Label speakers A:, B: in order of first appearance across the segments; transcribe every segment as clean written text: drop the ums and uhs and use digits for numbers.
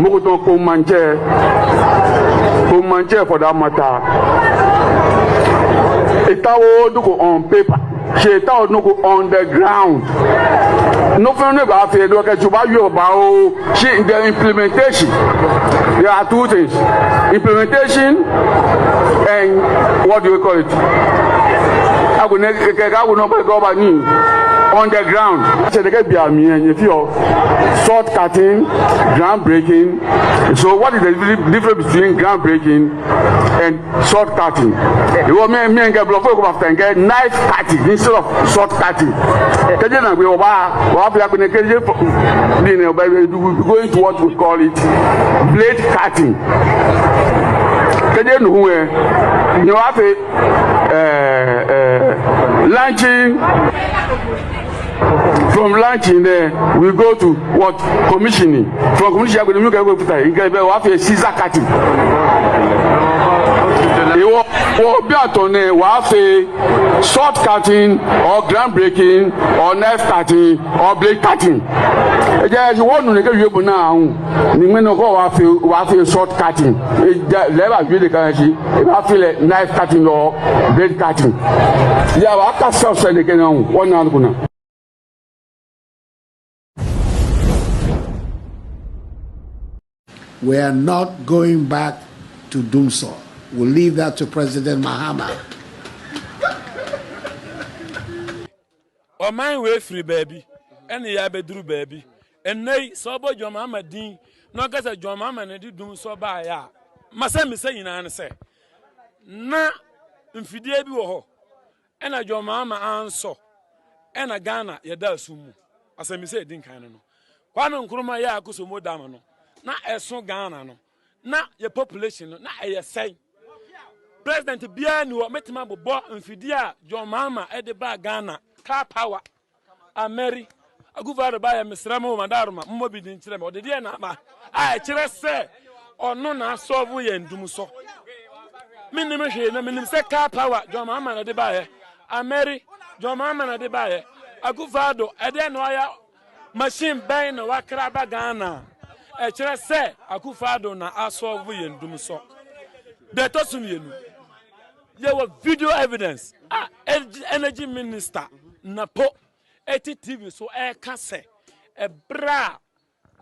A: Mokoton Kumanje for that matter. Itawo no go on paper. She itawo no go on the ground. Nothing about it. Look at you about she in the implementation. There are two things: implementation and what do we call it? I will not go back on the ground. So they can be a mean if you're short cutting, ground breaking. So what is the difference between ground breaking and short cutting? You want me and get block after and get knife cutting instead of short cutting. We are going to what we call it blade cutting. You have a launching. From launching there, we go to what commissioning. From commissioning, we have a scissor cutting. We have a short cutting, or ground breaking, or knife cutting, or blade cutting. If you want to make a now, you have a short cutting. You have a knife cutting or blade cutting. Yeah, I can't stop saying again one hour.
B: We are not going back to Dumso. We'll leave that to President Mahama.
C: Oh, my way free baby. And the Abedru baby. And nay, so about your mamma Dean. No, guess a John Mamma and did doom so by ya. Masam say in answer. Na infidebi ho. And a John Mamma answer. And a Ghana, ya does sumu. As I say, didn't kind of know. One on Kruma ya kusumo damano. Na eso Ghana no na your population no na e say president bia ni wo metima bobo mfidi a John Mahama e de ba Ghana car power ameri aguvaro ba ya misramo madaruma mmo bi din kire me de de na ba a kire se ono na solve ye ndum so minim hwe na minim se car power John Mahama na de ba ye ameri John Mahama na de ba ye aguvado e de no ya machine ben na wakra ba Ghana e kire se akufado na asolve ye ndum so de tosum ye nu there was video evidence energy minister napo eti TV so kase e bra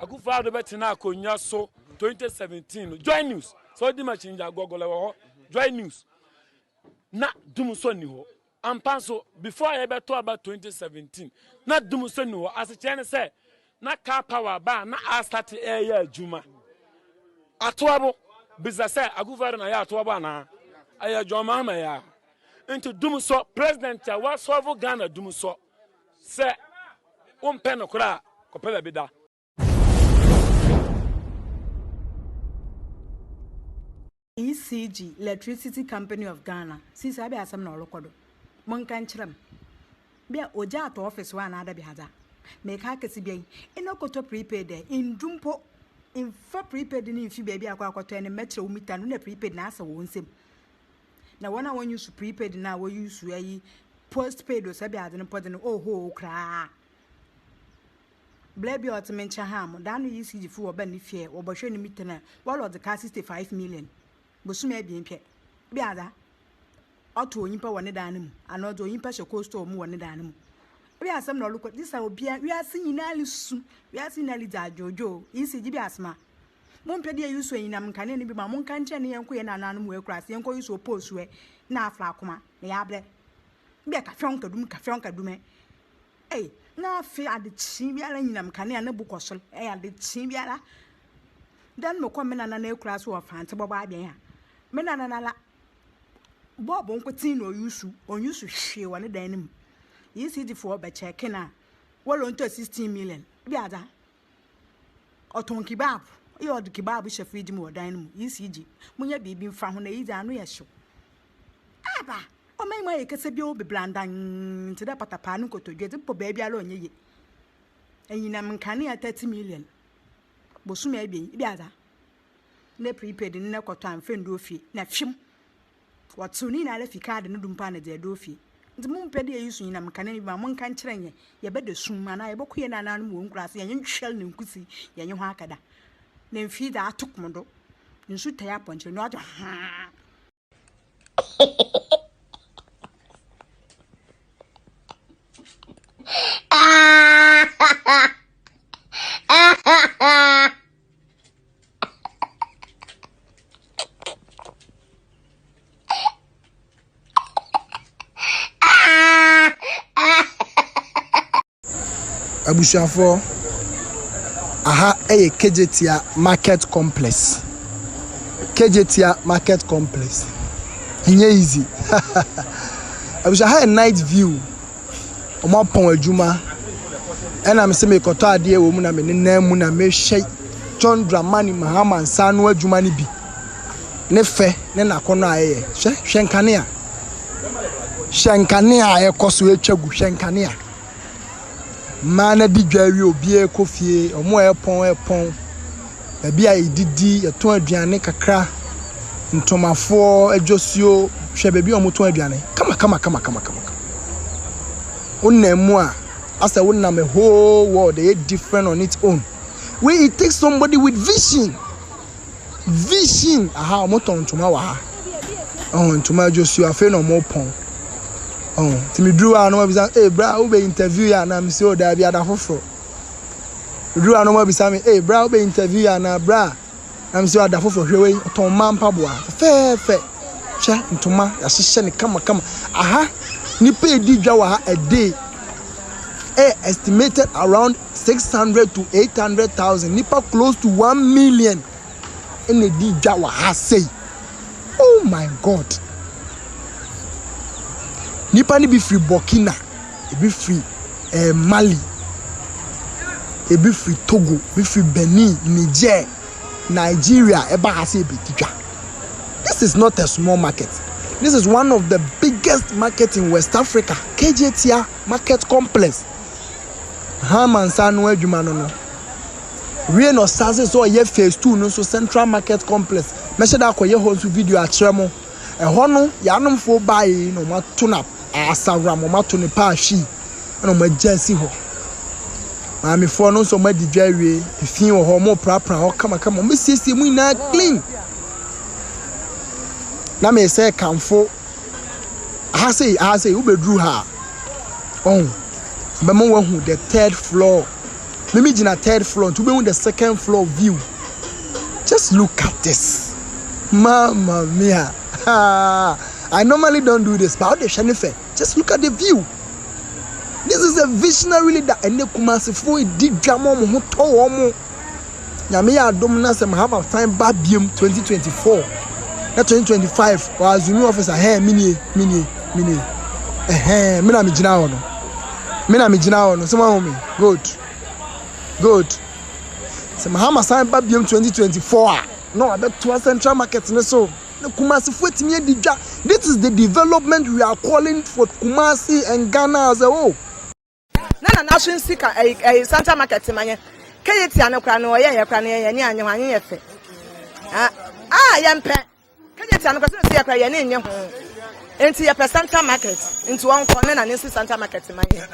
C: Akufo-Addo betina akonya so 2017 join news so di machine agogole wo join news na dum so ni ho ampa so before I beto about 2017 na dum so ni ho asechene say na car power ba na a start ya adwuma atoabo business say Akufo-Addo na ya atoabo na aya joma ma ya into dum so president ya wa solve Ghana dum so say umpe no kra kopela bida
D: ECG, Electricity Company of Ghana. Since I be asam na olokodo. Mon kan chirem. Bia oja to office wa na ada bi hada. Make ha kesi bia. Enokoto prepaid there. In dumpo in fa prepaid ni fi bia bia akwakoto ene metre umita no na prepaid na asa wo nsem. Na wana won use prepaid na wo use yi postpaid o sabi ade no pode no oho kra. Blebi otimencha ham. Danu ECG fu oba ni fie. Obahwe ni mita na. Wall of the car 65 million. Bosume bienpye biada auto onyipa wone danum anodo onyipa shekosto mu wone danum bi asem na oluko disa obia wi asinyina lisu wi asinyina lidajojo ECG bi asma mo mpede yusu enyinam nkane ne bi ma mo nka nche ne yenko ye nananum we krase yenko yusu oposue na afra akoma na ya bre bi ka fion kadum na afi ade chi biara nyinam nkane na bukosol ade chi biara dan mo kwa mena na krase wo fante bobo abia ha mena na la bob onkwati no yusu hwe wone dan nim ECG for be check na wolo nto 16 million bi ada oton kebab e od kebab chef edi mo dan nim ECG munya bibi mfa ho na yiza anu ye hyew aba o mai mai kese bi o be blanda nti da patapa no kotodwe ti po ba bia la onye ye enyina mkane ya 30 million bosume abi bi ada na prepaid ni na kwato amfendo ofie na hwim watu ni na lefi card no dumpa na de ofie nti mum pede yesu nyina mkane bi ma mon kan kyeranye ye bede sum na ye bokuye na nanu wo nkurase ye nhwel ne nkusi ye nye ho akada na mfi da atokomodo nsu taya ponche no ajo
E: Abushafo aha KJTia market complex. KJTia market complex. Inye easy. Abushaha a night view. Omo pon adwuma. Ena me se me koto ade wo mu na me nenam mu na me hye John Dramani Mahama nsano adwuma ni bi. Ne fe ne nakono aye. Hwenkane a. Hwenkane a yekoso etwagu hwenkane a. Mana di dwawi obi ekofie omo epon ebi a ididi eton aduane kakra ntomafo adwosio hwe bebi omo ton aduane kama onnamu a asa wonnam a whole world they different on its own where it takes somebody with vision aha omo ton ntoma wa ha ntoma adwosio afi na omo pon Timidru anoma bisa bra ube interview ya na msi o da bi ada foforo. Dru anoma bisa me bra ube interview ya na bra na msi o ada foforo hwewe ton mampa boa. Fe cha ntoma ya hihye ne kama aha nipa edi dwa wa ha a day estimated around 600 to 800,000 nipa close to 1 million in edi dwa wa ha say. Oh my God. Nipa ni bi free Burkina, e bi free Mali, e bi free Togo, bi free Benin, Niger, Nigeria, e ba hase e bi tijwa. This is not a small market. This is one of the biggest markets in West Africa. KJTia market complex. Haman sanu adwuma no. We no sase so ye phase 2 no so central market complex. Me sheda akoye ho so video a kire mo. E ho no ya nomfo bae no matuna asawra mo mato ne pa hwi na mo agasi ho. Mami fo no so madi dwawe efin wo ho mo prapra ho kama mo siesie mu ina clean. Na me say kamfo ha say u bedru ha. Bama wahu the third floor. Mimi jina third floor to be the second floor view. Just look at this. Mamma mia. I normally don't do this, but how they shanife? Just look at the view. This is a visionary leader and the Kumasi for dig drama mo to omo. Nyame ya adom na se mahama fine babium 2024. Na 2025 wa azumi officer mini. Mina mi jina ono. Mina mi jina ono. So ma Good. Se mahama sign babium 2024. No, I bet to central market so. Kumasi fuetimi edidwa. This is the development we are calling for Kumasi and Ghana as a whole.
F: Na national sika central market manye. Kayeti anokra no ye kra no ye ni anye hwan ye fe. Ye mpe. Kayeti anokra so ye kra ye ni nye ho. Enti ye central market. Enti won ko na nsi central market manye.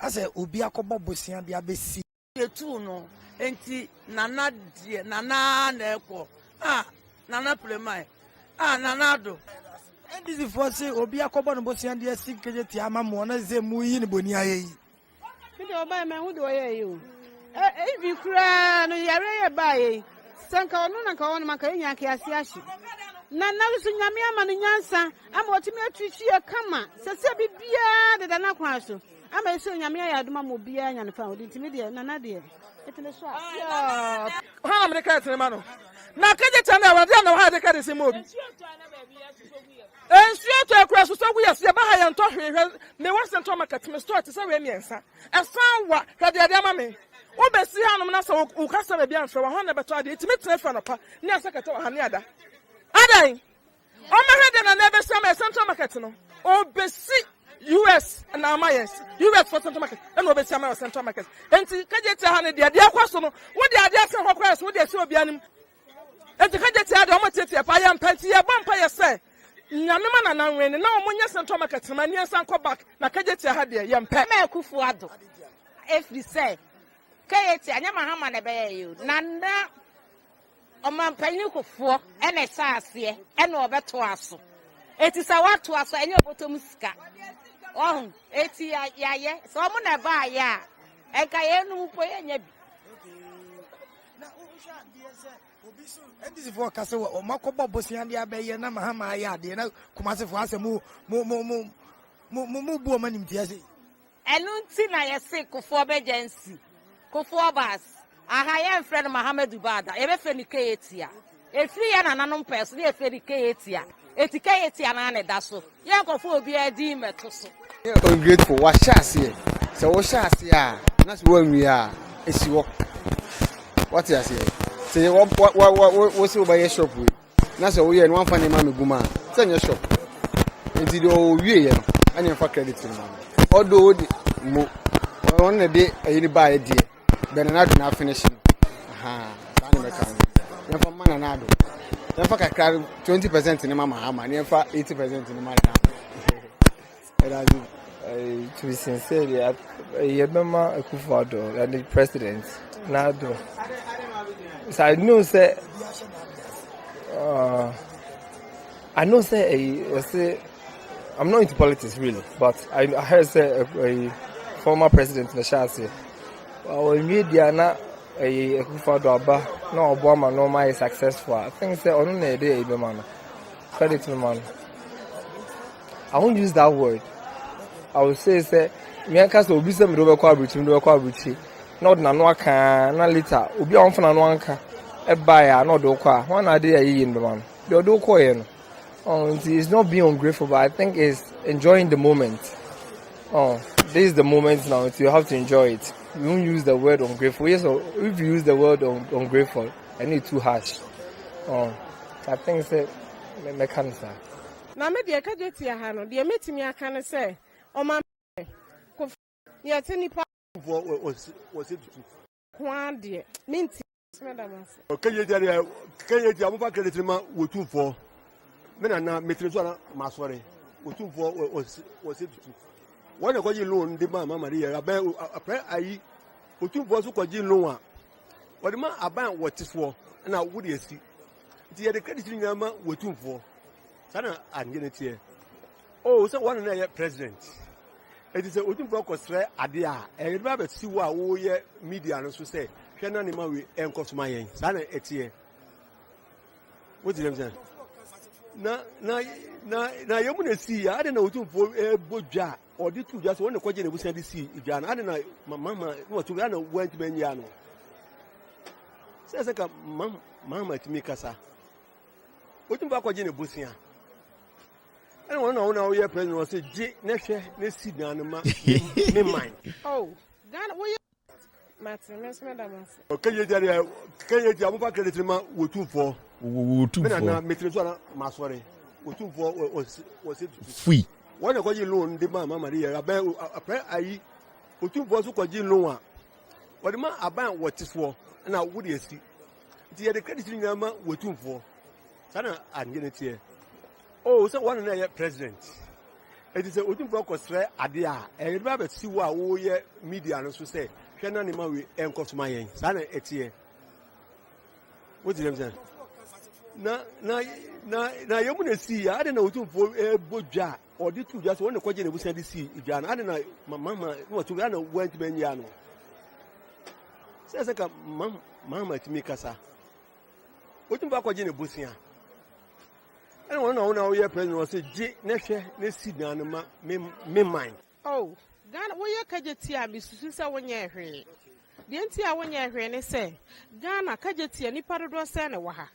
G: Ase obi akobo bosia bia besi.
H: Etu no. Enti nana na ekwo. Nana plemai. Nana do.
G: This is for say obi akobo no bosia dia sikejeti amamo na ze mu yi ni boni aye yi.
I: Kidi oba me hu do ye yi. If kura no yare ye bae. Sanka onu na ka wonu maka nya ka yase ahye. Na so nyame ama no nyansa, ama otimi atwichi e kama. Sese bibia de na kwa so. Ama so nyame ya adoma mo bia nya ne fa odi ntimi de na de. Etene so a.
H: Ha America tene no. Na kaje tana wa de na ha de ka de se mo bi. Ensuo to akura so gu yase ba ha ye nto hwehwe me wa sento market me store te se we miensa. Esan wa hwede ade ama me. Obesi hanom na so ukasa be bia mfre wa ho na beto ade etimi tene fa no pa ne asakata wa hane ada adan o ma hwede na na be sama central market no obesi US na amayes US for central market and obesi ama central market enti kaje te ha ne de ade akwaso no wo de ade ase ho kwara so wo de ase obi anim enti kaje te ade o mo tete pa ya mpanti ya bampa ye se nyame ma na nwe ne na o mo nya central market ma ni ansan ko back na kaje te ha de ye mpa
I: Ma kufu ado. Every say Kayeti anya mahama na be ye nanda omampanyi kofo ene saase ene obeto aso eti sa wato aso enye obotom sika eti yaye so mo na ba ya enka ye nu po ye nya bi
G: Na usha die se obisu this for kase o makobo bosia dia be ye na mahama ya de na Kumasi for ase mu bu o manim tiase
I: enu nti na ye se kofo bejensi kofo bas Ahaya friend Muhammad Ubada, ebe feni Keyetia. Efri ya na nanom person, e feni Keyetia. Eti Keyetia na ne daso. Ya nkofo obi edi metoso.
J: Ungrateful, wa shase. So wo shase a, na so wa nwia esi wo. What you say? Say wo se oba ye shop we. Na so wo ye no amfa ne ma meguma. Say nye shop. Enti do wie ye no, anya fa credit ni ma. Odo di mo. Won na de ayi ni ba ye die. Bernardo na finishing. Bani meka. Nefa mana na do. Nefa kakra 20% ni mama ama, nefa 80% ni mama na.
K: To be sincere, Yebema Akufo-Addo, and the president, Nado. So I know say, I'm not into politics really, but I heard say a former president in the Shasi. Our media na Akufo-Addo aba na Obama no my successful. I think say on the day man. Credit to man. I won't use that word. I will say me and Castle obi sem do be kwa abuchi na od na no aka na later obi a wonfa na no anka e buy a na do kwa one ade ayi in the man the do kwa ye no it's not being ungrateful, but I think it's enjoying the moment. This is the moment now, so you have to enjoy it. We won't use the word ungrateful. Yes, so if you use the word ungrateful, I need too harsh. I think it's a mechanism.
I: Na me de ka jeti ya ha no de metimi aka ne se o ma ko ye tini pa
L: was it
I: kwan de minti madam ase
L: Kenya dia mo fa credit ma wotu for me na metri so na masore wotu for was it when I got you loan the mama Maria about ayi wotu for so kwaji loan a what the man aban what is for na wo de asi ti the credit ni ma wotu for sana anye ne tie oh so one na president It is a wooden broker, Adia, and you'd rather see what we media and so say, can animal we and cost my yen, Sana Etie. What did you say? Now, you're going to see, I don't know for a boja or did you just want to question we said to see, Jan? I don't know, my mamma, what to run went to Benyano. Says like a mamma to me, Casa. What about Quagina Busia? I don't know now, your president was a J. Nesha, Nessie, me mind.
H: Oh, Ghana, will you? Martin, Miss Madam.
L: Can you tell about Credit with 2 4? Metrozola, Maswari, with 2 4 was it
M: free?
L: One of you loan the Mamma Maria, a bear, a prayer, I, with 2 4 who could you loan. What the man about what is for, and I would see. The credit number with 2 4. Sana, I'm getting it here. Oh, so one another president. It is a wooden broker, Adia, and you'd rather see what we media and so say, can animal we and cost my yen, Sana Etie. What did you say? Now, you're going to see, I don't know for a boja or did you just want to question we said to see, Jan? I don't know, my mamma, what to run went to Benyano. Says like a mamma to me, Casa. What about Quagina Busia? I don't know now your president was a J. Nesha, Nessie, me mind.
H: Oh, Ghana, will you Kajatia be Susa 1 year here? The entire 1 year here, and they say, Ghana, Kajatia, ni Parador Sana Waha.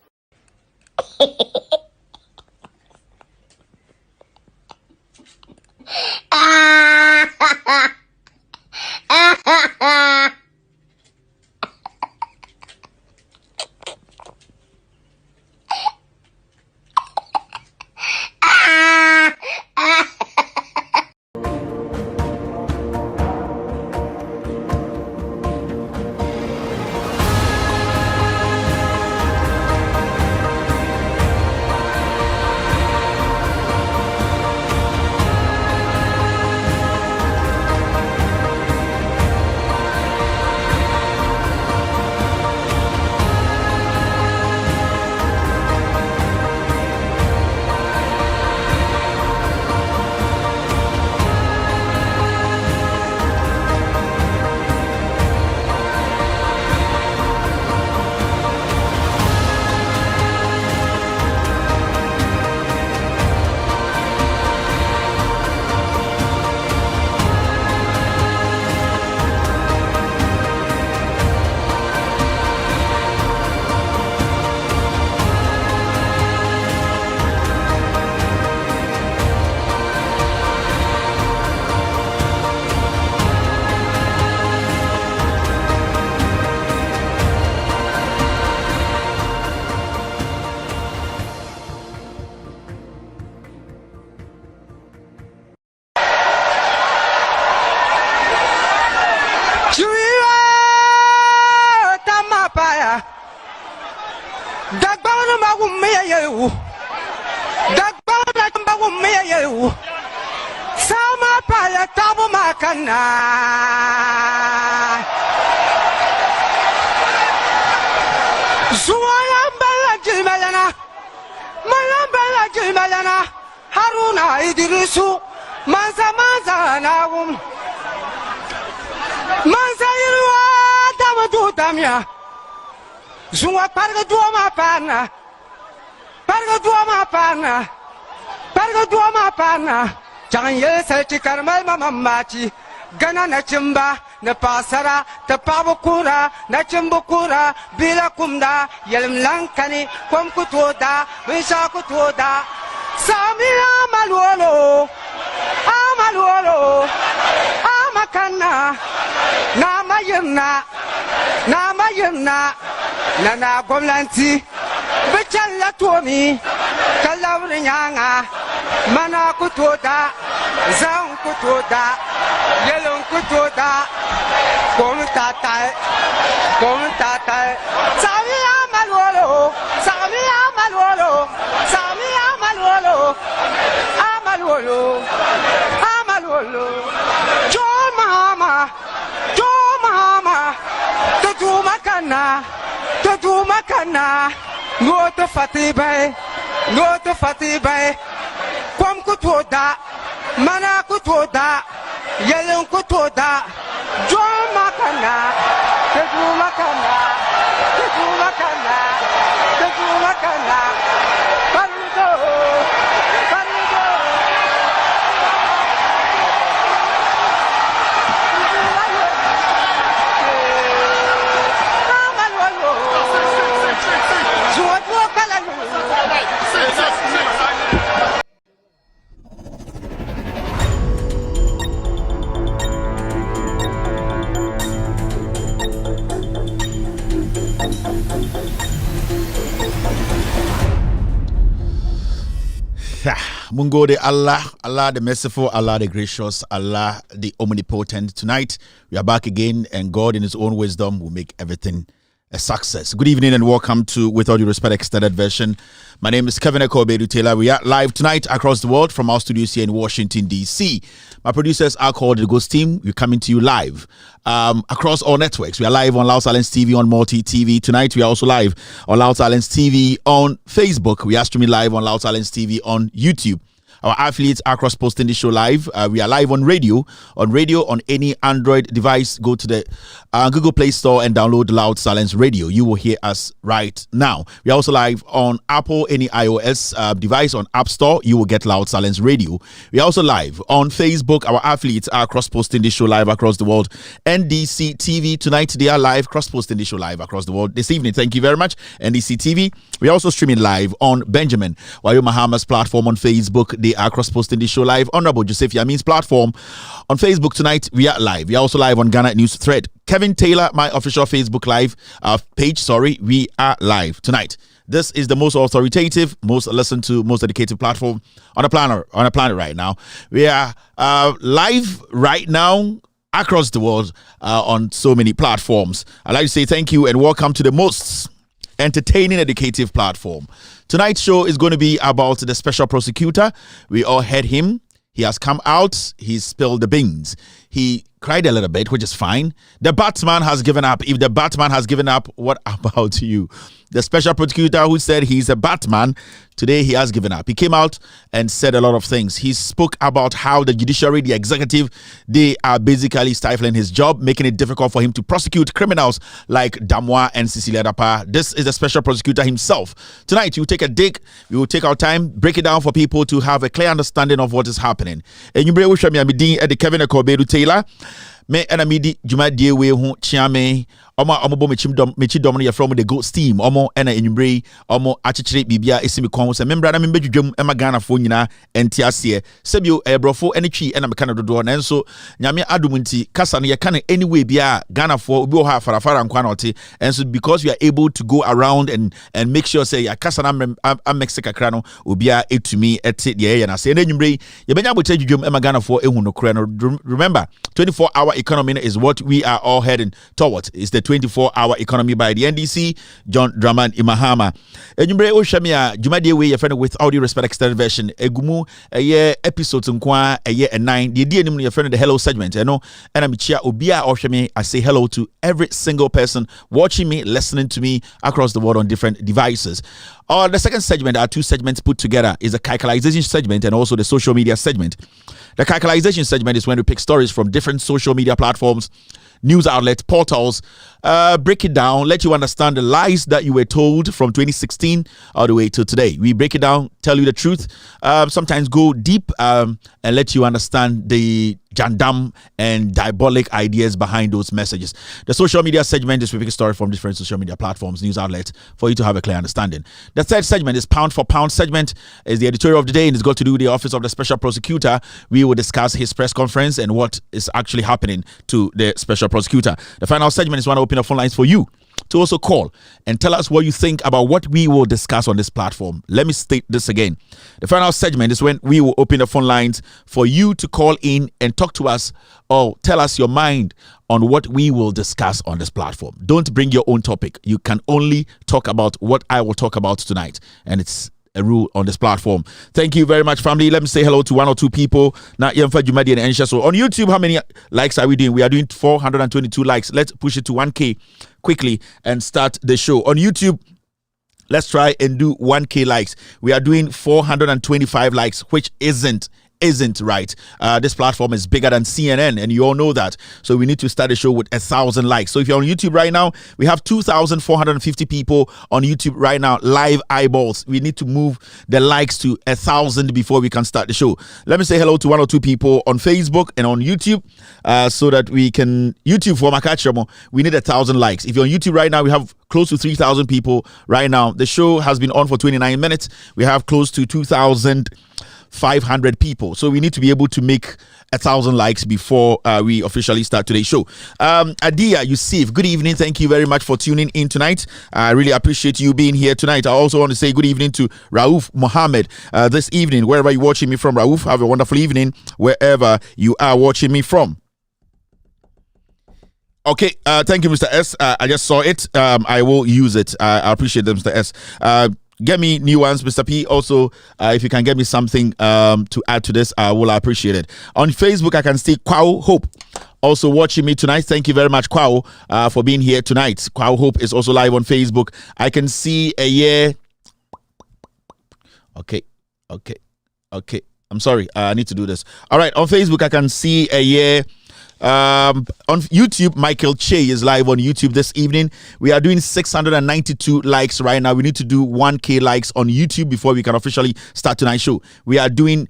H: Sama pala tabu makana Zuwaya mbala jimalana Haruna Idrisu Manza nawum Manza irwa dawadu damya Zuwa parga duama pana Jangan yesel cikarmal mamamaci Gana na cimba na pasara ta pabukura na cimbukura bila kumda yelim lankani kom kutoda wisha kutoda Sami amalwolo amakana namayirna nana gomlanti Bicalla tuomi kalawri nyanga mana kutoda zan kutoda yelon kutoda kom tatai sami amalwolo jo mama tutu makana ngoto fatibay kom kutoda
M: mana kutoda yelen kutoda joma kana teguma kana teguma kana teguma kana paludo paludo
N: Mungo de Allah, Allah the merciful, Allah the gracious, Allah the omnipotent. Tonight we are back again, and God in His own wisdom will make everything a success. Good evening and welcome to With All Due Respect extended version. My name is Kevin Ekobedu Taylor. We are live tonight across the world from our studios here in Washington DC. My producers are called the Ghost Team. We're coming to you live across all networks. We are live on Loud Silence TV on Multi TV. Tonight we are also live on Loud Silence TV on Facebook. We are streaming live on Loud Silence TV on YouTube. Our affiliates are cross-posting the show live. We are live on radio on any Android device. Go to the Google Play Store and download Loud Silence Radio. You will hear us right now. We are also live on Apple, any iOS device on App Store. You will get Loud Silence Radio. We are also live on Facebook. Our affiliates are cross-posting the show live across the world. NDC TV tonight, they are live cross-posting the show live across the world this evening. Thank you very much, NDC TV. We are also streaming live on Benjamin Wayo Mahama's platform on Facebook. They are cross-posting the show live. Honorable Joseph Yamin's platform on Facebook tonight. We are live. We are also live on Ghana News Thread. Kevin Taylor, my official Facebook live page. We are live tonight. This is the most authoritative, most listened to, most dedicated platform on the planet right now. We are live right now across the world on so many platforms. I'd like to say thank you and welcome to the most entertaining, educative platform. Tonight's show is going to be about the special prosecutor. We all heard him. He has come out. He spilled the beans. He cried a little bit, which is fine. The Batman has given up. If the Batman has given up, what about you? The special prosecutor who said he's a Batman, today he has given up. He came out and said a lot of things. He spoke about how the judiciary, the executive, they are basically stifling his job, making it difficult for him to prosecute criminals like Damwa and Cecilia Dapa. This is the special prosecutor himself. Tonight, we'll take a dig. We will take our time, break it down for people to have a clear understanding of what is happening. And you bring with me, I'm the Kevin Ekobedu Taylor. Me and Amidi Juma Diewe who Chiame, Omo bo mechi dom no from the Ghost Team, Omo ena enyumbre, Omo achichire bibia esimi kon se membra na membe dwedwam ema Ghana fo nyina enti ase sebio ebrofo ene twi ena meka na dodo na enso nyame adom nti kasa no ye ka anyway bia Ghana fo obi o ha farafara nkwa na ote enso because we are able to go around and make sure say ya kasa na Mexico kra no obia etumi ete de ye na se na enyumbre ye benya bocha dwedwam ema Ghana fo ehu no kra no. Remember 24-hour economy is what we are all heading towards. It's the 24-hour economy by the NDC, John Draman Imahama. Enyumbre Oshamia, Jumadi way your friend with All Due Respect extended version. Egumu a year episodes nkwa a year and 9. The dear your friend the hello segment. You know, and I'm Chia Obia Oshami. I say hello to every single person watching me, listening to me across the world on different devices. The second segment, are two segments put together, is a calculation segment and also the social media segment. The calculation segment is when we pick stories from different social media platforms, news outlets, portals, break it down, let you understand the lies that you were told from 2016 all the way to today. We break it down, tell you the truth, sometimes go deep and let you understand the jandam and diabolic ideas behind those messages. The social media segment is we pick a story from different social media platforms, news outlets, for you to have a clear understanding. The third segment is pound for pound segment, is the editorial of the day, and it's got to do with the office of the special prosecutor. We will discuss his press conference and what is actually happening to the special prosecutor. The final segment is one to open up phone lines for you to also call and tell us what you think about what we will discuss on this platform. Let me state this again. The final segment is when we will open the phone lines for you to call in and talk to us or tell us your mind on what we will discuss on this platform. Don't bring your own topic. You can only talk about what I will talk about tonight. And it's a rule on this platform. Thank you very much, family. Let me say hello to one or two people. Now, so on YouTube, how many likes are we doing? We are doing 422 likes. Let's push it to 1K quickly and start the show. On YouTube, let's try and do 1K likes. We are doing 425 likes, which isn't isn't right. This platform is bigger than CNN, and you all know that. So we need to start the show with 1,000 likes. So if you're on YouTube right now, we have 2,450 people on YouTube right now, live eyeballs. We need to move the likes to 1,000 before we can start the show. Let me say hello to 1 or 2 people on Facebook and on YouTube, so that we can YouTube for Makachamo. We need 1,000 likes. If you're on YouTube right now, we have close to 3,000 people right now. The show has been on for 29 minutes. We have close to 2,500 people. So we need to be able to make 1,000 likes before we officially start today's show. Adia Yusuf, good evening. Thank you very much for tuning in tonight. I really appreciate you being here tonight. I also want to say good evening to Rauf Mohammed this evening, wherever you're watching me from. Rauf, have a wonderful evening wherever you are watching me from. Okay, thank you, Mr. S. I just saw it. I will use it. I appreciate them, Mr. S. Get me new ones, Mr. P. Also, if you can get me something to add to this, I will appreciate it. On Facebook, I can see Kwao Hope also watching me tonight. Thank you very much, Kwao, for being here tonight. Kwao Hope is also live on Facebook. I can see a year. Okay. I'm sorry. I need to do this. All right, on Facebook, I can see a year. On YouTube, Michael Che is live on YouTube this evening. We are doing 692 likes right now. We need to do 1K likes on YouTube before we can officially start tonight's show. We are doing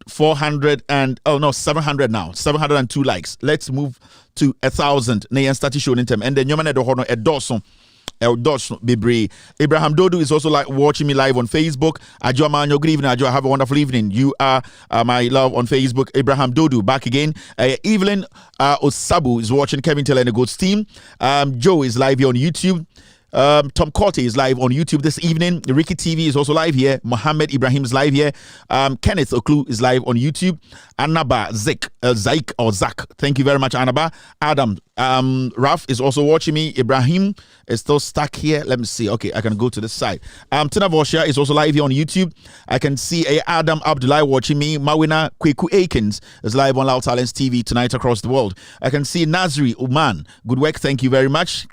N: 700 now. 702 likes. Let's move to 1,000. Nayan start show in term. And then you're a dozen. Abraham Dodu is also like watching me live on Facebook. Ajua Manyo, good evening, Ajua. Have a wonderful evening. You are my love on Facebook. Abraham Dodu back again. Evelyn Osabu is watching Kevin Taylor and the Goats team. Joe is live here on YouTube. Tom Corte is live on YouTube this evening. Ricky TV is also live here. Mohammed Ibrahim is live here. Kenneth Oklu is live on YouTube. Anaba Zak. Thank you very much, Anaba. Adam Raf is also watching me. Ibrahim is still stuck here. Let me see. Okay, I can go to this side. Tina Voshia is also live here on YouTube. I can see Adam Abdullah watching me. Mawina Kweku Akins is live on Loud Talents TV tonight across the world. I can see Nazri Uman. Good work. Thank you very much.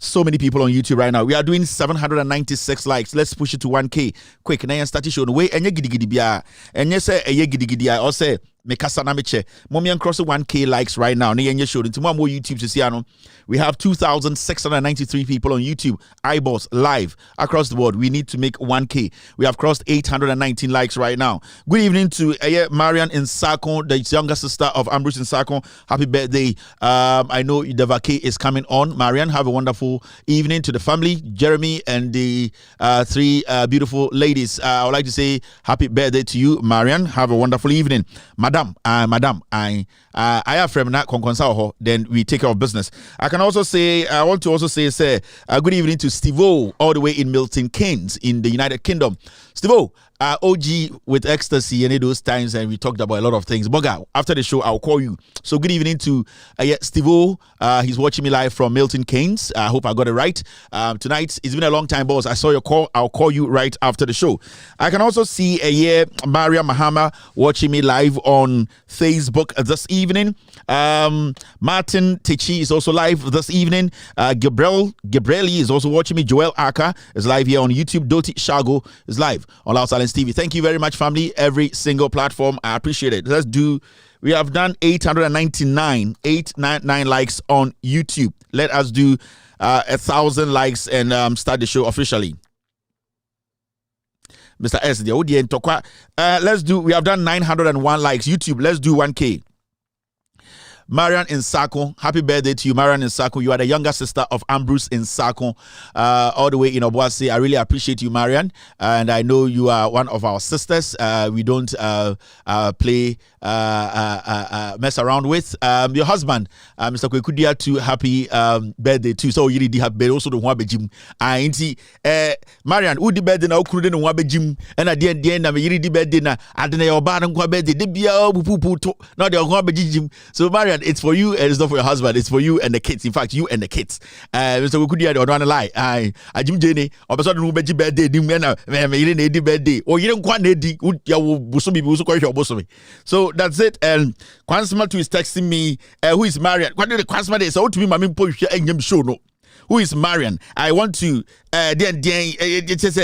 N: So many people on YouTube right now. We are doing 796 likes. Let's push it to 1K. Quick. Now, start to show the way. And you giddy bia. And you say, or say, Mekasa na meche. Momi cross 1K likes right now. Niye show into more YouTube to see. We have 2,693 people on YouTube. Eyeballs live across the board. We need to make 1K. We have crossed 819 likes right now. Good evening to Marian in Sakon, the younger sister of Ambrose in Sakon. Happy birthday. I know the vacay is coming on. Marian, have a wonderful evening to the family. Jeremy and the 3 beautiful ladies. I would like to say happy birthday to you, Marian. Have a wonderful evening. Madam, I have from that konkonsa, then we take care of business. I want to also say, good evening to Steve-O, all the way in Milton Keynes in the United Kingdom. Steve-O, OG with ecstasy and those times, and we talked about a lot of things. Boga, after the show, I'll call you. So good evening to Steve-O. He's watching me live from Milton Keynes. I hope I got it right. Tonight, it's been a long time, boss. I saw your call. I'll call you right after the show. I can also see Maria Mahama watching me live on Facebook this evening. Martin Techi is also live this evening. Gabrieli is also watching me. Joel Aka is live here on YouTube. Doti Shago is live on Loud Silence TV. Thank you very much, family. Every single platform, I appreciate it. We have done 899 likes on YouTube. Let us do 1,000 likes and start the show officially. Mr. S, the audience, we have done 901 likes. YouTube, let's do 1K. Marian in Sako, happy birthday to you, Marian in Sako. You are the younger sister of Ambrose in Sako, all the way in Obuasi. I really appreciate you, Marian, and I know you are one of our sisters. We don't play mess around with. Your husband, Mr. Kwekudia, too, happy birthday too. So you really have birthday also the one gym. Marian, who the birthday now? Couldn't one gym, and at the end, I'm really birthday na. I don't know your bad and birthday. They be not the one gym. So Marian, it's for you and it's not for your husband. It's for you and the kids. In fact, you and the kids. Mr. Kwekudia, don't want to lie. I Jim Jenny, or person who birthday birthday. You didn't birthday. Or you don't want to so that's it. And Kwansma too is texting me. Who is Marian? What did the Kwansma say? So to me, my show no. Who is Marian? I want to it just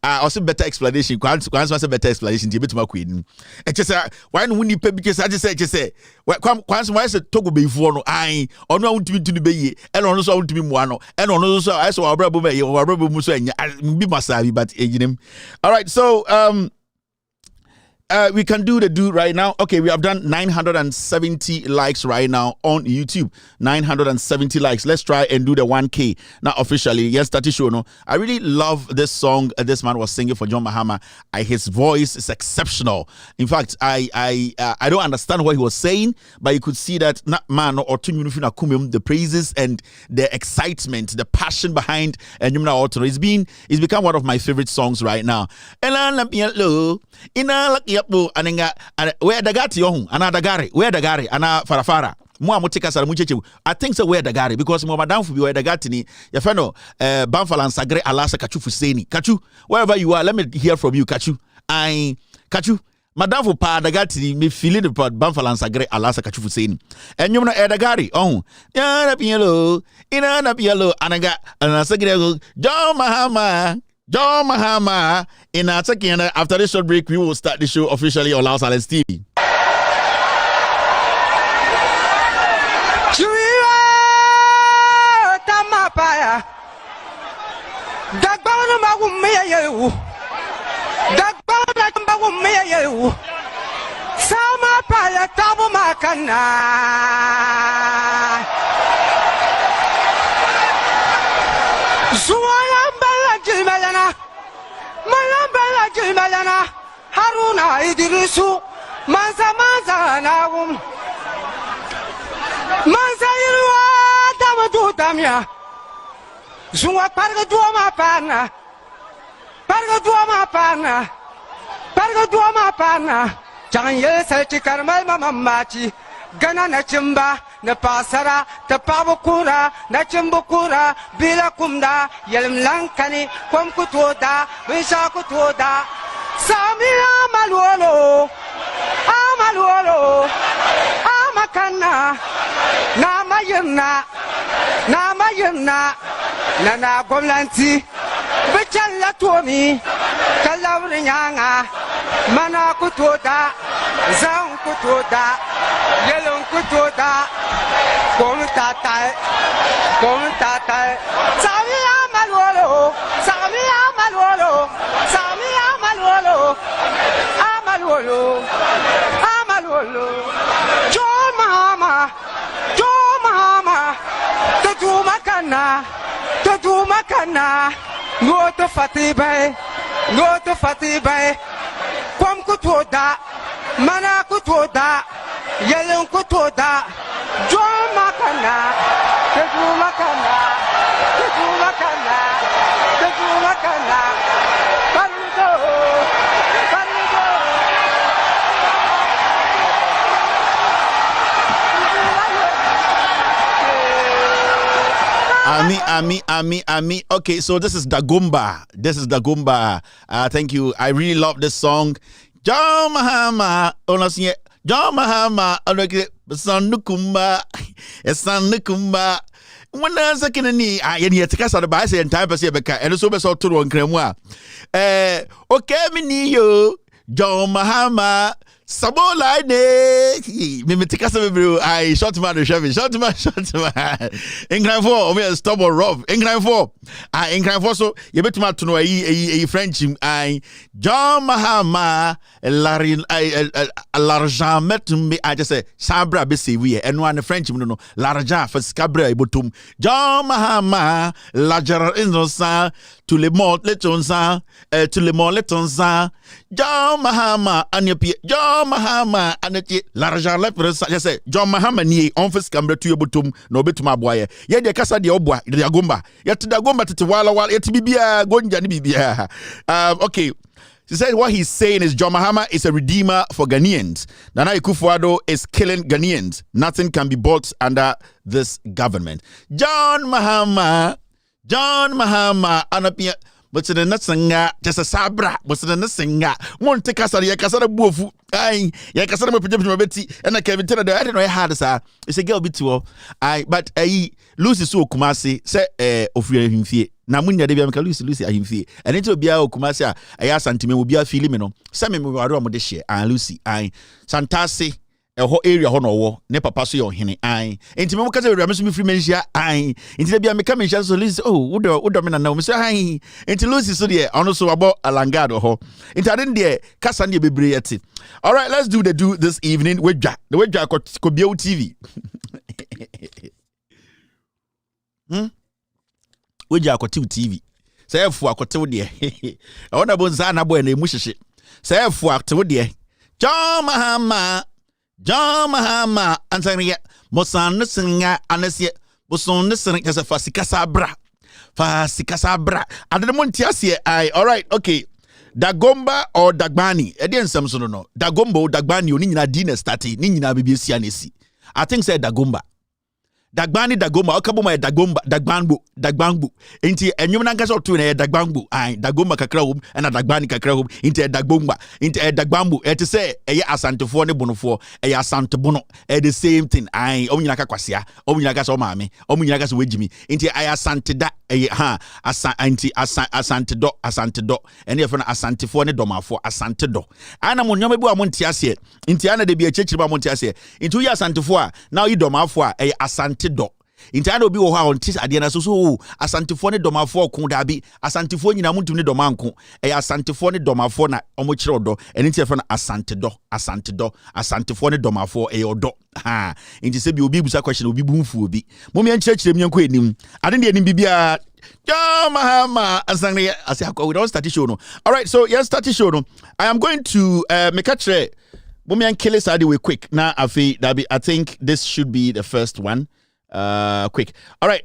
N: also better explanation. Quite a better explanation. To my queen. It just why no you because I just say why is it talk before no I or no want to be to the bay and also want to be one and also I saw our brother Musa be masabi but all right, so we can do the do right now. Okay, we have done 970 likes right now on YouTube. 970 likes. Let's try and do the 1K now officially. Yes, Tati Show. No, I really love this song. This man was singing for John Mahama. His voice is exceptional. In fact, I don't understand what he was saying, but you could see that man or the praises and the excitement, the passion behind and it's become one of my favorite songs right now. Anenga where the gati yohun anadagari where the gari ana farafara mo amotika sara mucheche I think so where the gari because mo madam fu bi where the gati ni ya feno banfalan sagre alasa kachu fuseni kachu wherever you are let me hear from you kachu kachu madam fu pa the gati me feeling the banfalan sagre alasa kachu fuseni enyum no edagari oh ya na pielo ina na pielo ananga anasagre John Mahama John Mahama. In our second, after this short break, we will start the show officially on Loud Silence TV.
M: Malana Haruna Idrisu Manza Nagum Manza Irua Damadu Damia Zunga Parga Duama Pana Janye Selchi Karmal Mamachi Gana na chimba na pasara ta pabukura na chimbukura bila kumda yelim lankani kwam kutoda bisha kutoda sami amalwolo amakana na mayirna na gomlanti bichalla tomi kalawri nyanga mana kutoda zan kutoda yelon kutoda kon tatai sami amalwolo John Mahama tatu makana no to fatibai kwam kutoda mana kutoda yelon kutoda John makana tatu makana
N: Ami. Okay, so this is Dagumba. Thank you. I really love this song. John Mahama. John Mahama. Sanukumba. When I second ni yet to cast out the bias and type of Sebeka and so so to one cremwa. Okay, me yo John Mahama. Sabola ne mimetika sabe I short man England for me stop or rough England for so you betuma to know a French I John Mahama l'argent met me I just say sabra be see we and one French no l'argent for scabra ibotum John Mahama l'argent innocent tout le monde letonsa John Mahama John Mahama aneti l'argent la presa je sais John Mahama ni on fait scambre tu yobutum no betuma boye ye de kasa de obwa de agomba ye te dagomba tete wala ye te bibia gonja ni bibia okay. She said what he's saying is John Mahama is a redeemer for Ghanaians. Nana Akufo-Addo is killing Ghanaians. Nothing can be bought under this government. John Mahama anapia but the Nassanga, just a sabra, but the Nassanga, won't take us a Yakasana Bofu, I Yakasana Betty, and I can't tell her, I don't know how to say, it's a girl bit too. But Lucy so Kumasi, say, of him fear. Namunya de biamka Lucy ahimfie ene nti obia Kumasi a eya santime obi a feel me no se me waro mo de hye an Lucy an santase eho area ho no wo ne papa so ye ohene an enti me mo kaza wura me so me free menhia an enti de bia me ka menhia so Lucy wo me na me so an enti Lucy so de ono so abo alangado ho enti ade de kasa ne bebre yete. All right, let's do this evening wedwa the wedwa ko bio TV. Weja akotew TV say fu akotew de e wona bonza na boy na emu hyehye say fu akotew de John Mahama ansaniye mosan no singa anase boson no singa kasa fasikasa bra ade mo ntiase ai. All right, okay, Dagomba or Dagbani e de nsem so no Dagomba or Dagbani oni nyina di na start ni nyina bibia sia na si. I think say Dagomba Dagomba okaboma Dagbangbo enti enwum na nkasa otu na Dagbangbo ai Dagomba kakra hom na Dagbani kakra hom enti Dagbomba enti Dagbangbo eti say eye asantefo ne bonofo eye asantebono the same thing ai omnyina kakwasia omnyina kasa o maame omnyina kasa wejimi enti eye asanteda eye asantedo ene ye fe na asantefo ne domafo asantedo ana mo nyoma bi wa mo ntiase enti ana de bi achechiri ba mo ntiase enti uya asantefo a na yi domafo a eye asante do intano bi wo ha on tis ade na so asantefo ne domafo ko da bi asantefo nyina muntum ne domanko asantefo ne domafo na omo kire odo eni tie fe na asantefo ne domafo odo ha inti se bi obi busa question obi bunfu obi momi an kire mi yanko enim ade ne enim bibia Mahama asangre asiakwa we don't start show no. All right, so yes, start show no. I am going to make a try Bumi and Kelly side way quick. Now I think this should be the first one. Quick. All right.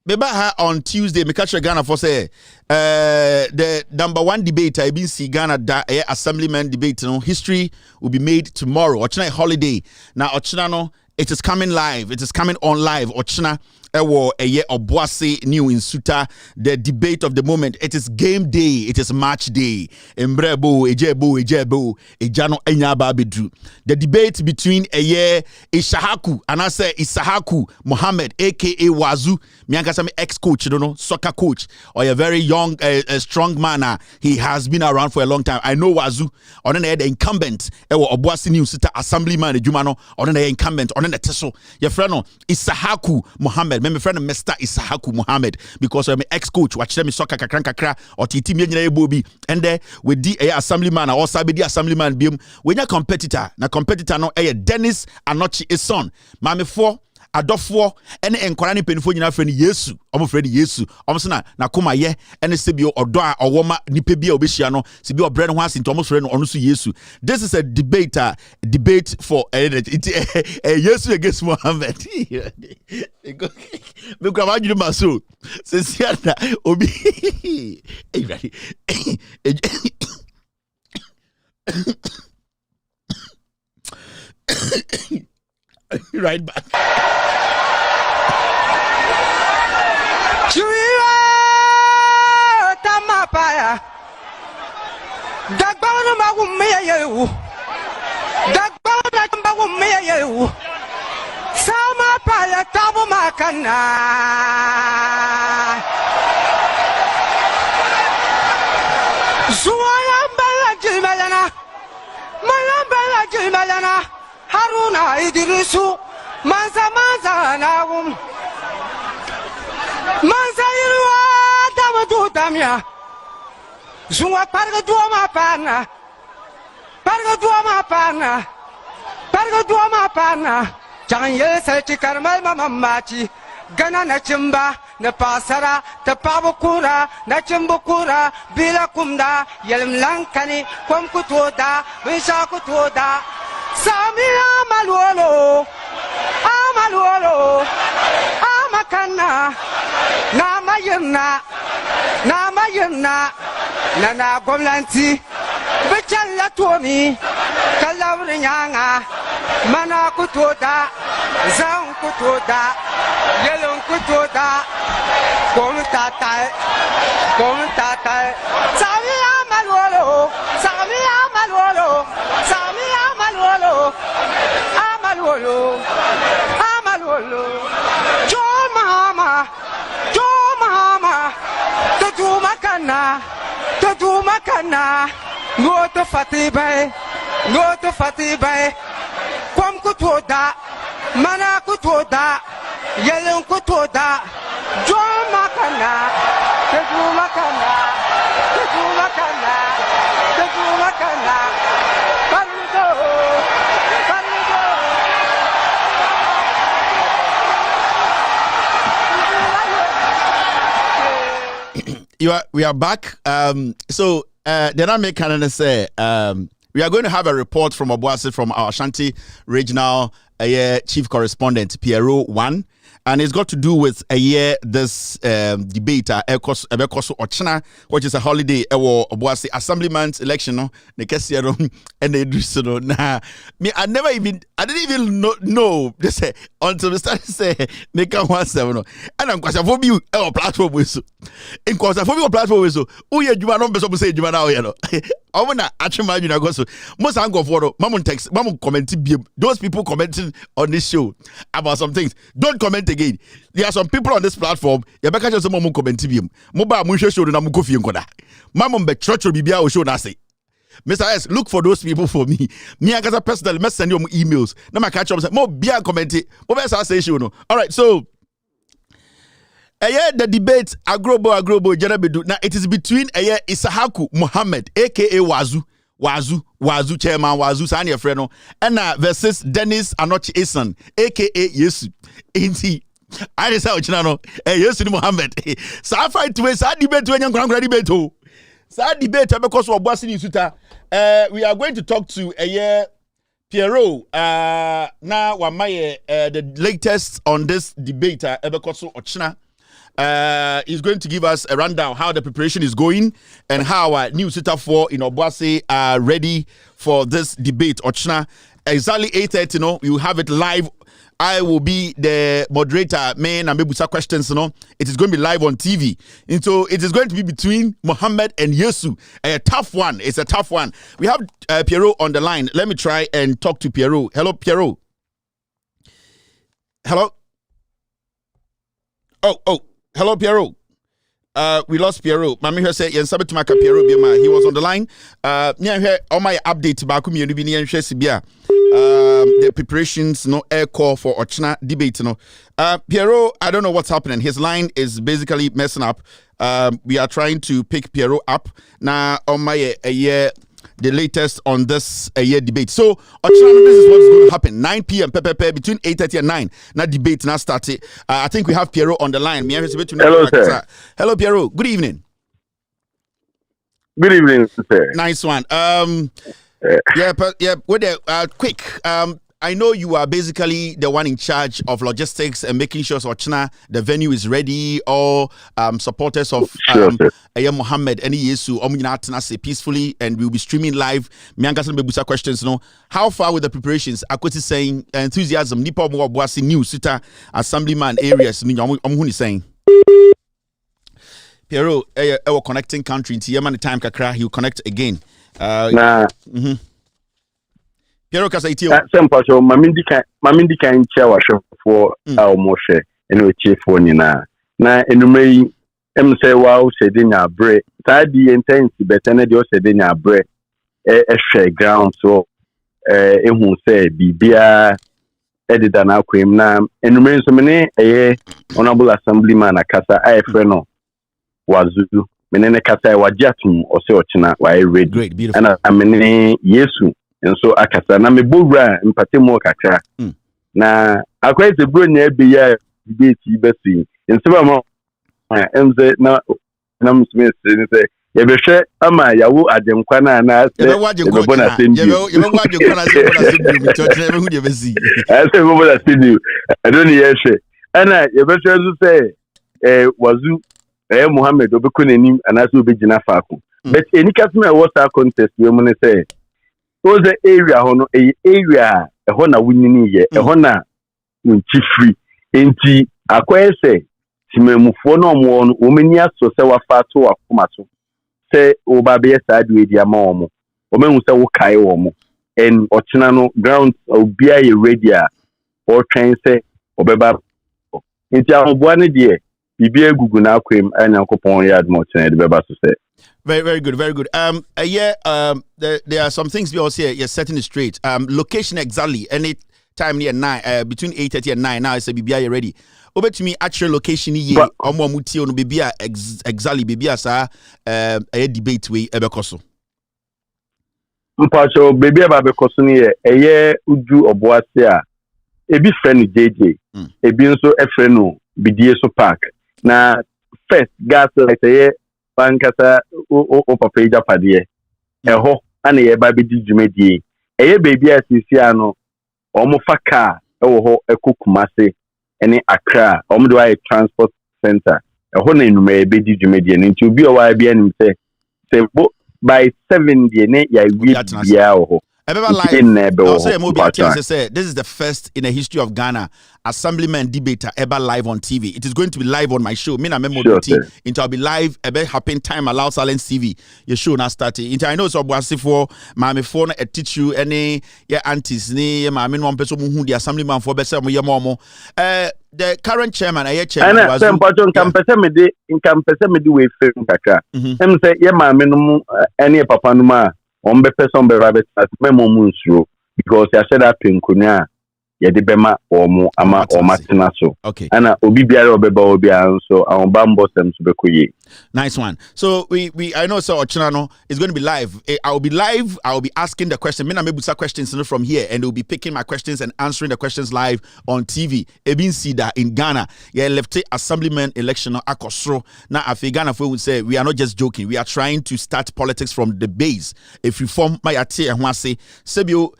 N: Beba on Tuesday, me catch Ghana for say the number one debate I been see Ghana assemblyman debate. No history will be made tomorrow. Ochina holiday. Now Ochina no, it is coming live. It is coming on live. Ochina ewo eye Obuasi new in Suta, the debate of the moment. It is game day. It is match day. Embrebo ejebo ejano enyaba bedru. The debate between eye Ishahaku and I say Isahaku Mohammed aka Wazu, miankasa me ex-coach, you know, soccer coach, or a very young a strong man. He has been around for a long time. I know Wazu on the incumbent ewo Obuasi new Suta assemblyman ejumano on the incumbent on the teso. Your friend no Isahaku Mohammed. My friend Mr. Isahaku Mohammed, because I'm an ex-coach. Watch them soccer kakra or titi me nyina bobi. And there with the assemblyman or sabi the assemblyman biom. When your competitor, na competitor no Dennis Anochi is son. Mame 4 adofo ene enkwara ne penifo nyina frɛ ne Yesu omo frɛ ne Yesu omo se na koma ye ene se bi odo a owoma nipa bi a obehia no se bi obrɛ ne ho ase nto omo frɛ no ono so Yesu. This is a debate for Yesu against Muhammad. Me kwa ma juru maso se sia na obi right back.
M: Chuiwa tamapaya dagbanu magumya yewu dagbanu magumya yewu sama paya tabu makana zuwaya mbala jimayana Haruna Idrisu manza nawum manza irwa damadu damya zunwa parga duoma pana jangan yesa cikarmal mamamaci gana na cimba na pasara ta pabukura na cimbukura bila kumda yelm lankani kom kutoda bisha kutoda Sami amaluolo amakana namayena nana gomlanti bechalla tomi kalawri nyanga mana kutoda zan kutoda yelon kutoda kom tatai sami amalwolo jo mama to makana go to fatibai kom kutoda mana kutoda yelon kutoda jo makana
N: We are back. So then I make Canada say we are going to have a report from Obuasi from our Ashanti regional chief correspondent Piero 1. And it's got to do with this debate Ochina, which is a holiday Obuasi assemblyman's election no and they do so nah me I didn't even know they say until we started say make 17 no and I'm question for you platform we so in question for you platform we so who you juma no be so say juma na o no I na actually you go so most angle for mama text mama comment those people commenting on this show about some things don't comment again. There are some people on this platform you better just mama comment biem mobile mo show na mo kofi nkoda mama be church bibia o show na say Mr. S, look for those people for me. Me, I got a personal message send you emails. Now I catch up and say, more be a comment. All right, so the debate agrobo jarabedu. Now it is between Isahaku Muhammad, aka Wazu chairman Wazu sani friend, and versus Dennis Anochi Esan, aka Yesu. Inti. I just saw Chinano, Yesu Muhammad. So I fight to a debate when you're debate. Sad debate because of Obuasi Suta. We are going to talk to Piero. Now the latest on this debate because of Ochina. He's going to give us a rundown how the preparation is going and how new Suta 4 in Obuasi are ready for this debate. Ochina exactly 8:30. No, you have it live. I will be the moderator, man, and maybe some questions, It is going to be live on TV. And so it is going to be between Muhammad and Yesu. A tough one. It's a tough one. We have Piero on the line. Let me try and talk to Piero. Hello, Piero. Hello? Oh, hello, Piero. We lost Piero. Mami here say Yensabe to Maka Piero Biema. He was on the line. Here on my update Bakumi Yunubini and Shesibia. The preparations, air call for Ochina debate. Piero, I don't know what's happening. His line is basically messing up. We are trying to pick Piero up now on my the latest on this year debate. So Ochina, this is what's going to happen. 9 p.m. between 8:30 and 9. Now debate now started. I think we have Piero on the line.
O: Hello, sir.
N: Hello, Piero. Good evening.
O: Good evening, sir.
N: Nice one. Quick. I know you are basically the one in charge of logistics and making sure Ochina, the venue is ready. All supporters of Muhammad and Yesu, say peacefully, and we'll be streaming live. Miangasan questions. How far with the preparations? Akwati saying enthusiasm. Nipa mo Obuasi new Suta assemblyman areas. Saying. Piero, our connecting country into Yemen time kakra. He'll connect again. Piero kasa itio.
O: Sempa so mamindi kan chawa for our moshe eno chief one na enumei em say wow sedenya bre tadi intense betene de o sedenya bre hwe ground so ehun say bibia edida na akwem na enumei so mene honorable assemblyman akasa afre no wazuzu menene kasa wajatum o se Ochina wa ready.
N: Great, beautiful.
O: And amene Yesu enso akasa na mebowura mpate mo kakra na akwai se bro nya be ya debate besi enso ba mo emze na musme se ye be hwe ama yawo adenkwa na se ye be bona sendi ye be waje kwana se bona sendi bi chotre be hu de besi ase be bona sendi adoni ye hwe ana ye be hwe so se wazu Muhammad obekunenim anaso obegina faako but any customer was our contest we mo say so the area hono area ehona wunyini ye ehona unchi free enti akɔyɛ sɛ timamufoɔ no ɔmo no omeni aso sɛ wafa to akoma so sɛ oba bɛyɛ saa de edi ama ɔmo ɔmo sɛ wo kae ɔmo and ɔkyena no ground obia yɛ ready a ɔtwɛn sɛ ɔbɛba nti ahoboa no deɛ bibia gugu na akwem anyankopɔn yɛ admo ɔkyena de bɛba so sɛ.
N: Very, very good, very good. There are some things we also here. You're setting it straight. Location exactly. Any time near 9, between 8:30 and 9. Now I say, "Bibia, you ready?" Over to me, actual location here. Omo muti ono bibia exactly. Bibia sa a debate we ebekoso.
O: Mpacho bibia babekoso ni eye uju oboase a ebi friend JJ. Ebi nso e friend no bidie so park. Na first gas like eye bankasa o papa ija padie eho ana ye ba bedi dwumadie eye baby asisi ano omo fa car ewo ho Kumasi ene Accra omo do ay transport center eho na enuma ye bedi dwumadie nti obi o wa bia nim se by 7 die ne ya wi bia ho
N: this is the first in the history of Ghana assemblyman debater ever live on TV. It is going to be live on my show. Me na memo into I'll be live ebe happen time allow silence TV. Your show now starting. Into I know so boasifo mama phone e teach you any your aunties ni mama one person who the assemblyman for bese mo yemo the current chairman chairman
O: was campese me de we film kakra. Em say ye mama no any papa no ma on be person be rabbit at memo munsuro because I said that pinkunya yede bema omo ama omatina so
N: okay
O: ana obi biara obeba obi so awon bambo sem so bekoye.
N: Nice one. So we I know so Ochinano is going to be live. I'll be live. I'll be asking the question. Me na mebusa questions from here, and they'll be picking my questions and answering the questions live on TV. Ebin Sida in Ghana. Yeah, left assemblyman election akosro. Now afi Ghana we would say we are not just joking. We are trying to start politics from the base. If you form my ati and say Sebio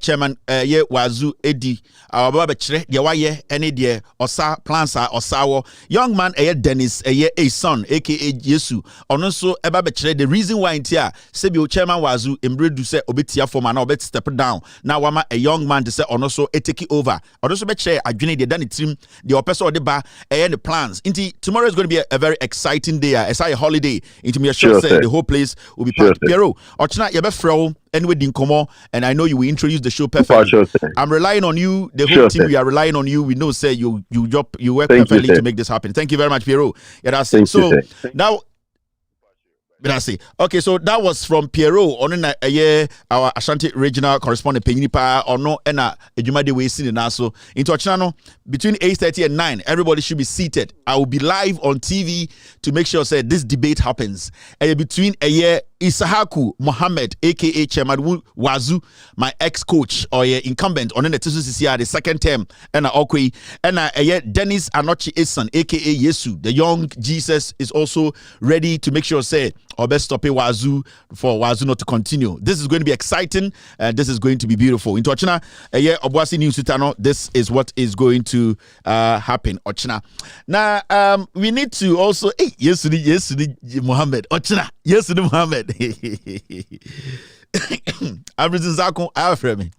N: chairman wazu edi our baba chre de waye any de osa plans are osawo young man Dennis a son aka Yesu ono so eba be chre the reason why intia sebi o chairman wazu emredu se obetia form na obet step down now wama a young man to say ono so take over ono so be chre adwene de dan team the opesa de ba the plans inti tomorrow is going to be a very exciting day as a holiday into me sure say the whole place will be packed. Piero ochina ye be frɛ anyway dinkomo and I know you will introduce the show perfectly. I'm relying on you, the whole team. We are relying on you. We know say you work perfectly to make this happen. Thank you very much, Piero. Yeah, that's it. So now okay, so that was from Piero on our Ashanti regional correspondent Penyinipa or no ena ejumade we seen na so into channel between 8:30 and 9. Everybody should be seated. I will be live on TV to make sure say this debate happens. Between Isahaku Mohammed, aka Chairman Wazu, my ex-coach or incumbent on the TCCR the second term, and Okwe, and Dennis Anochi Esan, aka Yesu, the young Jesus is also ready to make sure say or best stop Wazu for Wazu not to continue. This is going to be exciting and this is going to be beautiful. In Ochina, Obuasi News Sutano, this is what is going to happen. Ochina. Now we need to also Yesu Mohammed. Ochina, Yesu Mohammed. Abrizin Zakon Afremi.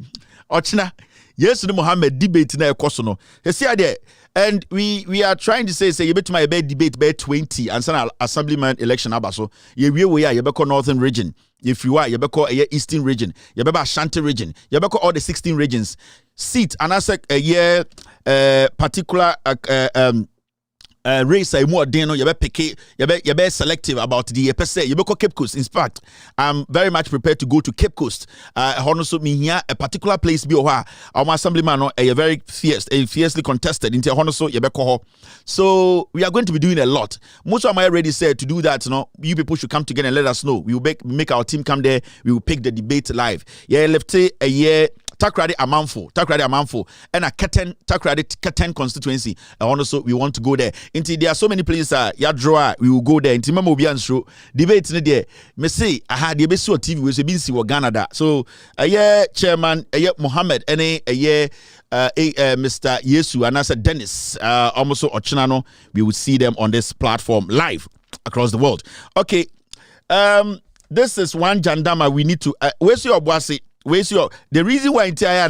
N: Ochina, Yesu Mohammed debate na ekoso no. And we are trying to say you bet my bed debate by 20 and some assemblyman election abaso. You beko northern region. If you are you beko eastern region. You beko Ashanti region. You beko all the 16 regions. Seat and as a particular race I more deno you be selective about the per se you be Cape Coast. In fact, I'm very much prepared to go to Cape Coast. Also me here a particular place be our assemblyman a very fiercely contested into also you be so we are going to be doing a lot. Most of my already said to do that, you people should come together and let us know. We will make our team come there. We will pick the debate live. Yeah, left a year. Takrade Amanfo, and a Keten constituency. And also, we want to go there. There are so many places. We will go there. Inti Mamo Bian show debate in there. Me say I had the best TV we see what Ghana. So chairman Mohammed and Mr. Yesu and I said Dennis almost Ochinano. We will see them on this platform live across the world. Okay, this is one jandama we need to. Where's your bossy? The reason why entire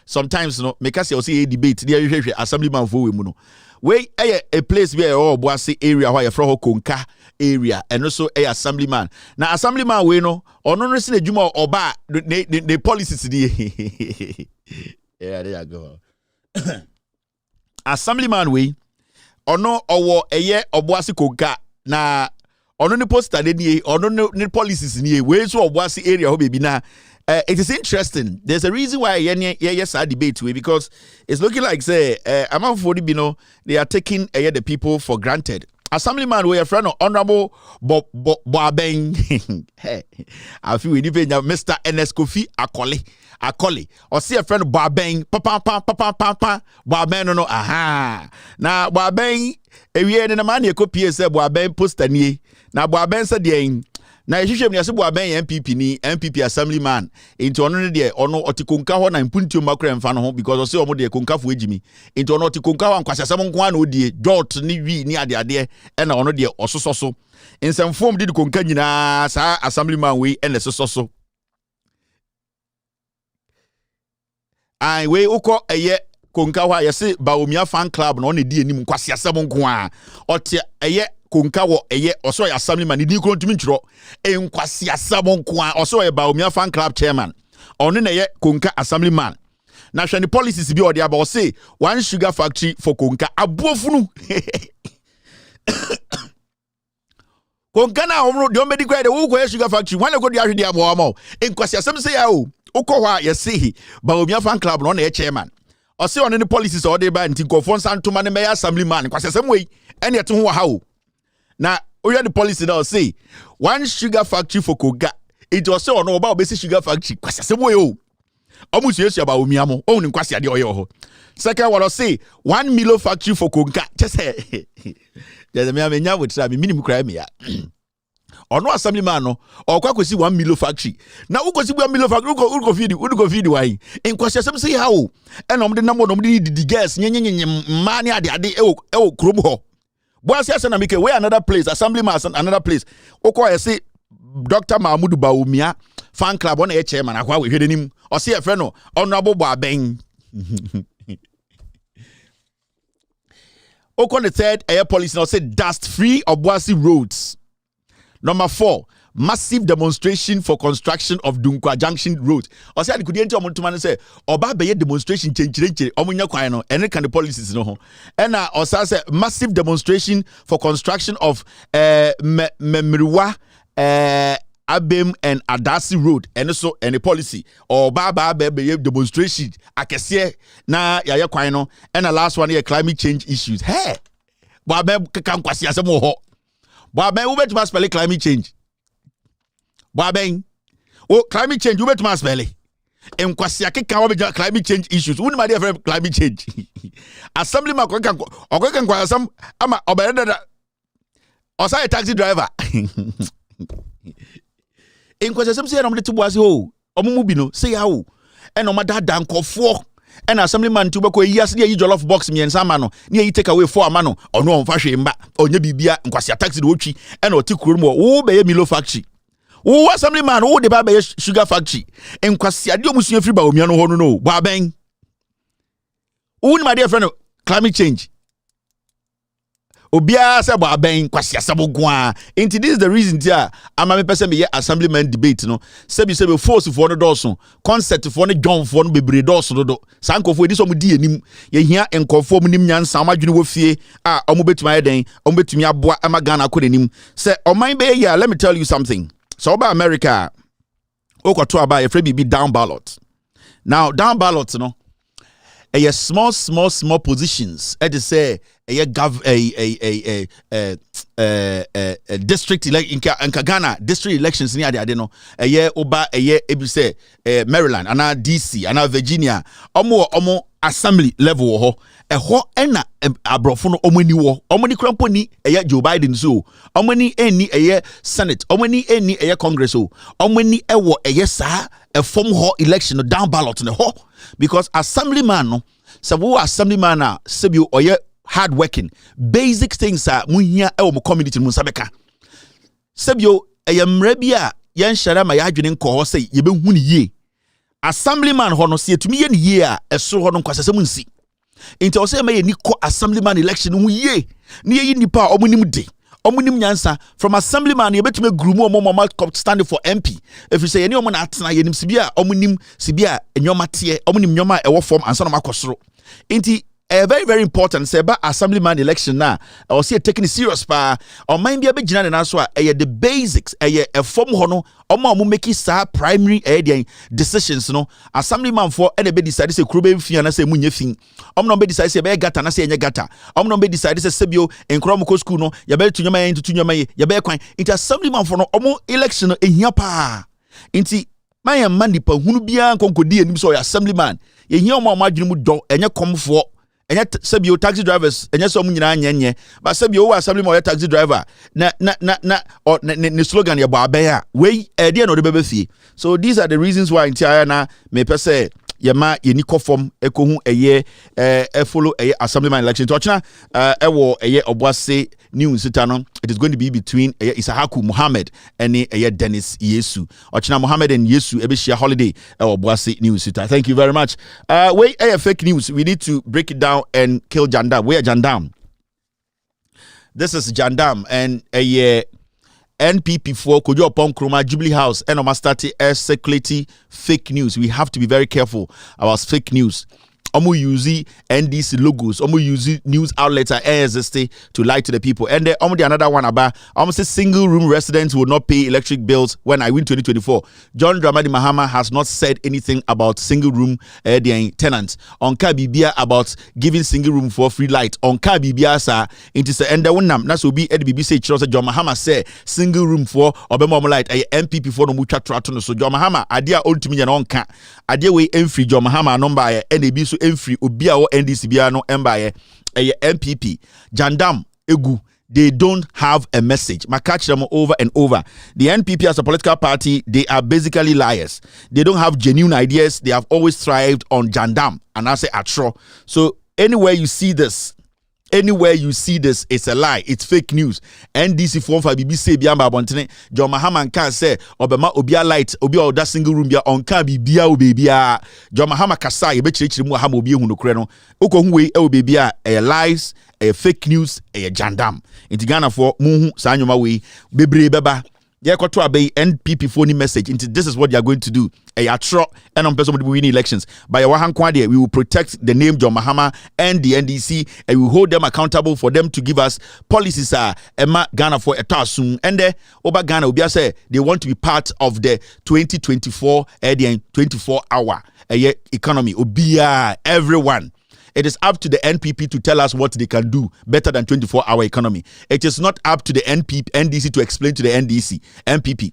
N: sometimes no make us say debate there assemblyman for we mu no we a place where Obuasi area where you from Konka area and also a assemblyman na assemblyman we no ono no se adwuma oba the policies die yeah there you go assemblyman we ono owo eye Obuasi Konka na ono ne poster nie ono ne policies nie we so Obuasi area ho bebi na it is interesting. There's a reason why yes I debate we because it's looking like say among 40 bino they are taking the people for granted. Assemblyman we a friend of Honorable Boabeng. Hey, I feel we depend Mr. NS Kofi Akoli or see a friend of Boabeng papa Boabeng no aha. Now Boabeng we in the man you copy say Boabeng post ani. Now Boabeng said the na ehwehwem ne asebo aben MPP assemblyman into ono ne de ono otikonka ho na mpuntiom makra mfa no ho because ose omo de konkafo ejimi into ono otikonka ho ankwasasem nko an odie dot ni wi ni ade e na ono de osososo nsemfom de konka nyina sa assemblyman we ene sososo ai we ukọ eye konka ho yesi Bawumia fan club na ono di enim kwasiasem nko a ote eye konka wo eye oso ya assemblyman ni kro ntumi ntro enkwasi asabo nko a oso ye Bawumia fan club chairman ono na ye konka assemblyman na hwani policies bi ode aba o say one sugar factory for konka abuofunu konka na omro de omedi kwa de wo kwa sugar factory wan go de ahwede aba o enkwasi asem say ya o ukọ wa ye say Bawumia fan club no na ye chairman o say ono ni policies ode ba nti nkofo santoma ne me assemblyman enkwasi asem we ene ete ho wa ha o na oya the policy now say one sugar factory for Koga it was say ono oba obesi sugar factory kwase sebo yo omusu yesu Bawumia mo onu nkwase ade oyo ho second one say one Milo factory for Koga just say just me amenya wotra me minimum cry me ya ono assemblyman no okwa kwesi one Milo factory na ukosi one Milo factory uko feed why nkwase sem say how e no mde namo no mde di gas nyenyenye ma ne ade e krom ho boys yes na make way another place assemblyman another place okwa say Dr. Mahmoud Bawumia fan club on a chairman akwa we hwede nim o say e friend no Honorable Boabeng okwa the third air policy now say dust free Obuasi roads. Number 4, massive demonstration for construction of Dunkwa Junction Road. O say the enti omo ntuma say oba be demonstration chenchire omo nya kwan no ene kan the policies no ho. And o say massive demonstration for construction of Memriwa Abem and Adasi Road and so any policy or baba be demonstration akese na ya kwan no. And the last one here climate change issues. Hey, Boabe kan kwasi asem ho. Boabe we bet spell climate change. Boabe climate change we bet spell en kwasi akeka we climate change issues. Woni ma dey for climate change. Assembly man kan kwasam ama obereda osa taxi driver. En kwasi asem say na mo dey tubuase ho. Omumu bi no say how en o ma dada nkofo and assemblyman to beko yes dey jollof box me ensa ma no na yi take away for ama no ono on fa hwe mba onye bibia nkwasi taxi do twi and o ti kurom wo be ye Milo factory wo assemblyman wo de ba be sugar factory nkwasi ade omusu free Bawumia no ho no Boabeng wo ni ma dey friend climate change obia say Boabeng kwasi asabo gwa into this is the reason dia ama me person be assemblyman debate no sebi force for no doso concept for no John for no bebre doso do sankofo edi so mu di enim ye hia enkofo mu nim nyansa amadwene wo fie a omo betuma ye den omo betumi aboa ama Ghana ko denim say oman be ya let me tell you something so about America okoto aba ye free be down ballot now down ballot no a small positions at the say a district in Ghana district elections near the adeno a year oba a year say Maryland and DC and Virginia omo assembly level ho a ho ena abrofono omani wo omani kramponi a Joe Biden so omani eni a Senate omani eni a Congress so omani ewo a sa a form ho election down ballot ne ho because assemblyman no sabu assemblyman na sebi oye hard working basic things are muhia e wo community mu sabeka sebio eyamra bia yen hyara ma ya adwene nko ho sei ye be hu ne yie assemblyman hono se etumi ye ne ye a eso hono kwasese mu nsi nti o se ma ye ni ko assemblyman election hu ye ne ye nipa omunim de omunim nyansa from assemblyman ye betumi grumu omoma stand for MP if you say any omo na atena ye nim sibia omunim sibia enyoma te omunim nyoma e wo form ansa no makosoro nti very very important say ba assemblyman election na or say taking it serious pa or mind bia be gina na so the basics a form hono omo make sa primary decisions no assemblyman for e be decide say kuro be fia na say munye fin no be decide say be gata na say enye gata no be decide say sebio enkro mo school no ya be tunyoma ye tunyoma ye ya be kwan into assemblyman for no omo election ehia pa inti man mandi pa hunu bia konkodi anim so assemblyman ehia omo amadwene mu do enye komfo enya sebio taxi drivers enya so munyina nyenye ba sebio wo assemblyman o taxi driver na ne slogan ye bo abaya we e de no de bebe fie. So these are the reasons why entire na me pese ye ma ye ni kofom ekohu eye follow eye assemblyman election to ochina ewo eye Obuase news sitano. It is going to be between Isahaku Muhammad and Dennis Yesu. Ochina Muhammad and Yesu ebe share holiday Obuase news sita. Thank you very much. Wait, fake news. We need to break it down and kill Jandam. Where Jandam? This is Jandam and NPP for Kojo upon Kroma Jubilee House and Omastati circulating fake news. We have to be very careful about fake news. Omo use NDC logos, omo use news outlets to lie to the people. And the another one about almost single room residents will not pay electric bills when I win 2024. John Dramani Mahama has not said anything about single room tenants. On Kabibia about giving single room for free light. On Kabibia sa into say and the one that's will be at the BBC John Mahama say single room for Obama light MPP for no mucha tratono. So John Mahama idea old to me and on ka idea way free John Mahama number NAB so free obia or NDC bia no embaye MPP Jandam egu. They don't have a message. I catch them over and over. The NPP as a political party, they are basically liars. They don't have genuine ideas. They have always thrived on Jandam and I say atro. So anywhere you see this, it's a lie. It's fake news. NDC form for BBC biamba bontene. John Mahama can say Obama obia light obia oda single room bia on can bia obia. John Mahama kasa ye be chirichiri mu ha obi ehunu kure no. Uko hu we e obia lies, fake news, Jandam. Inti Ghana for muhu sa anyoma we bebre beba. Yeah, to obey NPP phone message. Into this is what they are going to do. And on person will win elections. By our we will protect the name John Mahama and the NDC, and we will hold them accountable for them to give us policies. Emma Ghana for a task. And Oba Ghana will say they want to be part of the 2024 24-hour economy. Obia everyone. It is up to the NPP to tell us what they can do better than 24-hour economy. It is not up to the NDC to explain to the MPP.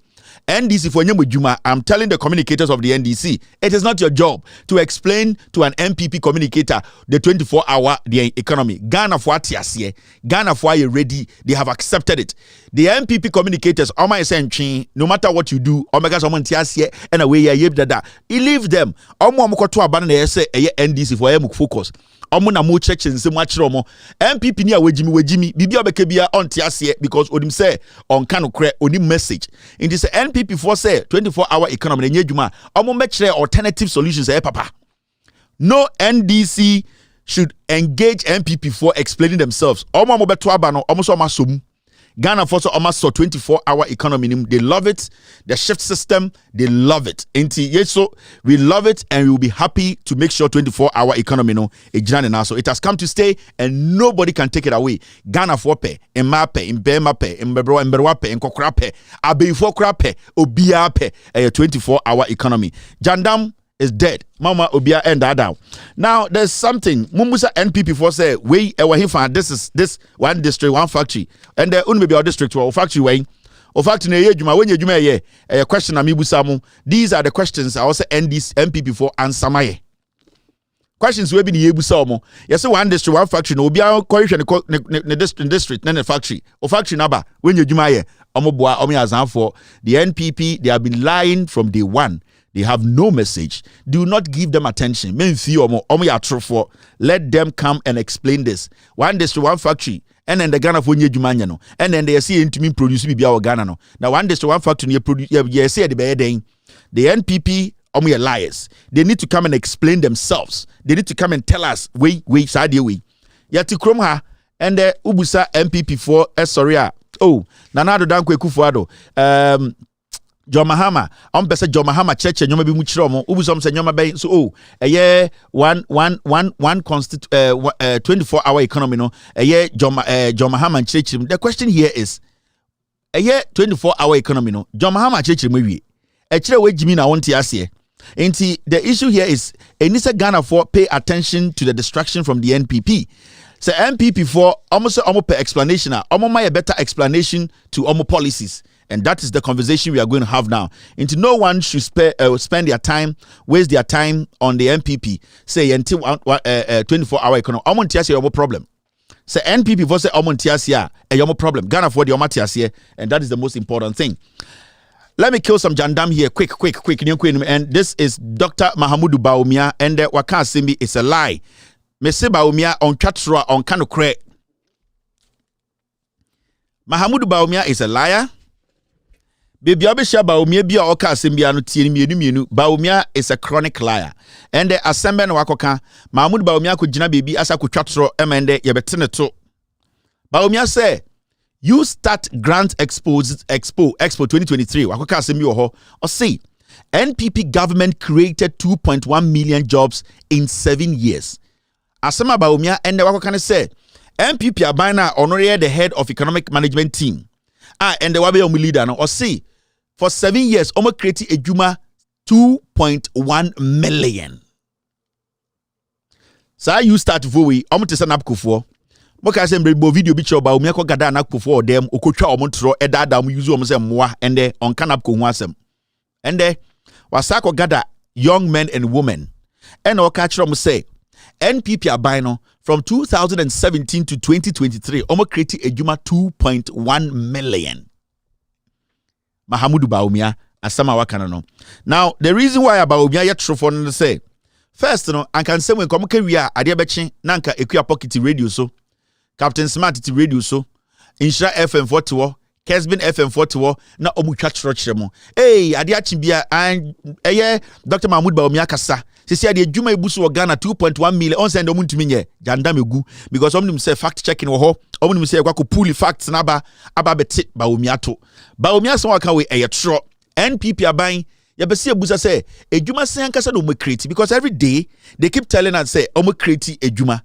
N: NDC for Nyemujuma, I'm telling the communicators of the NDC, it is not your job to explain to an MPP communicator the 24-hour economy. Ghana for Atiasie, Ghana for you ready, they have accepted it. The MPP communicators, no matter what you do, Omega someone Tiasie and away ye dada. Leave them. Omo abandon say NDC for them focus. Omuna mo church and so much romo. MPP ni wejimi bibi obekebia on Tiasie because odim say on kanu kre onim message. In this NPP for say 24-hour economy nyejuma omo mekre alternative solutions papa. No NDC should engage MPP for explaining themselves. Omo mo beto aba no omo so masom. Ghana for so almost 24-hour economy. They love it. The shift system, they love it. So we love it and we will be happy to make sure 24-hour economy so it has come to stay and nobody can take it away. Ghana for pe, Mbappe, Mbemape, Mbrowape, Nkokrape, Abeifo krape, Obiape, a 24-hour economy. Jandam is dead. Mama Obia and Dada. Now there's something. Mumbusa NPP for say we this is this one district, one factory. And there only be our district or factory way. Or factory when you a question amibusamu. These are the questions I also NDC MPP for answer my questions we be the yebusamu. Yes, one district, one factory, no be our correction district, then the factory. Or factory number when you Omobua Omi Azan for the NPP, they have been lying from day one. They have no message. Do not give them attention. Let them come and explain this. One district, one factory, and then the Ghana for Jumanyano, and then they see into me produce Bibia Ghana. Now one district, one factory, you say the NPP omo liars. They need to come and explain themselves. They need to come and tell us we side we. Yati krom ha and ubusa MPP for sorry Nanado Dankwe Kufuado John Mahama pese John Mahama church nyoma bi mu kire omo ubusom se nyoma be so one 24-hour economy no John Mahama church. The question here is 24-hour economy no John Mahama church mu wie e kire we jimi na wonte ase enti the issue here is enisa Ghana for pay attention to the distraction from the NPP. So MPP for almost per explanation, my better explanation to almost policies, and that is the conversation we are going to have now. Into no one should spend their time, waste their time on the MPP. Say until 24-hour economy. Almost your problem. Say NPP for say almost a your problem. Ghana for the Omatias, and that is the most important thing. Let me kill some jandam here, quick. And this is Dr. Mahamudu Bawumia, and Waka Simbi is a lie. Mese Bawumia on Chatsura on Kanokre. Mahamudu Bawumia is a liar. Baby Abisha Bawumia Bia Oka Simbiano Tienu. Bawumia is a chronic liar. And the assembly wakoka Mahamudu Bawumia could jina baby asa ku Chatsura emende yebetine. Bawumia say you start Grant Expo 2023. Wakoka Simbi ho or say NPP government created 2.1 million jobs in 7 years. Asema Bawumia and the Wakokane say MPP abana honorary the head of economic management team. And the wabe leader or see for 7 years omo create a juma 2.1 million. So you start vowe omo te sanap kufo. Moka say mbo video bi cho Bawumia ko gada na kufo dem okotwa omo tro edada mo use omo say moa and the on kanap ko hu asem. And the wasako gada young men and women. And o catch them say NPP abino from 2017 to 2023 almost created a juma 2.1 million. Mahamudu Bawumia asama wakana no. Now the reason why Bawumia yet trofon say first no I can say when come career adebechi nanka ekuya pocket radio so Captain Smart radio so Insha FM 40 Kesbin FM 40 na omutwa chrochre hey adeachi bia and Dr. Mahamudu Bawumia kasa sisi ade adwuma ebusu wo Ghana 2.1 million on send omuntumi nye jandam egu because omnim say fact checking wo ho omnim say kwako pull facts na aba beti Bawumia to Bawumia so waka we tro NPP aban ya besi ebusa say adwuma sen kasa no create because every day they keep telling us say omo create adwuma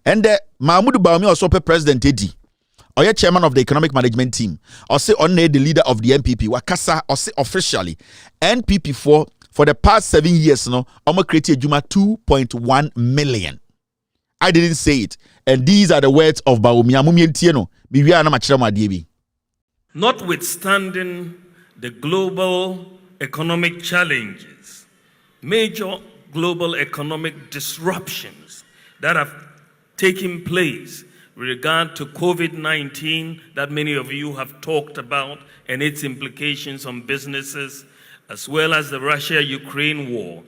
N: and Mahamudu Bawumia also president edi or your chairman of the economic management team or say on the leader of the NPP wakasa or say officially NPP for the past 7 years, Omo created Juma 2.1 million. I didn't say it. And these are the words of Bawumia.
P: Notwithstanding the global economic challenges, major global economic disruptions that have taken place with regard to COVID-19 that many of you have talked about and its implications on businesses, as well as the Russia-Ukraine war.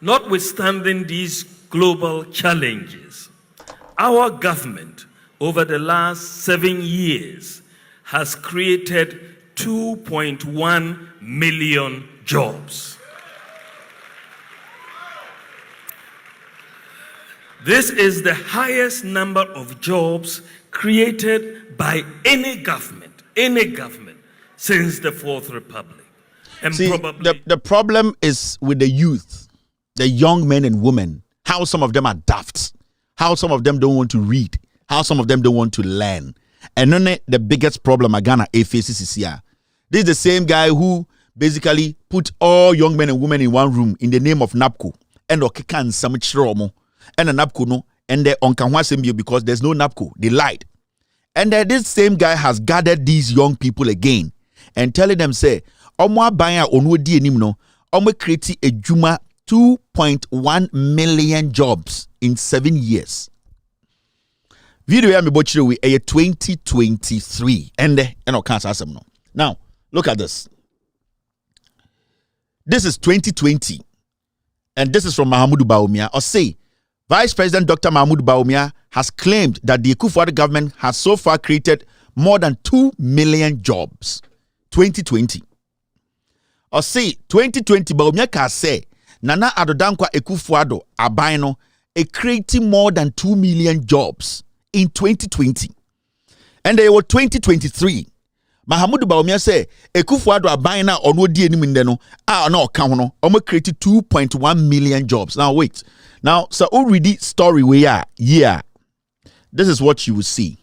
P: Notwithstanding these global challenges, our government over the last 7 years has created 2.1 million jobs. This is the highest number of jobs created by any government since the Fourth Republic. And
N: see, the problem is with the youth, the young men and women, how some of them are daft, how some of them don't want to read, how some of them don't want to learn. And then the biggest problem Ghana faces is here. This is the same guy who basically put all young men and women in one room in the name of NAPCO. And Okikan Samichiromo and a NAPCO no, and they on Kanwa because there's no NAPCO. They lied. And this same guy has gathered these young people again and telling them, say, Omo abaya onwo di enim no omo create a juma 2.1 million jobs in 7 years. Video ya me bochire we 2023 and no can't asem no. Now look at this. This is 2020 and this is from Mahamudu Bawumia. Or say Vice President Dr. Mahamudu Bawumia has claimed that the Akufo-Addo government has so far created more than 2 million jobs. 2020. Or say 2020 Bawumia ka say Nana Adodankwa Ekufuado Abaino creating more than 2 million jobs in 2020. And they were 2023. Mahamudu Bawumia say Ekufuado Abaina onwo di enim ndeno no ka ho no omo created 2.1 million jobs. Now wait. Now so already story we are this is what you will see.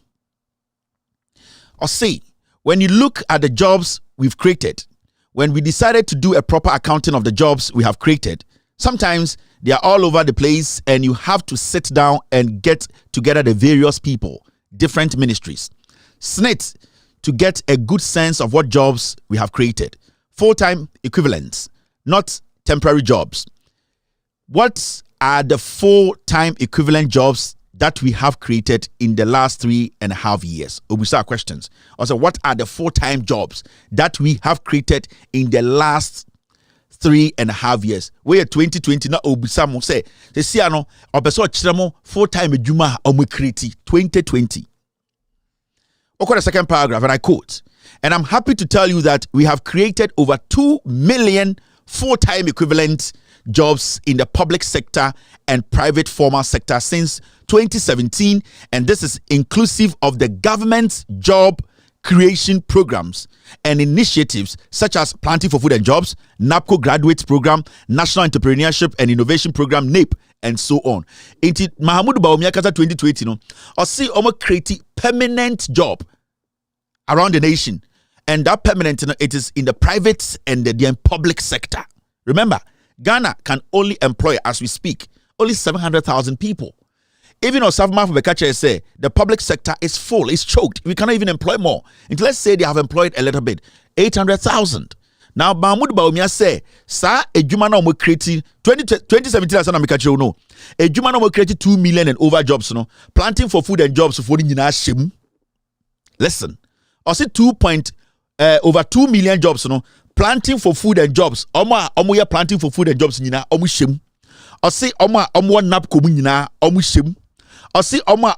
N: Or see, when you look at the jobs we've created, when we decided to do a proper accounting of the jobs we have created, sometimes they are all over the place and you have to sit down and get together the various people, different ministries, SNIT, to get a good sense of what jobs we have created. Full-time equivalents, not temporary jobs. What are the full-time equivalent jobs that we have created in the last 3.5 years? Obusa questions. Also, what are the full-time jobs that we have created in the last 3.5 years? We are 2020 na Obusa mo say the siano obeso chiramo full-time ejuma omo create 2020. Okay, the second paragraph, and I quote, and I'm happy to tell you that we have created over 2 million full-time equivalent jobs in the public sector and private formal sector since 2017, and this is inclusive of the government's job creation programs and initiatives such as Planting for Food and Jobs, NAPCO Graduates Program, National Entrepreneurship and Innovation Program, NAPE, and so on. Inti Mahamudu Bawumia kasa 2020 no, or see omo create permanent job around the nation, and that permanent it is in the private and the public sector. Remember, Ghana can only employ, as we speak, only 700,000 people. Even on Savma for Bekache say the public sector is full, it's choked. We cannot even employ more. And let's say they have employed a little bit, 800,000. Now, Mahmoud Bawumia say, "Sa ejuma na mo create 2017 as na mekache no. Ejuma na mo create 2 million and over jobs no. Planting for food and jobs for nyina shem." Listen, I say over 2 million jobs no. Planting for food and jobs. Omo ya planting for food and jobs nyina omo shem. I say omo NAPCO nyina omo shem. I see omo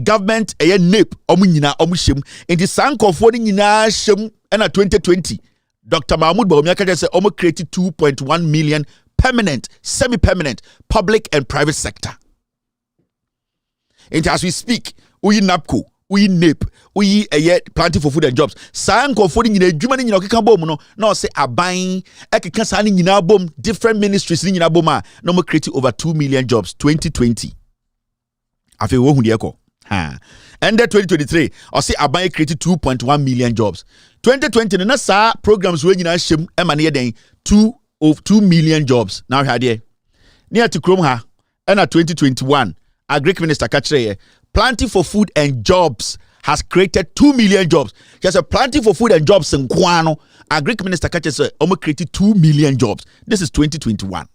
N: government NAPE omo nyina omo shem. In the sankofo nyina shem na 2020 Dr. Mahmoud Bawumia kaje say omo created 2.1 million permanent, semi-permanent public and private sector. And as we speak, we NAPCO, we NAPE, we Planting for Food and Jobs. Sankofo nyina adwuma nyina okeka bom no na say aban ekeka sa nyina bom different ministries nyina bom a no mo create over 2 million jobs 2020. Afi wo hu de ekọ and then 2023 I say aban created 2.1 million jobs 2020 na sa programs we nyina shem e ma ne den 2 million jobs now here there near to krom ha and 2021 agric minister kachre Planting for Food and Jobs has created 2 million jobs. Just a Planting for Food and Jobs in Kwano agric minister kachre almost created 2 million jobs. This is 2021.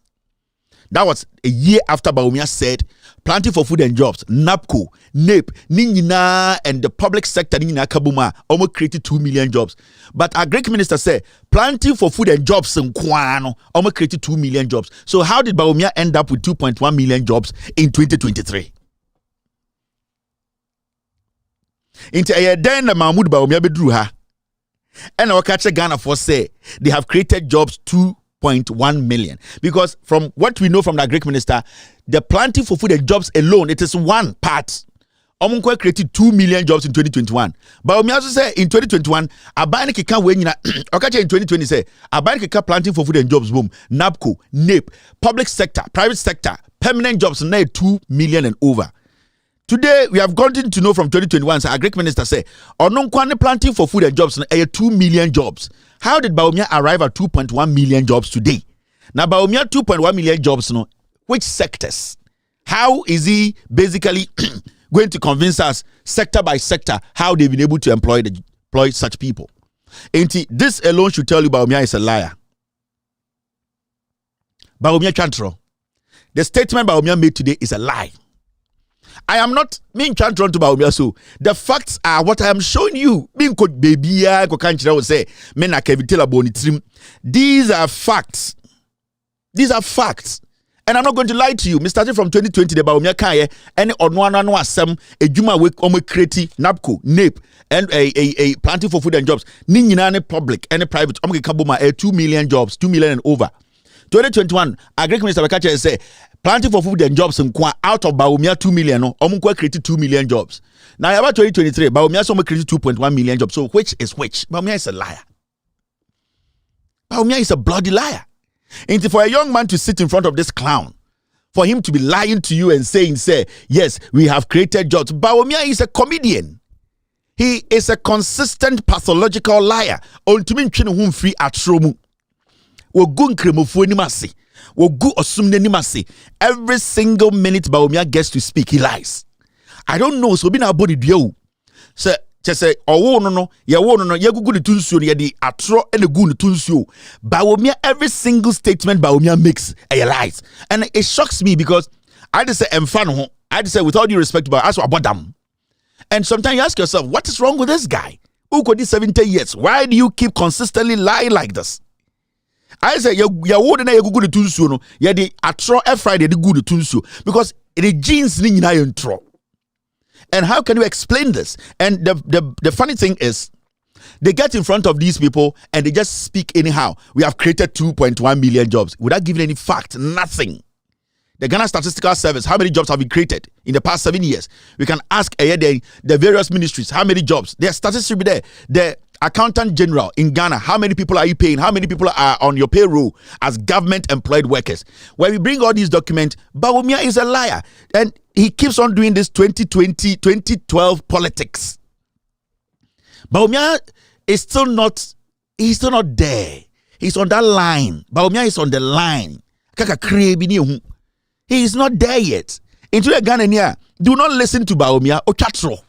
N: That was a year after Bawumia said Planting for Food and Jobs, NAPCO, NAPE, Ningina, and the public sector Ningina Kabuma almost created 2 million jobs. But our Greek minister said Planting for Food and Jobs in Kwano almost created 2 million jobs. So how did Bawumia end up with 2.1 million jobs in 2023? Into a then the Mahmoud Bawumia bedru ha. And our catcher Ghana for say they have created jobs 2.1 million, because from what we know from the Greek minister, the Planting for Food and Jobs alone, it is one part. Omunkwe created 2 million jobs in 2021. But we also say in 2021, Abani Kika Wenina, Okacha in 2020 say, Abani Kika Planting for Food and Jobs boom, NAPCO, NAPE, public sector, private sector, permanent jobs, now 2 million and over. Today, we have gotten to know from 2021, so our Greek minister say, Onunkwane Planting for Food and Jobs, 2 million jobs. How did Bawumia arrive at 2.1 million jobs today? Now, Bawumia 2.1 million jobs, which sectors? How is he basically going to convince us sector by sector how they've been able to employ such people? This alone should tell you Bawumia is a liar. Bawumia Chantro. The statement Bawumia made today is a lie. I am not being transferred to Bawumia, so the facts are what I am showing you. Being called baby, I will say, these are facts. These are facts. And I'm not going to lie to you. Me starting from 2020, the Bawumia Kaye, and no asem, a Juma week, creati, NAPCO, NAPE, and a planting for food and jobs. Ni public, any private, kabuma, 2 million jobs, 2 million and over. 2021, Agriculture Minister Bakacha say, planting for food and jobs out of Bawumia 2 million, created 2 million jobs. Now, about 2023, Bawumia created 2.1 million jobs. So, which is which? Bawumia is a liar. Bawumia is a bloody liar. And for a young man to sit in front of this clown, for him to be lying to you and saying, yes, we have created jobs. Bawumia is a comedian. He is a consistent pathological liar. Ultimately, whom free at Shromu. Every single minute Bawumia gets to speak, he lies. I don't know. So, be now body do. So, say no ya gugu the tunsuo ya di atro and the gun tunsuo. Bawumia, every single statement Bawumia makes a lies, and it shocks me because I just say I just say with all due respect, but as about them. And sometimes you ask yourself, what is wrong with this guy? Who got this 70 years? Why do you keep consistently lying like this? I say ya wouldn't ya gugu the tunsuo no ya di atro every Friday the good tunsuo because the genes ni na intro. And how can you explain this? And the funny thing is, they get in front of these people and they just speak anyhow. We have created 2.1 million jobs without giving any fact, nothing. The Ghana Statistical Service, how many jobs have been created in the past 7 years? We can ask the various ministries, how many jobs? Their statistics will be there. The Accountant General in Ghana, how many people are you paying? How many people are on your payroll as government employed workers? When we bring all these documents, Bawumia is a liar. And he keeps on doing this 2020, 2012 politics. Bawumia is still not there. He's on that line. Bawumia is on the line. He is not there yet. Into the Ghana, do not listen to Bawumia or Chatro.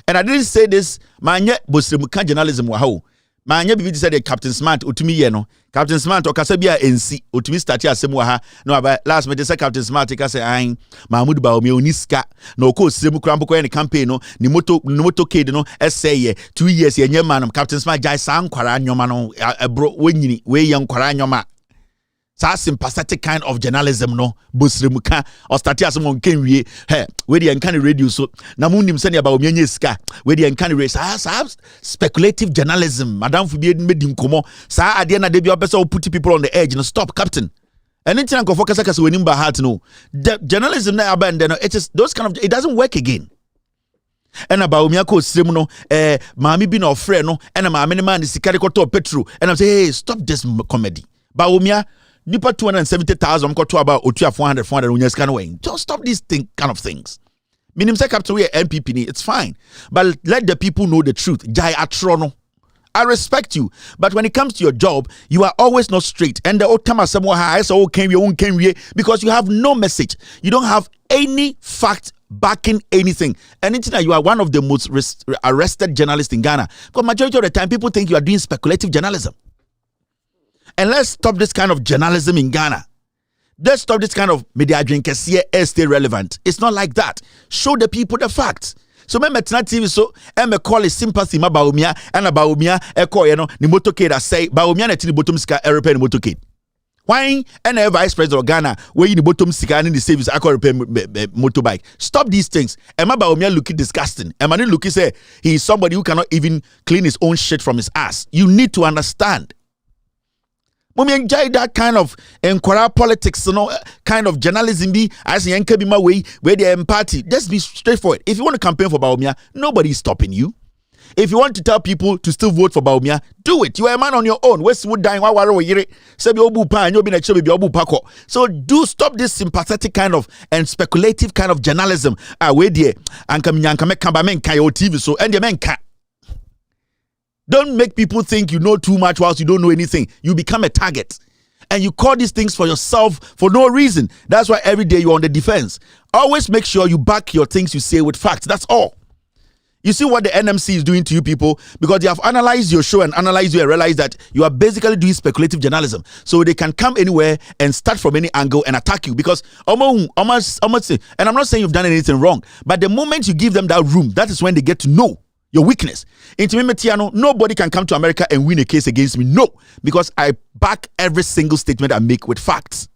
N: And I didn't say this, manye bosremuka journalism wa ho. Manye bibi said Captain Smart otumi ye no. Captain Smart okasabia ensi otumi start asem wa ha. No aba last me say Captain Smart ka say ayin Mahmoud Bawumia oniska na okọ sremu krampo ko ye campaign no ni moto kid no essay 2 years ye nyema Captain Smart jai san kwara nyoma no bro wenyini we ye nkwara nyoma. Sa sympathetic kind of journalism no bosremuka or start asem on kenwie he we dey enkan radio so na munim se ne Bawumia nyesika we dey enkan radio sa speculative journalism madam fu bi medi nkomo sa ade na de bi obesa o put people on the edge no stop captain anything go focus kasa wenim ba heart no the journalism na abandon no it is those kind of it doesn't work again. And Bawumia ko srem no maami bi na ofre no and maami ne man sikari ko to petrol and I'm say hey stop this comedy. Bawumia nipa 270,000 got to about 400 unyas kind of way. Just stop these kind of things. Minim say capital we MPP it's fine, but let the people know the truth. Jai atrono. I respect you, but when it comes to your job, you are always not straight. And the old time somewhere high so can we because you have no message. You don't have any fact backing anything. And it's that you are one of the most arrested journalists in Ghana. Because majority of the time people think you are doing speculative journalism. And let's stop this kind of journalism in Ghana. Let's stop this kind of media drink stay relevant. It's not like that. Show the people the facts. So me metna TV so me call it sympathy ma Bawumia and Bawumia call ni motorcade that say Bawumia na tini bottom sika repair ni motorcade. Why and vice president of Ghana where you the bottom sika and the service I repair motorbike. Stop these things. Emma Bawumia looking disgusting. Emma looking say he is somebody who cannot even clean his own shit from his ass. You need to understand. Mommy enjoy that kind of inquiry politics, kind of journalism. Be as yanka be my way where they party. Just be straightforward. If you want to campaign for Bawumia, nobody is stopping you. If you want to tell people to still vote for Bawumia, do it. You are a man on your own. Westwood dying so do stop this sympathetic kind of and speculative kind of journalism. Where there and come TV so and the men can't. Don't make people think you know too much whilst you don't know anything. You become a target. And you call these things for yourself for no reason. That's why every day you're on the defense. Always make sure you back your things you say with facts. That's all. You see what the NMC is doing to you people? Because they have analyzed your show and analyzed you and realized that you are basically doing speculative journalism. So they can come anywhere and start from any angle and attack you. Because, and I'm not saying you've done anything wrong, but the moment you give them that room, that is when they get to know your weakness. Nobody can come to America and win a case against me. No, because I back every single statement I make with facts.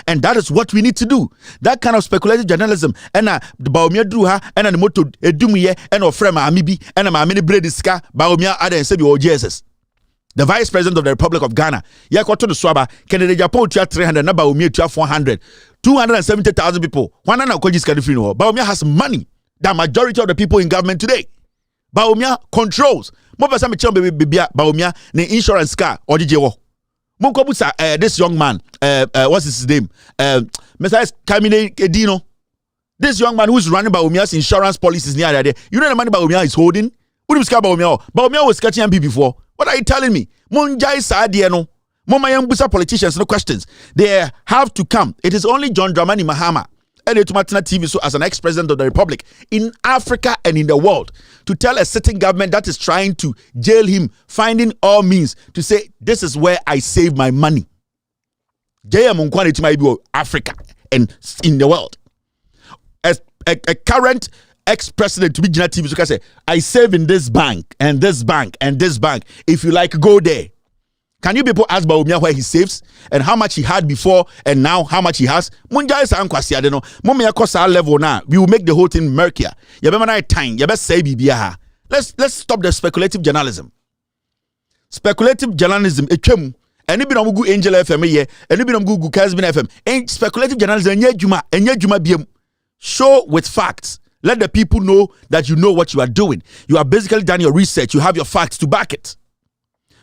N: And that is what we need to do. That kind of speculative journalism. And the Bawumia drew her, and the moto edumiye, and of frame amibi, and a mini bread iska, Bawumia ada and Sebi or Jesus. The Vice President of the Republic of Ghana, Yakoto the Swaba, Kennedy Japan to 300, na Bawumia to 400, 270,000 people. One and Bawumia has money. The majority of the people in government today. Bawumia controls. Mo pesa me chombe bibia Bawumia ne insurance car or DJ Munkobusa, this young man, what's his name? Mr. Kamine Edino. This young man who's running Bawumia's insurance policies near there. You know the money Bawumia is holding? Who is Bawumia? Bawumia was catching MP before. What are you telling me? Munjai Sadiano. Momayambusa politicians, no questions. They have to come. It is only John Dramani Mahama and Etumatina TV, so as an ex-president of the Republic in Africa and in the world, to tell a sitting government that is trying to jail him, finding all means to say, this is where I save my money. Jaya Munkwane Timaibu, Africa and in the world. As a current ex-president to be Jina TV, so can say, I save in this bank and this bank and this bank. If you like, go there. Can you people ask Bawumia where he saves and how much he had before and now how much he has? Munja is ankwasi adeno. Mumia kosa level now. We will make the whole thing murkier. Time. Let's stop the speculative journalism. Speculative journalism. And you be on Google Angel FM here. And you be on Google Casbin FM. And speculative journalism. Juma. Show with facts. Let the people know that you know what you are doing. You have basically done your research. You have your facts to back it.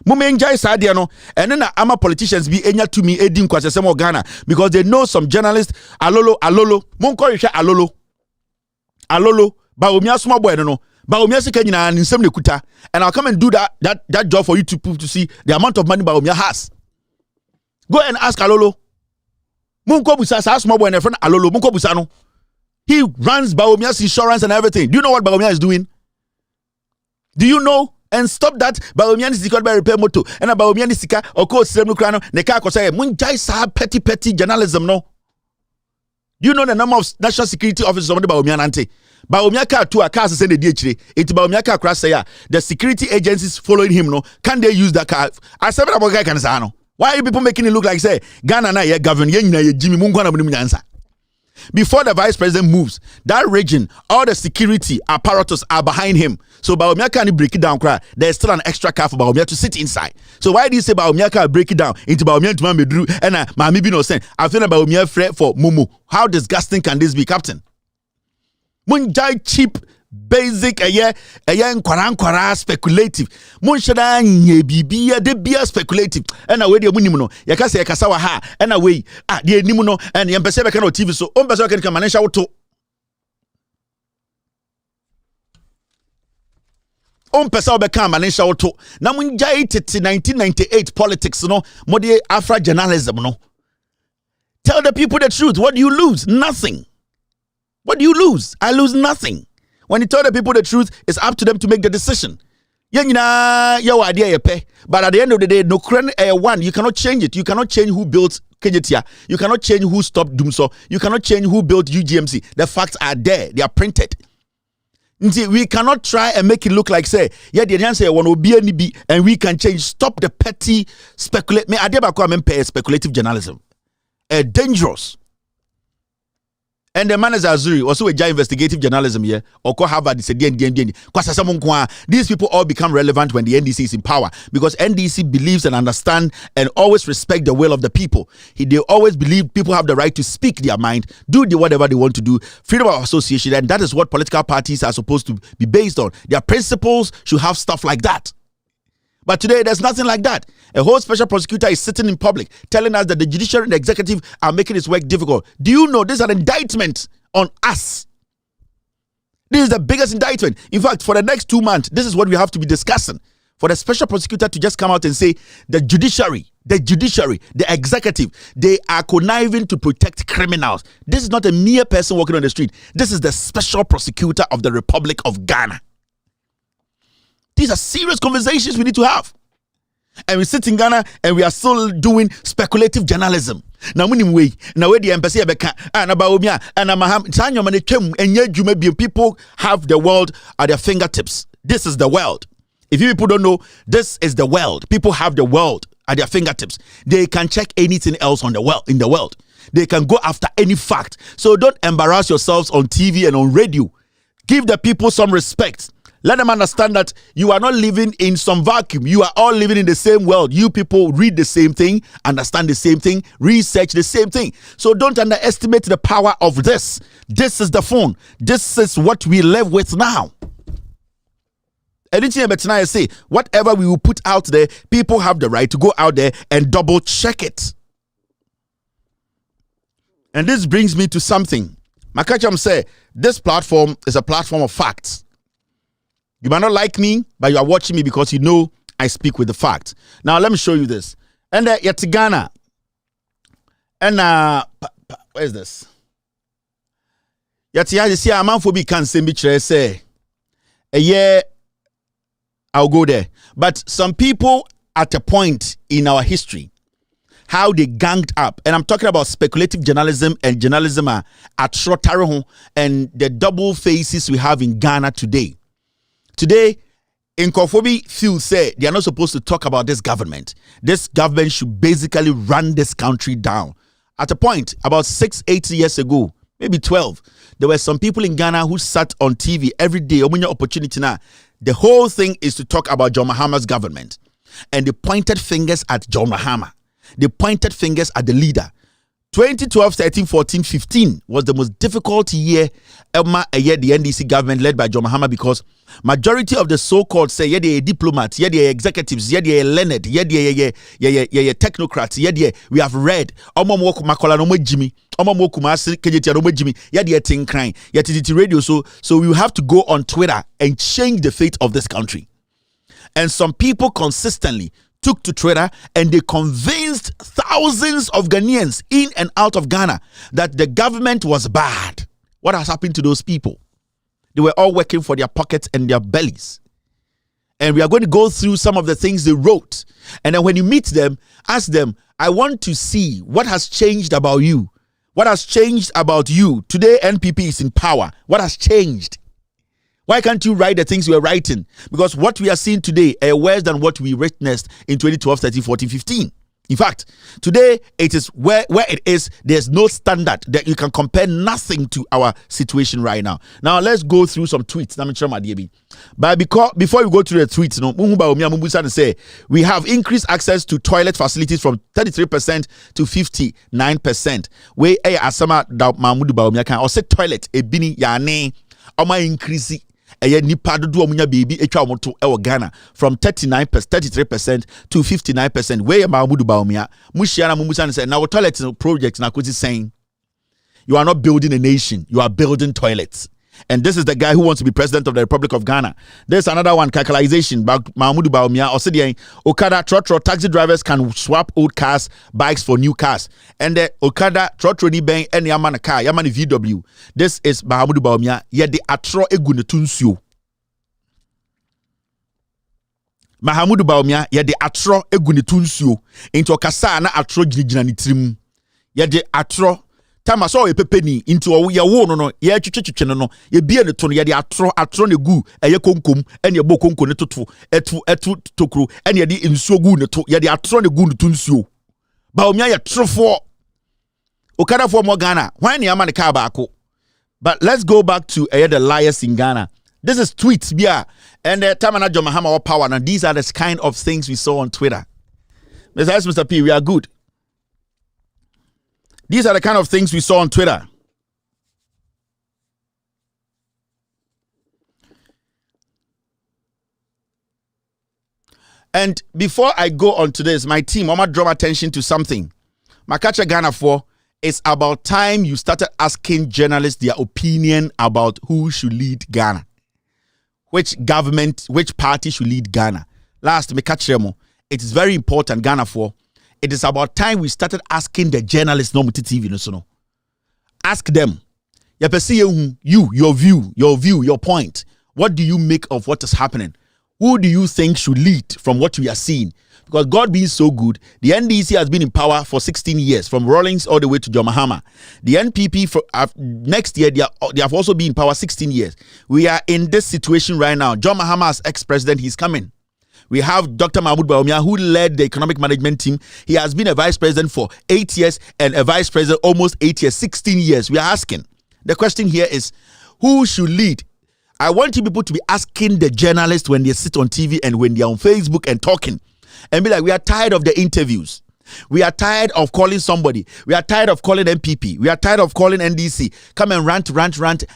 N: Mumenjai Sadiano, and then ama politicians be enya to me edin kwasesemo Ghana because they know some journalists alolo monko yehwe alolo Bawumia small boy no Bawumia sika nyina nsem ne kuta, and I'll come and do that job for you to see the amount of money Bawumia has. Go and ask alolo monko busa sa small boy and friend alolo monko busa no. He runs Bawumia's insurance and everything. Do you know what Bawumia is doing? Do you know? And stop that Bawumia is by repair moto and a Bawumia is sika or code Sremukrano Neka Kosa Munjai sa petty journalism no. Do you know the number of national security officers on the Bawumia Nante? Bawumia car to a car send the DHD. It's Bawumia car crash say the security agencies following him no. Can they use that car? I said about guy can say no. Why are you people making it look like say Ghana na ye govern ye Jimmy Mungwana answer? Before the vice president moves, that region, all the security apparatus are behind him. So Bawumia can't break it down. There's still an extra car for Bawumia to sit inside. So why do you say Bawumia can't break it down into Bawumia to Mamedru and Mami Bino saying, I feel Bawumia fret for Mumu. How disgusting can this be, Captain? Munjai cheap, basic, nkwara speculative. Munshada nye bibia de bia speculative. And away the munimuno. Yakasa yakasawa ha. And away the nimuno and yampese bekano TV so umpese can come manesha auto. Umpesa obeka manesha auto. Na munjai tete 1998 politics no. Modi Afra journalism no. Tell the people the truth. What do you lose? Nothing. What do you lose? I lose nothing. When you tell the people the truth, it's up to them to make the decision. But at the end of the day, no one, you cannot change it. You cannot change who built Kejetia. You cannot change who stopped Dumso. You cannot change who built UGMC. The facts are there. They are printed. We cannot try and make it look like say, yeah, the answer will be and we can change. Stop the petty speculative journalism. Dangerous. And the man is Azuri, also a investigative journalism here, or Harvard is a these people all become relevant when the NDC is in power because NDC believes and understand and always respect the will of the people. They always believe people have the right to speak their mind, do whatever they want to do, freedom of association, and that is what political parties are supposed to be based on. Their principles should have stuff like that. But today, there's nothing like that. A whole special prosecutor is sitting in public telling us that the judiciary and the executive are making his work difficult. Do you know this is an indictment on us? This is the biggest indictment. In fact, for the next 2 months, this is what we have to be discussing. For the special prosecutor to just come out and say the judiciary, the executive, they are conniving to protect criminals. This is not a mere person walking on the street. This is the special prosecutor of the Republic of Ghana. These are serious conversations we need to have. And we sit in Ghana and we are still doing speculative journalism. Now we the embassy and Bawumia and people have the world at their fingertips. This is the world. If you people don't know, this is the world. People have the world at their fingertips. They can check anything else on the world in the world. They can go after any fact. So don't embarrass yourselves on TV and on radio. Give the people some respect. Let them understand that you are not living in some vacuum. You are all living in the same world. You people read the same thing, understand the same thing, research the same thing. So don't underestimate the power of this. This is the phone. This is what we live with now. Anything about tonight, I say, whatever we will put out there, people have the right to go out there and double check it. And this brings me to something. Makacham say, this platform is a platform of facts. You might not like me, but you are watching me because you know I speak with the facts. Now, let me show you this. And yet Ghana. And where is this? Yet you see a man for be can say a year I'll go there. But some people at a point in our history, how they ganged up, and I'm talking about speculative journalism and journalism at Shrotaroho and the double faces we have in Ghana today. Today, Inkofobi feel say they are not supposed to talk about this government. This government should basically run this country down. At a point, about 6-8 years ago, maybe 12, there were some people in Ghana who sat on TV every day. Opportunity now. The whole thing is to talk about John Mahama's government. And they pointed fingers at John Mahama. They pointed fingers at the leader. 2012, 13, 14, 15 was the most difficult year ever the NDC government led by John Mahama, because majority of the so-called say they're diplomats, they're executives, they're learned, they're technocrats, we have read radio. So we have to go on Twitter and change the fate of this country. And some people consistently took to Twitter and they convinced thousands of Ghanaians in and out of Ghana that the government was bad. What has happened to those people? They were all working for their pockets and their bellies. And we are going to go through some of the things they wrote. And then when you meet them, ask them, I want to see what has changed about you. What has changed about you? Today, NPP is in power. What has changed? Why can't you write the things you are writing? Because what we are seeing today are worse than what we witnessed in 2012, 13, 14, 15. In fact, today it is where it is. There's no standard that you can compare nothing to our situation right now. Now let's go through some tweets. But before we go through the tweets, Bawumia say we have increased access to toilet facilities from 33% to 59%. Where asama da Mahmudu Bawumia can or say toilet ebini yane ama increase. Nipa dodo omunya baby etwa omoto e Ghana from 33% to 59%. Where Mahmudu Bawumia mushia na mumusa say na toilet project na kozi saying you are not building a nation, you are building toilets. And this is the guy who wants to be president of the Republic of Ghana. There's another one, calculation by Mahmudu Bawumia. Also, the Okada trotro taxi drivers can swap old cars, bikes for new cars. And the Okada trotro di bang any yamana car, yamani VW. This is Mahmudu Bawumia. Yet the atro egunetunsio. Mahmudu Bawumia. Yet the atro egunetunsio. Into kasa na atro jinitrim. Yet the atro. Tama so ye pepeni into ye wo no ye twetwetwe no ye bie ne to no ye de atro ne gu eye konkom ene ye bo konko ne toto etu tokru ene ye de nsuo gu ne to ye de atro ne gu ne to nsuo Bawumia ye trofo Okada for mo Ghana why ne ama ne ka baako. But let's go back to the liars in Ghana. This is tweets bia and Tamana John Mahama power. Now these are the kind of things we saw on Twitter. Mr. P, we are good. These are the kind of things we saw on Twitter. And before I go on to this, my team, I want to draw attention to something. Makacha Ghana for, it's about time you started asking journalists their opinion about who should lead Ghana. Which government, which party should lead Ghana. Last, Makacha, it is very important, Ghana for. It is about time we started asking the journalists, no TV, no. Ask them, your view, your point. What do you make of what is happening? Who do you think should lead from what we are seeing? Because God being so good, the NDC has been in power for 16 years, from Rawlings all the way to John Mahama. The NPP, for next year, they have also been in power 16 years. We are in this situation right now. John Mahama as ex-president, he's coming. We have Dr. Mahmoud Bawumia, who led the economic management team. He has been a vice president for 8 years and a vice president almost 8 years, 16 years. We are asking. The question here is, who should lead? I want you people to be asking the journalists when they sit on TV and when they're on Facebook and talking, and be like, we are tired of the interviews. We are tired of calling somebody. We are tired of calling MPP. We are tired of calling NDC. Come and rant.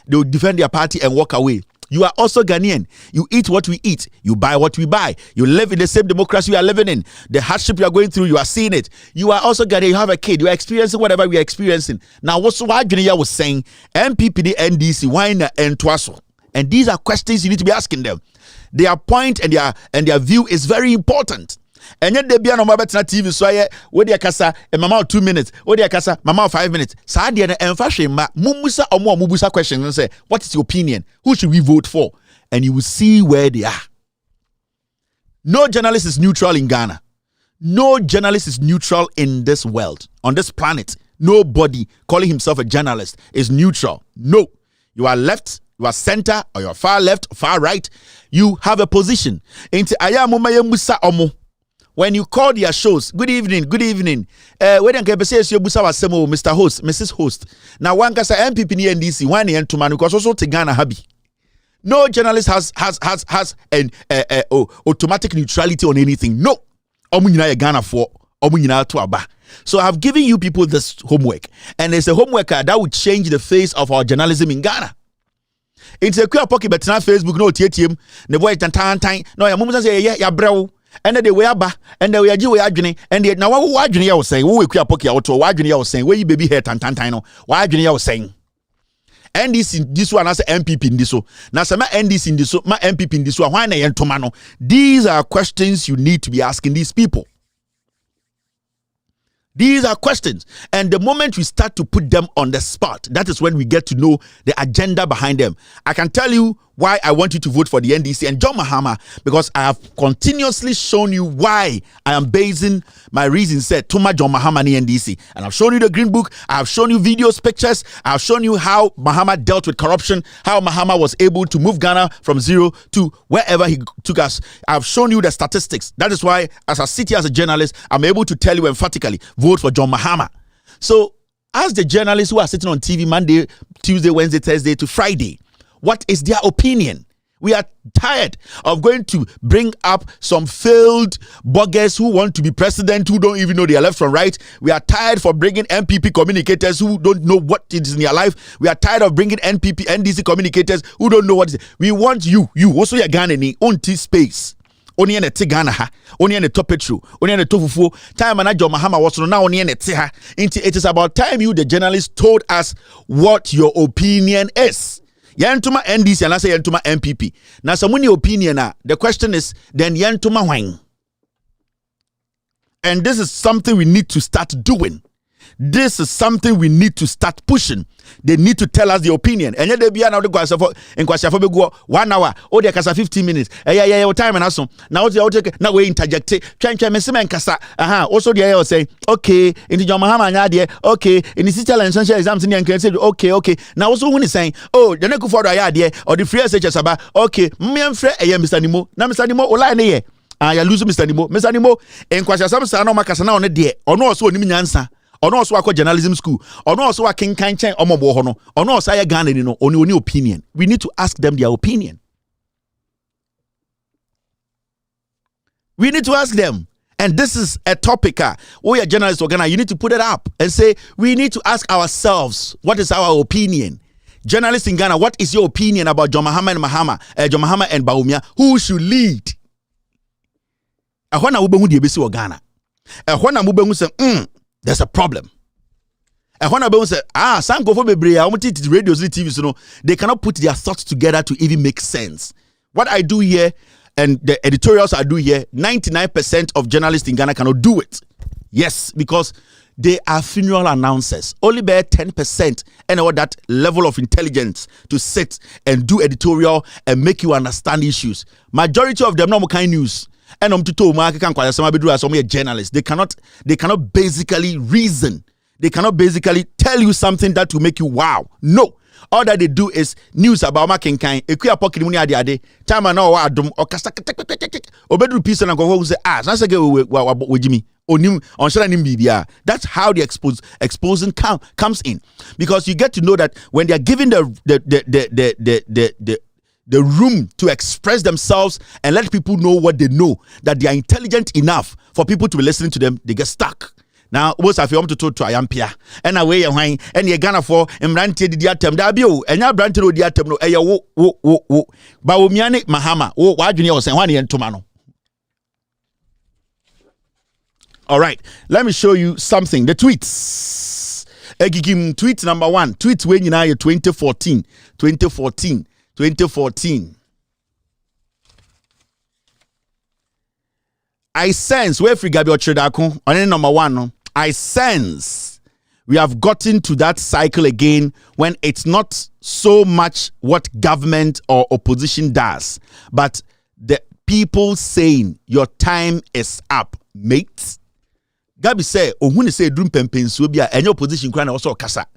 N: They will defend their party and walk away. You are also Ghanaian. You eat what we eat. You buy what we buy. You live in the same democracy we are living in. The hardship you are going through, you are seeing it. You are also Ghanaian. You have a kid. You are experiencing whatever we are experiencing. Now, what's what Ghanaian was saying? MPP, NDC, why not Twaso? And these are questions you need to be asking them. Their point and their view is very important. And yet they be on mobile TV so where they kasa a mama 2 minutes, where they kasa mama 5 minutes. Sadia and fashion ma mumusa or more mubusa questions and say, what is your opinion? Who should we vote for? And you will see where they are. No journalist is neutral in Ghana. No journalist is neutral in this world, on this planet. Nobody calling himself a journalist is neutral. No. You are left, you are center, or you are far left, far right. You have a position. When you call their shows, good evening. When you can say you Mr. Host, Mrs. Host. Now one can say MPP ni NDC, one and two man because also Ghana happy. No journalist has an automatic neutrality on anything. No. Ghana for So I've given you people this homework, and it's a homework that will change the face of our journalism in Ghana. It's a queer pocket, but not Facebook, no TTM, the boy tan. No, your mom say, yeah, bro. And then they were back, and they were adjoining, and they now what Junior was saying, who queer pocket out to what Junior was saying, where you baby hair tan, why Junior was saying. And this one as MPP in this so. Now some NDC in this so, my MPP in this one, why na tomano? These are questions you need to be asking these people. These are questions. And the moment we start to put them on the spot, that is when we get to know the agenda behind them. I can tell you why I want you to vote for the NDC and John Mahama, because I have continuously shown you why I am basing my reasons said to my John Mahama ni NDC. And I've shown you the green book. I have shown you videos, pictures. I've shown you how Mahama dealt with corruption, how Mahama was able to move Ghana from zero to wherever he took us. I've shown you the statistics. That is why, as I sit here as a journalist, I'm able to tell you emphatically, vote for John Mahama. So, as the journalists who are sitting on TV Monday, Tuesday, Wednesday, Thursday to Friday, what is their opinion? We are tired of going to bring up some failed buggers who want to be president, who don't even know their left from right. We are tired for bringing MPP communicators who don't know what is in their life. We are tired of bringing NDC communicators who don't know what is. We want you also your Ghana ni onti space. Oni ene te Ghana ha, oni ene to petro, oni ene to fufuo. Time manager Mahama was no now oni ene te ha. It is about time you, the journalist, told us what your opinion is. Yantuma NDC and I say Yantuma MPP. Now some opinion the question is then Yantuma wine. And this is something we need to start doing. This is something we need to start pushing. They need to tell us the opinion. And yet they be another question for 1 hour. Oh, they kasa 15 minutes. Yeah, time and also. Now now we interject. Try me semen kasa. Also the air say, okay, in the John Mahama idea, okay, in the city and social exams in the say, okay. Now also when he's saying, oh, the neck for the idea or the free SHS about, okay, me and Fred, Mr. Nimo, now Mr. Nimo, Ola ne. You lose Mr. Nimo, and kwasha some sana makasa na on the day, or no so ni nyansa. Or no, also journalism school. Or no, also King Kanchen or Mobohono. Or no, say Ghana, only opinion. We need to ask them their opinion. We need to ask them. And this is a topic. We are journalists of Ghana. You need to put it up and say, we need to ask ourselves, what is our opinion? Journalists in Ghana, what is your opinion about John Mahama and Bawumia? Who should lead? Ahwana ubengu di ebesi wa Ghana. Ahwana ubengu se, there's a problem. And when I say, Sanko for bebre, radios, TV, so no, they cannot put their thoughts together to even make sense. What I do here and the editorials I do here, 99% of journalists in Ghana cannot do it. Yes, because they are funeral announcers. Only bear 10% and all that level of intelligence to sit and do editorial and make you understand issues. Majority of them no kind news. And journalists. They cannot basically reason. They cannot basically tell you something that will make you wow. No. all that they do is news about making kind. Ekuya pocket money ade. Chama na wa adom okasa obedu piece na go say na say we Jimmy. That's how the exposing comes in, because you get to know that when they are given the room to express themselves and let people know what they know, that they are intelligent enough for people to be listening to them, they get stuck. Now, most of you want to talk to Ayampia, and away and wine, and you gonna for Mranti the atom, Dabio, and now Branto the atom, no, Bawumia Mahama, why do you know, and 1 year tomorrow? All right, let me show you something. The tweets. Tweet number 1. Tweet when you know 2014. I sense where free Gabi Ochredako on number 1. No? I sense we have gotten to that cycle again when it's not so much what government or opposition does, but the people saying your time is up, mates. Gabi say ohun say drum pempensuo bi a enyo opposition kra na wo so kasa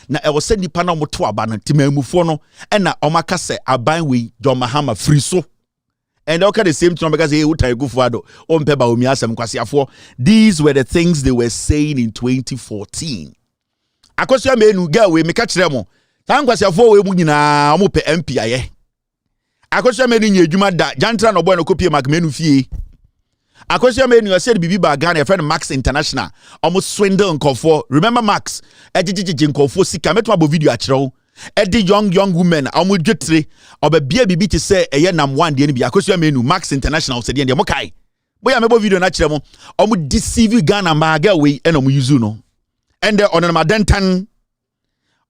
N: na e wo se nipa na moto aba no timamufo no e na o maka say aban we John Mahama free so and okay the same thing because he utai gufuado o mpe Bawumia asem kwasiafo. These were the things they were saying in 2014. Akosua menu girl we meka kire mo san kwasiafo we mu nyina o mo pe MP aye. Akosua menu nya adwuma da jantra no boy no kopie mak menu fie. Akosua menu said bibi ba Ghana friend Max International almost swindle nkofo. Remember Max ejijiji nkofo sika meto abo video akire edi young women almost dwetre obabia bibi ti say eye nam one de bi Akosua menu Max International said de mo kai boya mebo video na kire mo almost deceive Ghana ma girl we eno mo use no and on na madentan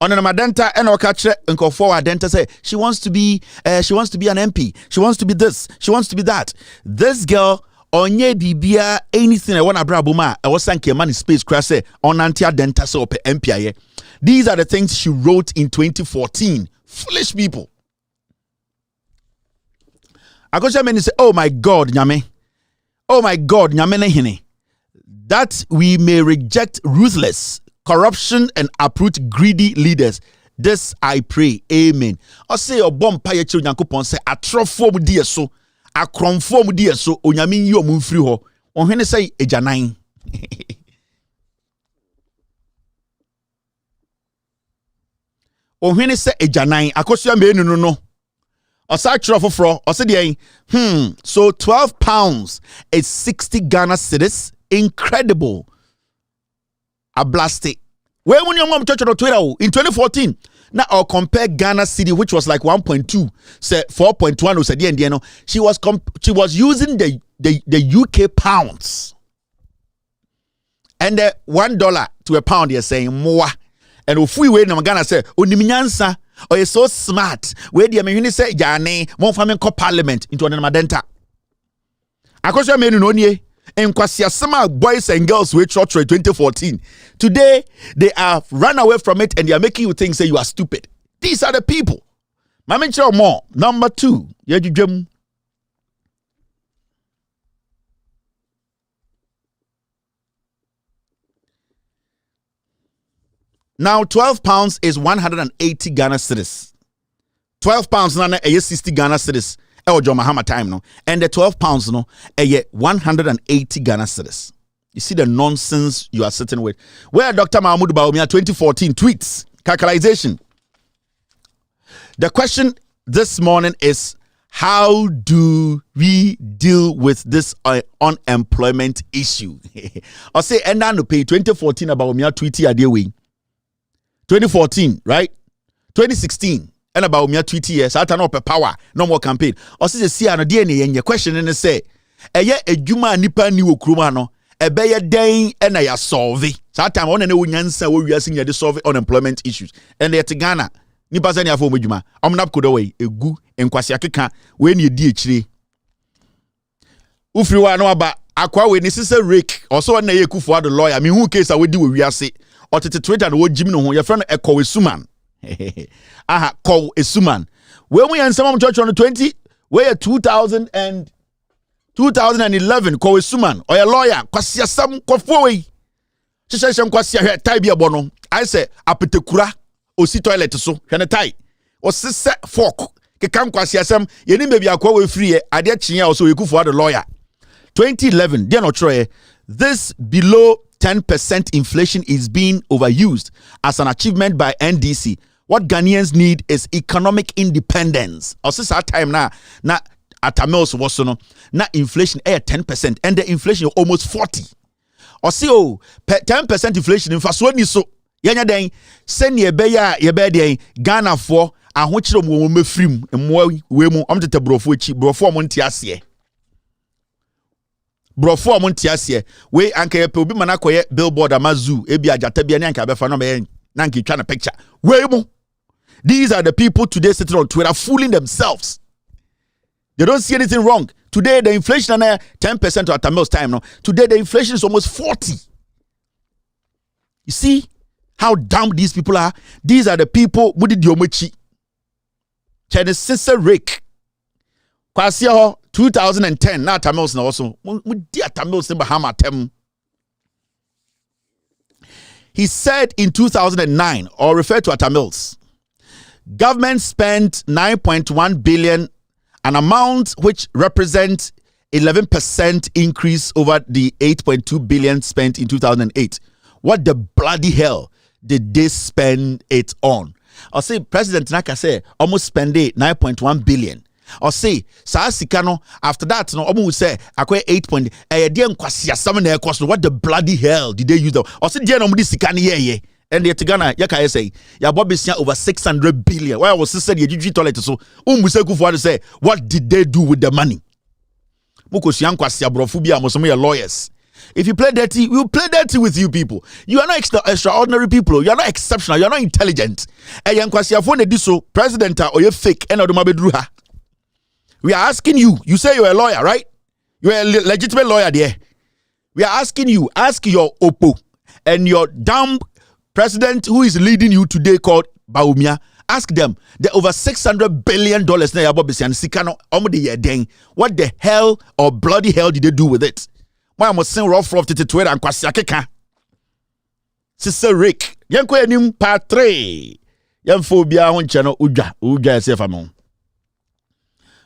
N: and okachre nkofo adenta say she wants to be an MP, she wants to be this, she wants to be that. This girl onye bibia anything I want abrabuma I was sanke man space crash say on antia denta so pe MP. These are the things she wrote in 2014. Foolish people. Akosua many say, oh my God, nyame ne hine, that we may reject ruthless corruption and uproot greedy leaders. This I pray. Amen. I say a bomb pie chil Yankopon say atrofo die so akromfo die so onyame yi omu mfiri ho. Ohene say ejanan. Ohene say ejanan Akosua menu no. Osa trofofro ose de so 12 pounds is 60 Ghana cedis. Incredible. A blasted. Where when your mom touched on Twitter in 2014, now I'll compare Ghana city, which was like 1.2, say 4.1, said the she was using the UK pounds, and the $1 to a pound. You're saying more, and if we wait, Ghana say, "Uniminyansa, or you're so smart." Where the American say, "Jane, one family called Parliament into an madenta." Akosua menu no nie. And Kwasiasama boys and girls were tortured 2014. Today, they have run away from it and they are making you think, say you are stupid. These are the people. Mamencho more. Number 2. Now, 12 pounds is 180 Ghana cedis. 12 pounds na 60 Ghana cedis. John Mahama time no, and the 12 pounds no, 180 Ghana cedis. You see the nonsense you are sitting with. Where Dr. Mahmoud Bawumia 2014 tweets calculation. The question this morning is, how do we deal with this unemployment issue? I say and no pay 2014 Bawumia tweety adewe. 2014, right? 2016. And about me 20 years, I turn up a power, no more campaign. Or see the CR DNA and your question and say, a juma nipa ni wokruma no, a beya day and I solve it. So that time on and we answer we are seeing the solve unemployment issues. And they are Ghana, nipa sanya for mujuma. I'm not good away, a goo and kwasiakika when you DH. Ufri wa no aba akwa we necessary rake or so na ye kufu the lawyer. I mean who case I would do we are say or to Twitter and what Jimmy no your friend echo with suman. Aha, call a suman. When we and some church on the 20, where 2011 call a suman or a lawyer, kwasia some kofoi. She says some kwasia tibia bono. I say apetekura osi toilet so hwene tai osese fork kekam kwasi asem yeni mebi akwa we free ade chinya also Ekufuor the lawyer 2011 they no try this below 10% inflation is being overused as an achievement by NDC. What Ghanaians need is economic independence. Also, that time na Atamils was no na inflation 10% and the inflation almost 40. Or see 10% inflation in fast one so yanya den send ye be den Ghana for ahochiro mo mefrim mo we mu omtete brofo echi brofo mo ntiase brofo mo ntiase we anka ye pe obi mana koye billboard amazu ebi ajata bia ne anka befa no be na anka twa na picture we mu. These are the people today sitting on Twitter fooling themselves. They don't see anything wrong. Today the inflation is 10% at Tamil's time now. Today the inflation is almost 40. You see how dumb these people are? These are the people who did Yomochi. Chene Sister Rick. Kwasi 2010 na Tamils na also. Mudia Tamils in Bahama tem. He said in 2009 or referred to Tamils. Government spent 9.1 billion, an amount which represents 11% increase over the 8.2 billion spent in 2008. What the bloody hell did they spend it on? Or say President Naka say almost spend 9.1 billion. Or say Sasikano after that no almost say akwe 8. What the bloody hell did they use? Or say dear no sikani and the Tigana Yaka say ya Bobby over 600 billion. Why was said you toilet so Ekufuor say what did they do with the money? Because Yankwasia brofubia mosomo lawyers. If you play dirty, we will play dirty with you people. You are not extraordinary people. You are not exceptional. You are not intelligent. And Yankwasia phone diso president or you fake and odumabedruha. We are asking you. You say you're a lawyer, right? You're a legitimate lawyer there. We are asking you. Ask your Oppo and your dumb president who is leading you today called Bawumia. Ask them. The over $600 billion na yabobisi sikano omde. What the hell or bloody hell did they do with it? Why am I saying rough to Twitter and kwasiakeka? Sister Rick. Yanko enim patre. Yanfobia on channel uja sefamon.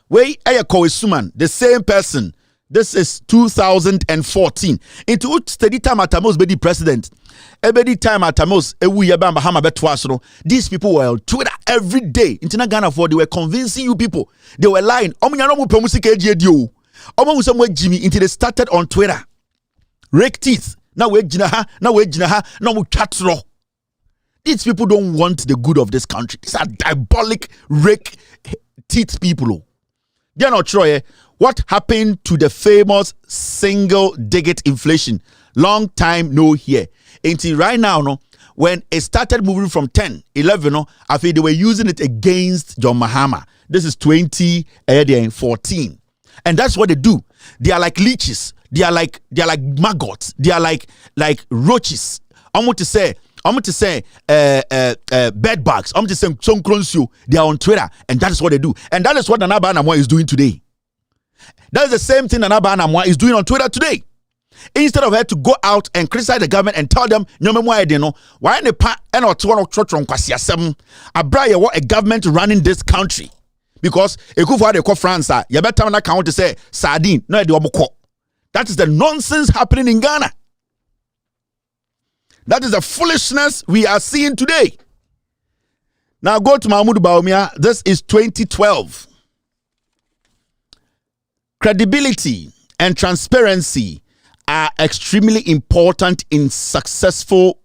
N: Wey ayako suman, the same person. This is 2014. Into which steady time Atamos be the president. Every time Atamos ewu yaba Bahama betwaso. These people were on Twitter every day. Into Ghana for they were convincing you people. They were lying. Omunyano mu pemusika edio. Omo somewhere Jimmy until they started on Twitter. Rake teeth. Now we jinaha. Now we chatro. These people don't want the good of this country. These are diabolic rake teeth people. They are not sure what happened to the famous single digit inflation. Long time no here. Until right now, no, when it started moving from 10, 11, no, I think they were using it against John Mahama. This is 2014. And that's what they do. They are like leeches. They are like maggots. They are like roaches. I'm going to say bed bugs. I'm just saying some cronsio. They are on Twitter, and that is what they do. And that is what Nana Banamwa is doing today. That is the same thing Nana Banamwa is doing on Twitter today. Instead of her to go out and criticize the government and tell them, why in the part and or a government running this country. Because Ekufuor de ko France, you better not count to say sardine. No, that is the nonsense happening in Ghana. That is the foolishness we are seeing today. Now go to Mahmoud Bawumia. This is 2012. Credibility and transparency are extremely important in successfully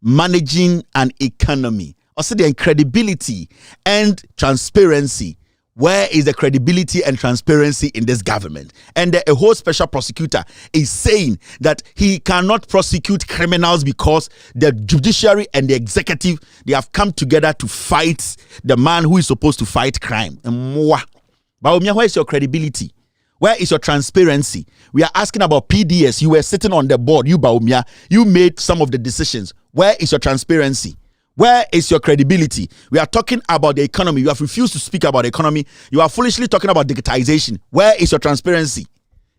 N: managing an economy. Also, the credibility and transparency. Where is the credibility and transparency in this government? And a whole special prosecutor is saying that he cannot prosecute criminals because the judiciary and the executive, they have come together to fight the man who is supposed to fight crime. Bawumia, where is your credibility? Where is your transparency? We are asking about PDS. You were sitting on the board, you Bawumia. You made some of the decisions. Where is your transparency? Where is your credibility? We are talking about the economy. You have refused to speak about the economy. You are foolishly talking about digitization. Where is your transparency?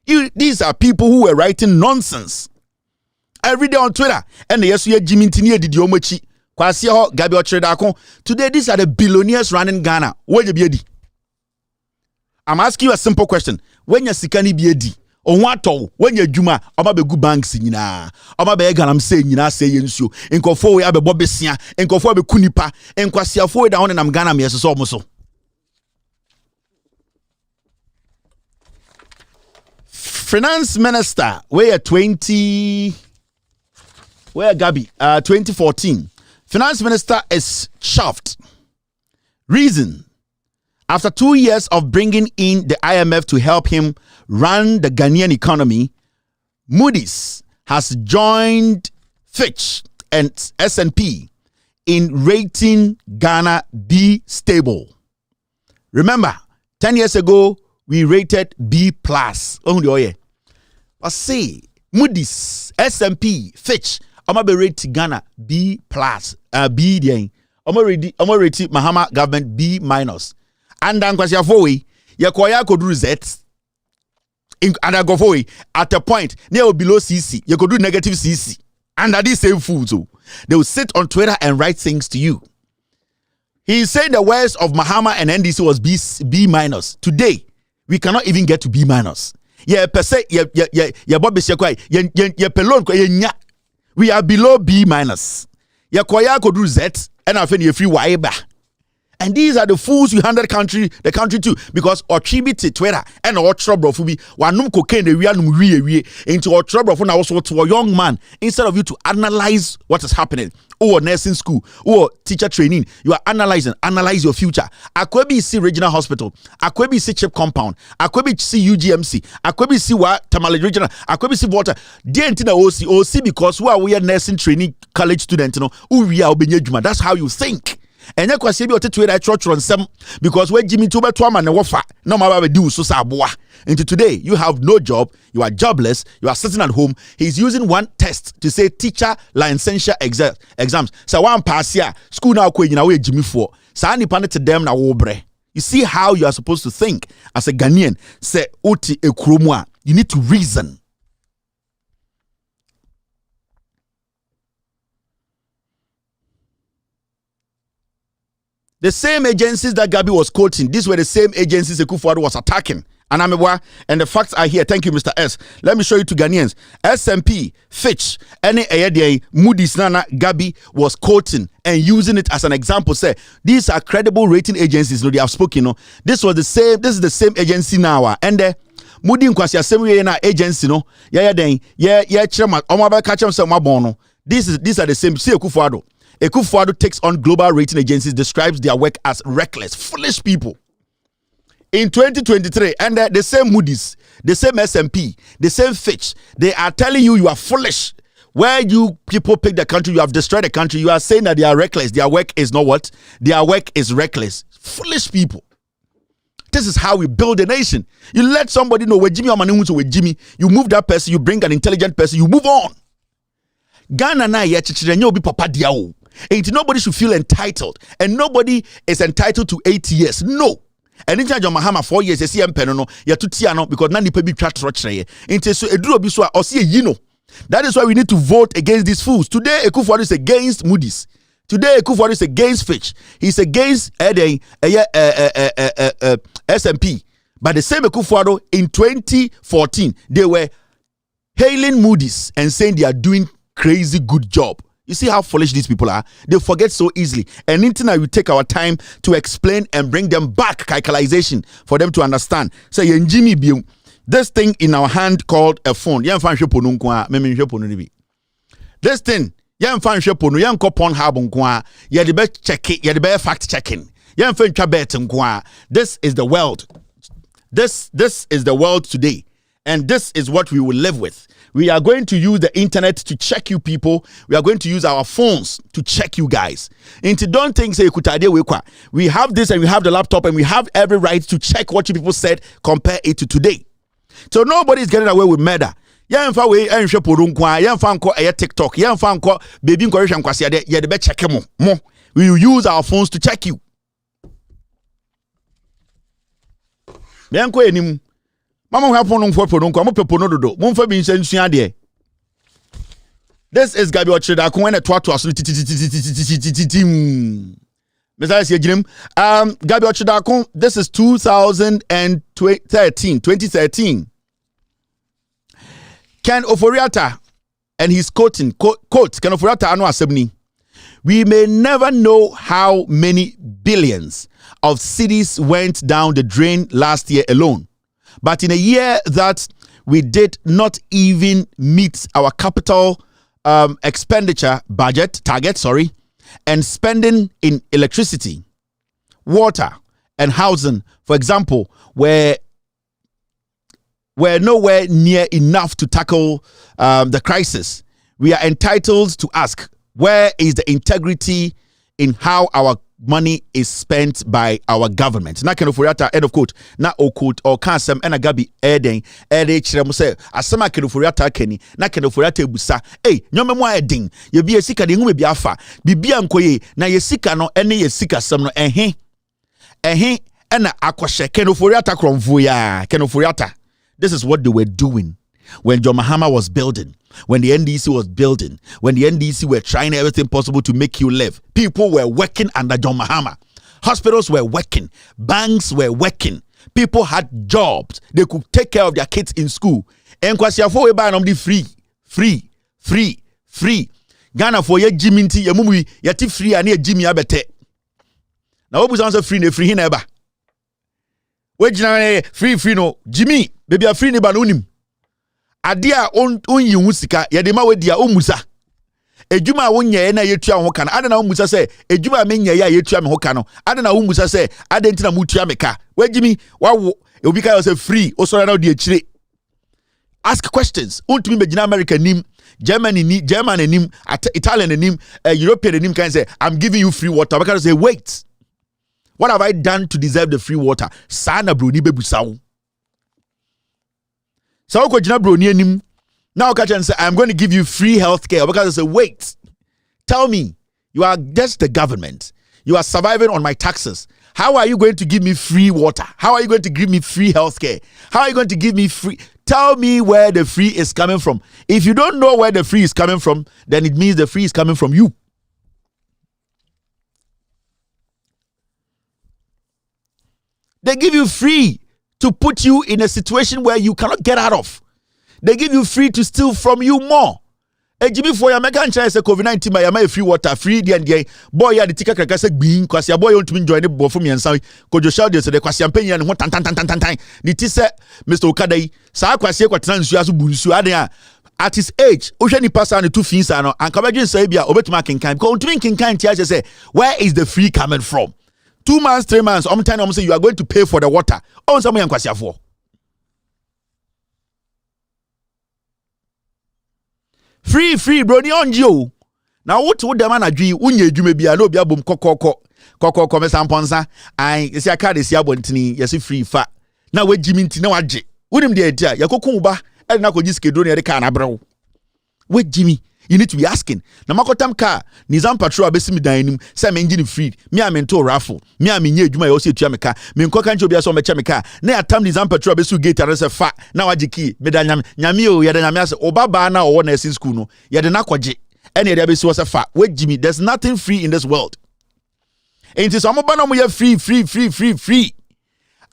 N: These are people who were writing nonsense every day on Twitter. And the Jimmy Tinia did yomochi. Kwasi ho Gabi Ochredako. Today these are the billionaires running Ghana. When you be I'm asking you a simple question. When you sikani be Onwato when you juma oba be good banks nyina oba be ganam say nyina say yensuo enkofo we abebo besia enkofo be kunipa enkwasiafo we da won nam Ghana me so so Finance Minister where 2014 Finance Minister is chuffed. Reason: after 2 years of bringing in the IMF to help him run the Ghanaian economy, Moody's has joined Fitch and S&P in rating Ghana B stable. Remember, 10 years ago, we rated B+. I say, Moody's, S&P, Fitch, I'm going to rate Ghana B+. B, I'm going to rate Mahama government B-. And then kwasi afoi ye koya kodu Z and I go for at a point near below CC you could do negative CC under these same fools too. They will sit on Twitter and write things to you. He said the words of Mahama and NDC was B-. Today we cannot even get to B-. Yeah, per se yeah Bobby Sekwai ye pelon ko ye nya. We are below B-. Ye koya kodu Z and I ye free waiba. And these are the fools you handed the country to because attribute Twitter and or trouble for be one cocaine into or trouble for now also to a young man instead of you to analyze what is happening or nursing school or teacher training. You are analyze your future. Akwebi see regional hospital, Akwebi see chip compound, Akwebi see UGMC, Akwebi see what Tamale regional, Akwebi see water. Dear Antina OC because we are nursing training college student, we are Obenyejuma. That's how you think. And you kwasi bi otetwe that church on some because when Jimmy Tuba Twama na wofa no ma ba do so saboa. Into today you have no job, you are jobless, you are sitting at home. He's using one test to say teacher licensure exams. So one pass here school now kwe nyina we Jimmy for. Sa nipa ne to them na wo bre. You see how you are supposed to think as a Ghanaian. Say oti ekromu a you need to reason. The same agencies that Gabi was quoting, these were the same agencies Akufo-Addo was attacking. And the facts are here. Thank you, Mr. S. Let me show you to Ghanaians. S&P, Fitch, Moody's, Nana, Gabi was quoting and using it as an example. Say, these are credible rating agencies. No, they have spoken. This is the same agency now. And Moody Nkwasi Assembly agency, these are the same. See Akufo-Addo. Akufo-Addo takes on global rating agencies, describes their work as reckless, foolish people. In 2023, and the same Moody's, the same S&P, the same Fitch, they are telling you are foolish. Where you people pick the country, you have destroyed the country, you are saying that they are reckless. Their work is not what? Their work is reckless. Foolish people. This is how we build a nation. You let somebody know where Jimmy Amanu with Jimmy, you move that person, you bring an intelligent person, you move on. Ghana na ye chichirenyo bi papa diao. Ain't nobody should feel entitled, and nobody is entitled to 8 years. No. And in charge of Mahama 4 years, you see no, you to tiano because nani pe bi twa trotche. Inte so eduro bi so a osi yino. That is why we need to vote against these fools. Today, Akufo-Addo is against Moody's. Today, Akufo-Addo is against Fitch. He's against S&P. But the same Akufo-Addo in 2014, they were hailing Moody's and saying they are doing crazy good job. You see how foolish these people are? They forget so easily. And Intina will take our time to explain and bring them back calculation for them to understand. So Jimmy this thing in our hand called a phone. This thing, fact checking. This is the world. This is the world today. And this is what we will live with. We are going to use the internet to check you people. We are going to use our phones to check you guys. And don't think say we have this and we have the laptop and we have every right to check what you people said, compare it to today. So nobody is getting away with murder. TikTok. We will use our phones to check you. Mama have this This is Gabi Ochidakun when a twat was Gabi Ochidakun. This is 2013. Ken Oforiata and his quote Ken Oforiata Anu Asebni. We may never know how many billions of cities went down the drain last year alone. But in a year that we did not even meet our capital expenditure budget target, and spending in electricity, water, and housing, for example, were nowhere near enough to tackle the crisis. We are entitled to ask, where is the integrity in how our money is spent by our government? Na Ken Oforiata, end of quote. Na okut or kansem ena Gabi ede chrem say asema Ken Oforiata keni na Ken Oforiata ebusa. Hey, nyome mo edin. Ye bi esika de ngume bi afa. Bibia nkoye na ye sika no ene ye sika sem no ena akoshe Ken Oforiata kromvu ya Ken Oforiata. This is what they were doing when John Mahama was building. When the NDC was building, when the NDC were trying everything possible to make you live, people were working under John Mahama. Hospitals were working, banks were working, people had jobs, they could take care of their kids in school. And kwasiafo we buy the free. Ghana for ye jiminti ye mumu yati free ani ye jimi abete. Na obu sanse free ne free hineba. We jina free no jimi baby a free ne ba no nim. Adia on yi husika ye de ma we dia omusa ejuma wonye na yetua ho kana ade na omusa se ejuma menye ya yetua me ho kana ade na omusa se ade ntina mutua me ka wagimi wawo obi ka say free osoro na de akire. Ask questions. Untumi begina America nim, German nim, Italian nim, European nim can say I'm giving you free water. Because say wait, what have I done to deserve the free water? Sana bro ni bebusawo. So now say I'm going to give you free healthcare because I say wait, tell me, you are just the government, you are surviving on my taxes. How are you going to give me free water? How are you going to give me free healthcare? How are you going to give me free? Tell me where the free is coming from. If you don't know where the free is coming from, then it means the free is coming from you. They give you free to put you in a situation where you cannot get out of. They give you free to steal from you more. Jimmy for your American child say COVID-19 by my free water, free the boy ya the tika kaka say being cause your boy want to join the boy for me and say kojo shout dey say the kwasiam penny and tan the ti say Mr. Okadai sa kwasi kwatena nsu aso bunsu ade a at his age ohwe ni pass and two fins ano and kabadwin say bia obetuma kinkan because ontumi kinkan ti say where is the free coming from? 2 months, 3 months, time say you are going to pay for the water. On some yan kwasiafo. Free bro ni onji. Now what would the man adwi unye adwuma bia na obi abom kokoko me samponsa ai esi aka de si abontini yesi free fa na wagimi nti na wagye wonim de adia yakokun ba e na koji skedo na de ka na brew wagimi. You need to be asking. Na makotam ka Nizam patrol abesi mi dan nim say me engine free. Me am into raffle. Me am nye adwuma yo se etua me ka. Me nko kan obi aso me che me ka. Na atam Nizam patrol abesi gate and say fa. Na waje ki me da nyame o ye da nyame ase obaba na owo nursing school no. Ye de na kwaje. Ene ye de abesi wo say fa. Wait Jimmy, there's nothing free in this world. And it is some ba no mo ye free.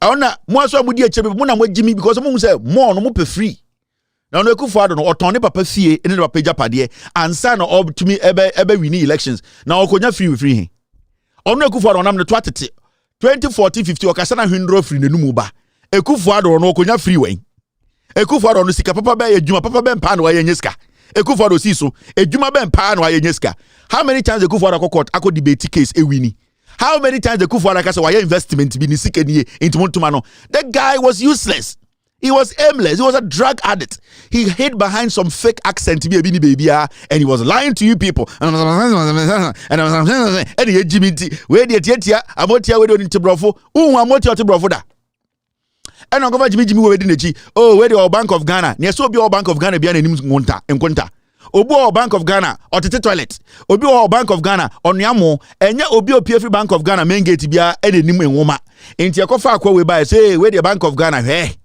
N: Ona mo aso amudi eche mo na mo Jimmy because mo say more no mo pe free. Now no Akufo-Addo no otonne papa fie ene papa japade ansa no obtumi ebe win elections na okonya free he ono Akufo-Addo nam ne to atete 2014-15 okasa na hwendro free nenumu ba Akufo-Addo no okonya free wen Akufo-Addo no sika papa be adwuma papa be mpa no aye nyeska Akufo-Addo si so adwuma be mpa no aye nyeska. How many times Akufo-Addo court akọ debate case ewini? How many times Akufo-Addo kasa why investment bi ni sika ni into montuma no? That guy was useless. He was aimless. He was a drug addict. He hid behind some fake accent baby and he was lying to you people. And he Jimmy where the tietia amotia we don't brofo. Amotia to brofo da. And go Jimmy we di oh where the Bank of Ghana. Near so be all Bank of Ghana be anim nkonta. Obu Bank of Ghana or tete toilet. Obi Bank of Ghana on yamo enya obi PF Bank of Ghana main gate bia enim enwoma. Enti akofa akwa we buy say where the Bank of Ghana he.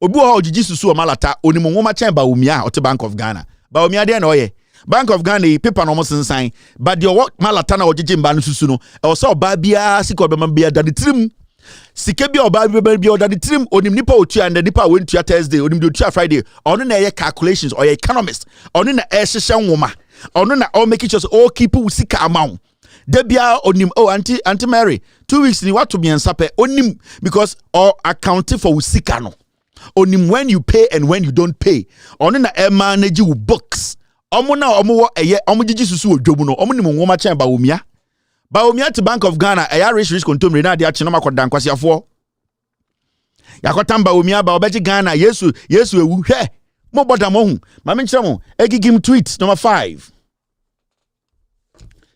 N: Obi wa ojiji susu o malata onimu nwoma chen Bawumia o te Bank of Ghana. Bawumia de na oye. Bank of Ghana paper no almost sign, but the what malatana or jimba susuno or so babia sikobia that the trim Sikebi or babia or that the trim on him nipa uchi and the nipa went to Thursday on him do Friday on the calculations or economist on the air session woman on the all make it just all people who seek amount. Debia onim oh Auntie Mary 2 weeks ni what to be ansape onim because or accounting for usika no onim when you pay and when you don't pay on na e manage with books omo na omo wo eye omo gigi susu odwomu no omo nim nwoma chen Bawumia to Bank of Ghana eya rich contemporary na de ache no makodan kwasiafo yakotam Bawumia ba obeji Ghana yesu ewu hwe mo boda mo hu ma me nkyere mo egigim tweet number 5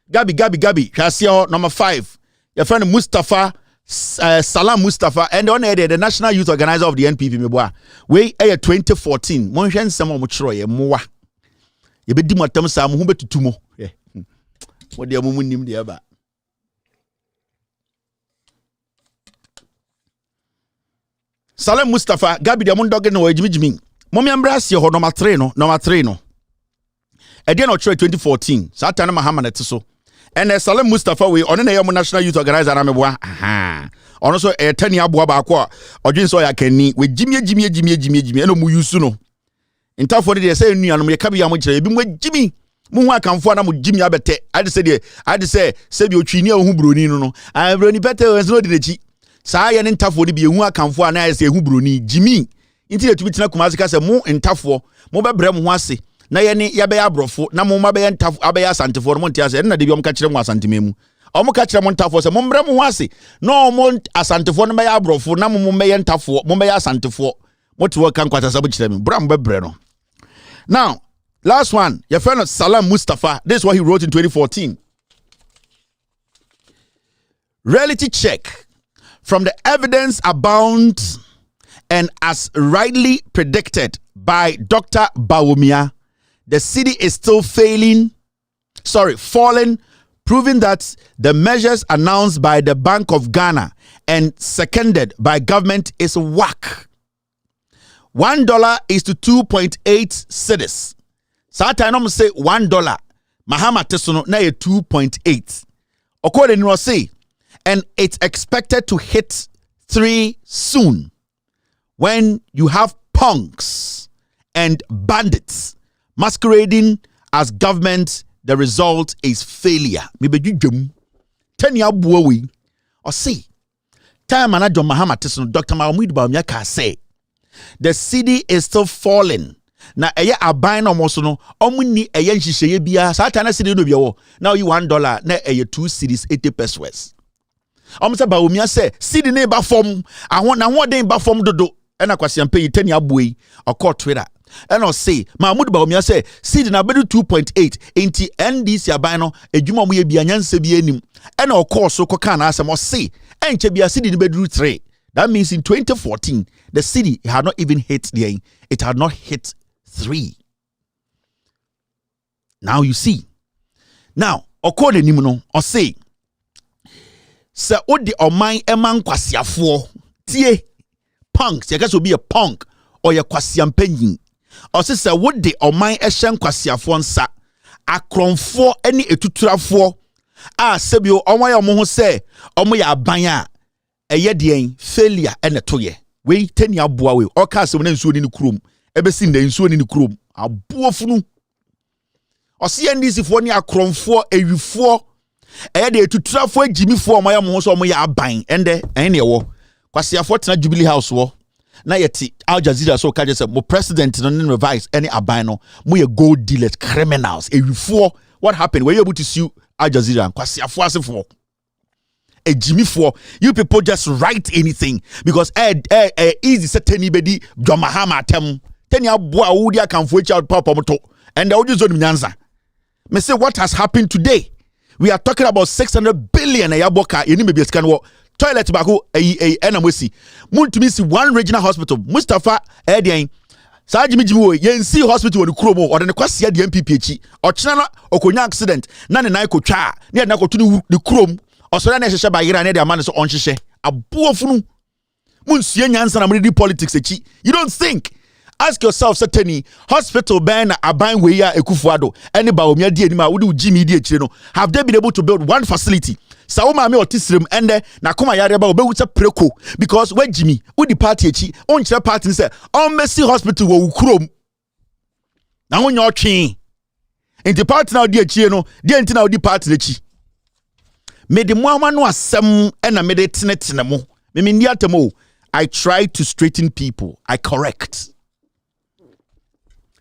N: Gabi Hwasio number 5 your friend Mustafa Salam Mustafa and on the national youth organizer of the NPP meboa we 2014 mo hwe nsem mo kyero ye mowa ye bedi motam sa mo hu betutu mo mo de mo nim de ba Salam Mustafa Gabi de mo ndoge no ejimijimi mo me embrace ho number 3 no e no 2014 Satan Muhammad etiso and Salam Mustafa we on na national youth organizer na meboa aha ono so etani aboa ba ko odwin so ya kani we jimie eno mu yusu no intafo de say nuanom ye kabi ya mo kire ebi mo jimi mu hu akamfo na mo jimi abete ade say bi otwini a hu broni no broni bete we no de nechi saa ye intafo de bi hu akamfo na ya say hu broni jimi inti de tubitina Kumasi ka say mo intafo mo bebre mo ho ase na ye ni ya be ya brofo na mo mabe ntafo abe ya santefo mo ntia se na de bi om ka kire mo asantememu omo ka kire mo ntafo se mo mbre mo ho ase no mo asantefo no be ya brofo na mo me ye ntafo mo be ya asantefo mo ti wo kan kwata sabo kire me bra mo bebre no. Now last one your friend Salam Mustafa, this is what he wrote in 2014. Reality check. From the evidence abound and as rightly predicted by Dr. Bawumia, the city is still falling, proving that the measures announced by the Bank of Ghana and seconded by government is whack. $1 is to 2.8 cedis. Satan say $1. Mahama tesono na 2.8. According to say, and it's expected to hit 3 soon. When you have punks and bandits masquerading as government, the result is failure. Or see, time manager Mahama Tesono, Dr. Bawumia ka say, the city is still falling. Na eye aban no moso no omuni eye nhihye bia satana city no bia now you $1 na eye 2 cedis 80 pesos. Say Bawumia say city ne ba form ahon na ho den ba form dodo ena kwasiampe yitani aboyi okọ Twitter ena say Mahmoud Bawumia say city na bedu 2.8 enti NDC aban no adwuma mo ye bia nyanse bia enim ena okọ so koka na asem o say enche bia city ne bedu 3. That means in 2014 the city had not even hit there, it had not hit 3. Now you see. Now, according to no, or say, Sir Odi or mine eman kwasiafo tie punks, you guys will be a punk or your kwasiam penyin. Or say Sir Odi or mine eshen kwasiafo nsa akronfo any etuturafo sebio onwa omo say omo ya abanya eye dien failure ene toye we tani aboa we o ka se wona nsuo ni ne krom ebesi nda nsuo ni ne krom aboafunu o se ndisi fo ni akronfo ewifo eye de etuturafo agimifo omo ya mo so omo ya aban ende ene wo kwasiafo tena Jubilee House wo na yeti Al Jazeera so ka je se mo president no ne revise any aban no mo ye gold dealers criminals ewifo. What happened? Were you able to sue Al Jazeera kwasiafo asefo ejimifo? You people just write anything because easy set anybody Mahama tem teni aboa wudi akamfo echi out papa moto and the audio zone nyanza. Me say what has happened today? We are talking about 600 billion ayaboka yeni maybe scan wo toilet bako enamwesi muntumi si one regional hospital Mustafa edian saa jimi wo yensi hospital wo kromo o de ne kwase de MPP echi o chena na okonya accident na ne nan kotwa na na kotu ne krom osora na hyehyɛ bayira na de amane so onhyehyɛ aboofunu munsie nyansa na mredi politics echi. You don't think ask yourself, certainly, hospital ban aban weya ekufuado, any Bawumia di anima, udu Jimmy di chino. Have they been able to build one facility? Sauma me otisrim ende na kuma yare ba obewuta preko because when Jimmy udi party echi on chere party say on Mercy Hospital wo ukrom na wonya otwe enti party na odi echi no de enti na odi party echi me de moama no asem na me de tenetene mo me ndi atemo I try to straighten people I correct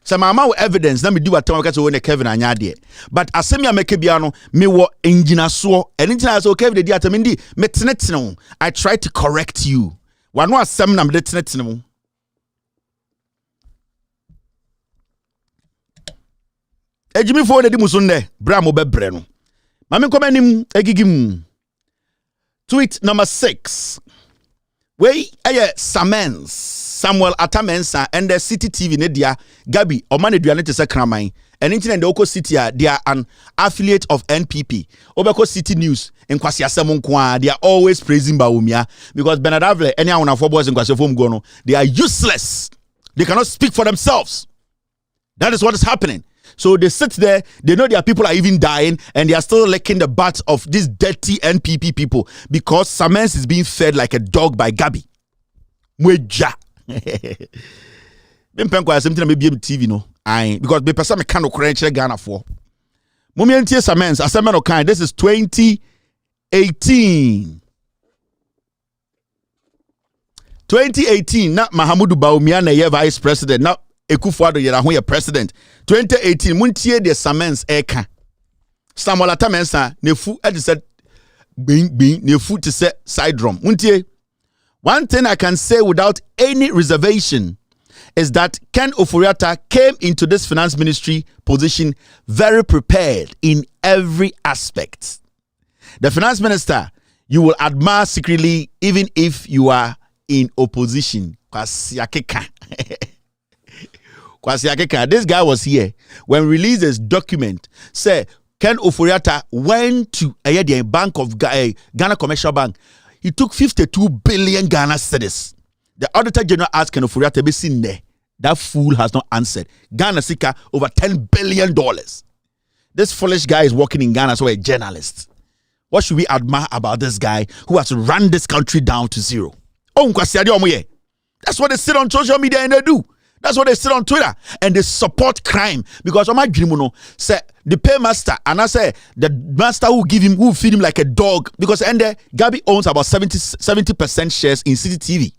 N: so mama with evidence na me do atam ka so when Kevin anyade but asem ya make bia no me wo engineer so engineer so Kevin dey atam ndi me tenetene I try to correct you wano asem na me de tenetene mo ejimi fo de di musunde bra mo bebre no mame komanim egigim tweet number 6 wey Samuel Atamensa and the City TV ne dia Gabi omane duane te se kraman and internet de oko city they are an affiliate of NPP obeko City News in kwasi asem nko they are always praising Bawumia because Bernard Avle any one for boys in kwasi fom go no they are useless they cannot speak for themselves that is what is happening. So they sit there, they know their people are even dying, and they are still licking the butts of these dirty NPP people because Samens is being fed like a dog by Gabi. Mweja. Bimpenko has something maybe TV no. Because the person can't correct Ghana for. Mumientie Samens, Asemeno kind. This is 2018. 2018, na Mahamudu Bawumia na ye vice president. Now Ekufuado yera ho ye president 2018 muntie de Samens eka Samuel Atamensa nefu e said bing nefu to say side drum muntie. One thing I can say without any reservation is that Ken Oforiatta came into this finance ministry position very prepared in every aspect. The finance minister you will admire secretly even if you are in opposition. This guy was here when released his document. Say Ken Oforiatta went to a bank of Ghana Commercial Bank. He took 52 billion Ghana cedis. The Auditor General asked Ken Oforiatta be seen there. That fool has not answered. Ghana Sika over $10 billion. This foolish guy is working in Ghana, so a journalist. What should we admire about this guy who has run this country down to zero? That's what they sit on social media and they do. That's what they sit on Twitter and they support crime because my dream say the paymaster and I say the master who feed him like a dog because Gabi owns about 70% shares in City TV.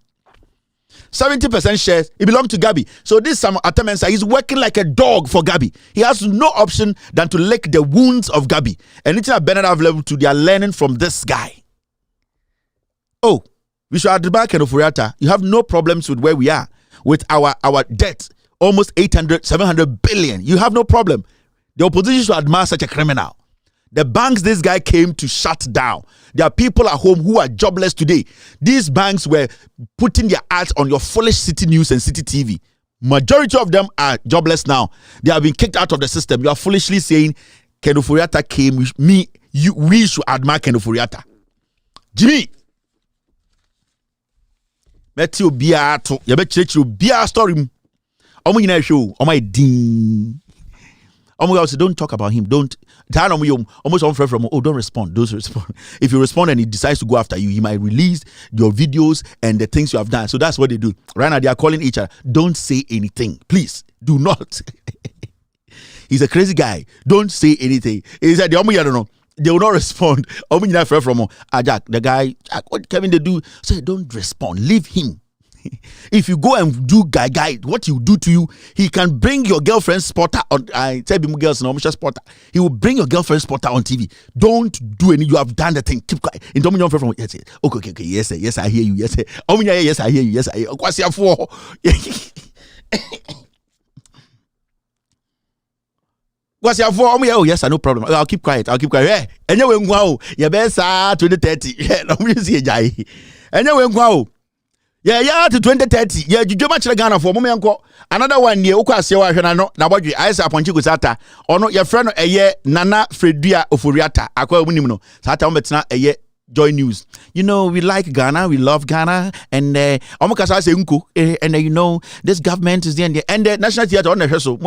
N: 70% shares it belongs to Gabi. So this Samuel Atamensa is working like a dog for Gabi. He has no option than to lick the wounds of Gabi. And it's a Bernard of level 2. They are learning from this guy. Oh, we should admire Ken Oforiatta. You have no problems with where we are. With our debt, almost 700 billion. You have no problem. The opposition should admire such a criminal. The banks this guy came to shut down. There are people at home who are jobless today. These banks were putting their ads on your foolish City News and City TV. Majority of them are jobless now. They have been kicked out of the system. You are foolishly saying Ken Oforiatta came with me. We should admire Ken Oforiatta. Jimmy. Betty Obia to Yabet Bia story. Omo show. Oh my ding. Omo don't talk about him. Don't almost on from don't respond. Don't respond. If you respond and he decides to go after you, he might release your videos and the things you have done. So that's what they do. Right now they are calling each other. Don't say anything. Please do not. He's a crazy guy. Don't say anything. He said the Omo don't know. They will not respond. From Jack, the guy, what Kevin they do? Say, don't respond. Leave him. If you go and do guy, what he will do to you, he can bring your girlfriend's spotter on. I tell you, girls, no, spotter. He will bring your girlfriend's spotter on TV. Don't do any. You have done the thing. Keep quiet. In Dominion from yes, okay, yes, sir. Yes, I hear you. Yes, sir. Yes, I hear you. Yes, I hear you. What's your for? What's your for? Oh, yes, no problem. I'll keep quiet. Hey, and you went wow. Your best 2030. Yeah, no, you see a guy. And you went wow. Yeah, to 2030. Yeah, you much Ghana for moment. Another one year, Okasiwa, now what you eyes upon Chigusata, or not your friend a year, Nana Fredia Oforiatta, Aqua Winimo, Sata Metzna a year, Joy News. You know, we like Ghana, we love Ghana, and this government is there, and the National Theatre on the show.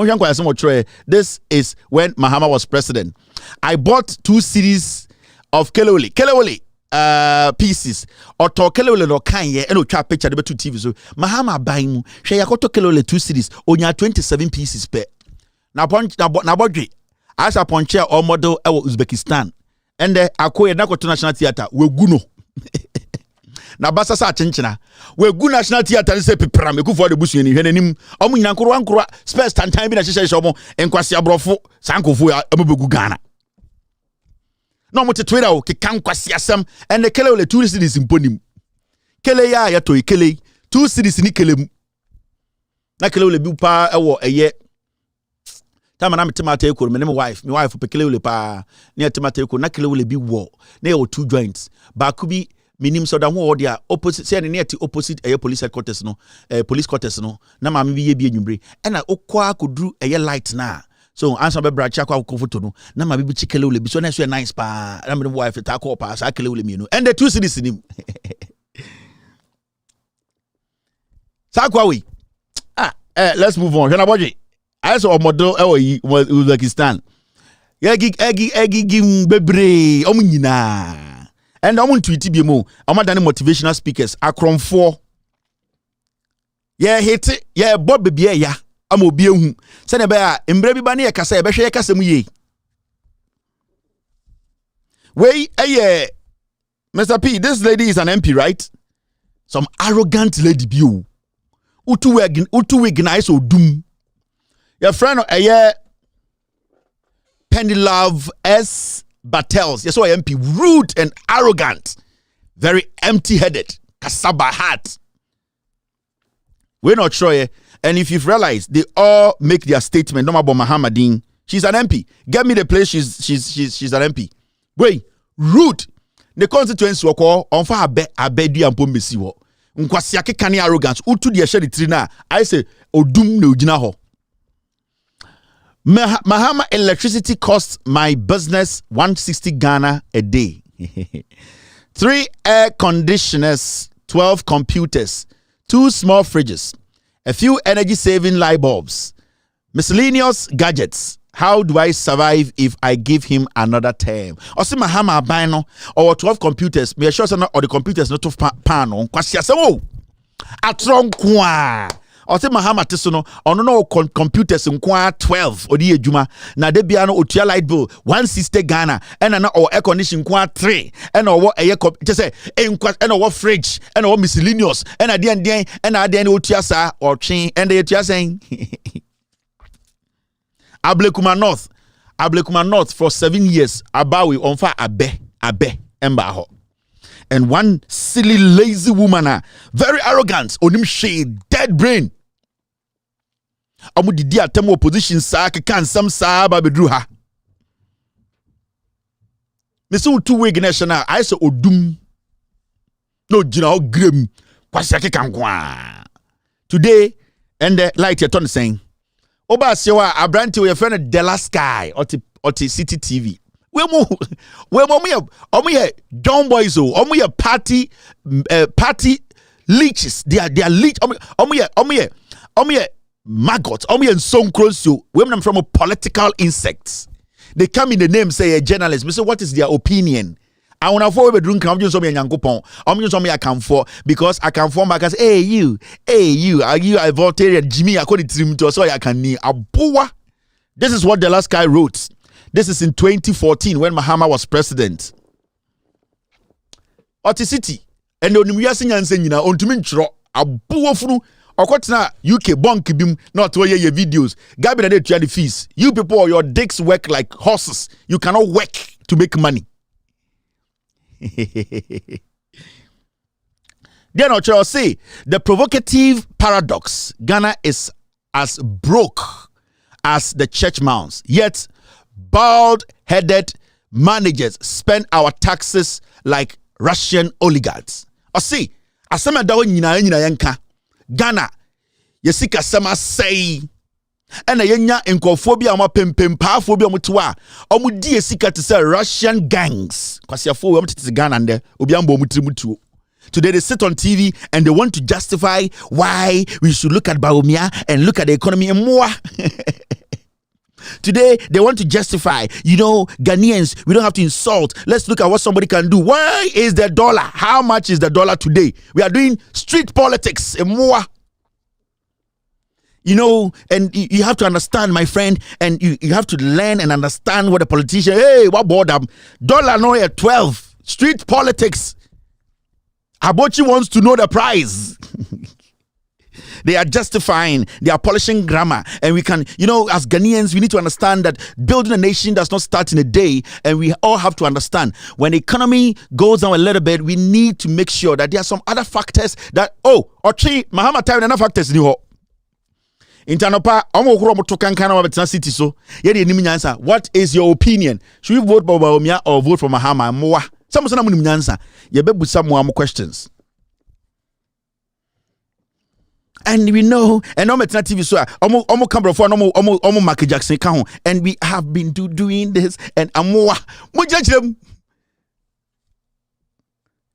N: This is when Mahama was president. I bought 2 series of Kelewole pieces or to Kelewole no kan ye and twa picture the 2 TV so Mahama buy mu hwe yakoto Kelewole 2 series onya 27 pieces per na bodwe as a ponche or model e Uzbekistan and akoye na koto National Theatre we gu no na basa sa chenchena we gu National Theatre se pepra me kufu de busu ni hwe nanim omo nyina nkoro space tantan bi na hyehyɛ omo enkwase abrofo sankofu amobegu Ghana no mo te Twitter o kekan kwase asem and the Kelewole 2 series imponim kele ya to kele 2 series ni kelem na Kelewole bi pa ewo eye tama na metemata ekoro me wife pe Kelewole pa na metemata ekoro na Kelewole bi wo na e 2 joints ba ku bi minim so da ho dia opposite say ne ti opposite police headquarters no police quarters no na ma me bi ye bi enwumbre e na okwa akoduru light na so answer be bracha kwa photo no na ma bibi Kelewole bi so na so nice pa na me wife ta call pa sa Kelewole mi no and the 2 cities nim sa kwa we let's move on hena boje I saw model Uzbekistan egi bebre omu nyina and omu tweet bi mo omu dane motivational speakers akron 4 hit bob bebia ya ama obi ehu se ne be a embre bi ba ne yakasa be hwe yakasa mu ye we Mr. P, this lady is an MP, right? Some arrogant lady bio utu ignize odum your friend Penny Love S. Battels. Yes, so MP, rude and arrogant, very empty-headed, cassava hat. We're not sure. And if you've realized, they all make their statement. No about Muhammadin. She's an MP. Get me the place. She's an MP. Wait, rude. The constituency wako on fa abedi ampo mesi wo. Nkwasi akekane arrogance. Utu de ehye trina. I say odum na ogina ho. Mahama electricity costs my business 160 Ghana a day. 3 air conditioners, 12 computers, 2 small fridges, a few energy-saving light bulbs, miscellaneous gadgets. How do I survive if I give him another term? Or see Mahama bino or 12 computers. Me sure or the computers not of panel. Kwasi asewo. Atron kwa. Or say Mahama tisono or no computers in kwa 12 or the ejuma na de bia no otua light bill 160 Ghana and na or air condition kwa 3 and or what air just say and or fridge and or miscellaneous and at the end and at the end otua sa or chin and they otua saying Ablekuma North for 7 years abawi onfa abe emba ho. And one silly lazy woman very arrogant onim shade dead brain amu didi atem opposition sa kan sam sa ba bedru ha me so 2 week national I say odum no jina o grem kwase kan kwa today and the light your turn saying oba sewa abranti we friend Della Sky or City TV we mo ye John boys o omo ye party leeches they are leech omo ye maggots omo ye sonkronso we them from a political insects. They come in the name say a journalist we say what is their opinion. I want to forward be drink am so me nyankopon am so me account for because I can form back as are you a Voltaire Jimmy akoni trim to so ya can ni aboa. This is what the last guy wrote. This is in 2014 when Mahama was president. City and onimwiase nyanse nyina ontumi nchro aboa funu okotena UK bank bim not to your videos gabi na dey to the fees. You people your dicks work like horses. You cannot work to make money. Then I'll say the provocative paradox Ghana is as broke as the church mounds, yet bald-headed managers spend our taxes like Russian oligarchs. Or see, asema dawo nyina yanka Ghana yesika sama say And a yenya enkophobia ama pempempaaphobia mutwa omu die sika to say Russian gangs kwasiafo we mtete Ghana nde obiambo mutirimutuo. Today they sit on TV and they want to justify why we should look at Bawumia and look at the economy and more. Today they want to justify, Ghanaians, we don't have to insult. Let's look at what somebody can do. Why is the dollar? How much is the dollar today? We are doing street politics and more. And you have to understand, my friend, and you have to learn and understand what the politician, hey, what board them? Dollar no at 12. Street politics. Abochi wants to know the price. They are justifying, they are polishing grammar. And we can, as Ghanaians, we need to understand that building a nation does not start in a day. And we all have to understand when the economy goes down a little bit, we need to make sure that there are some other factors that, Mahama time and other factors in your Intanopa, city so. What is your opinion? Should we vote for Bawumia or vote for Mahama? Moa. Some answer. You better put some more questions. And we know, and I'm TV so I'm camera for I'm Michael Jackson and we have been doing this and more. Judge them.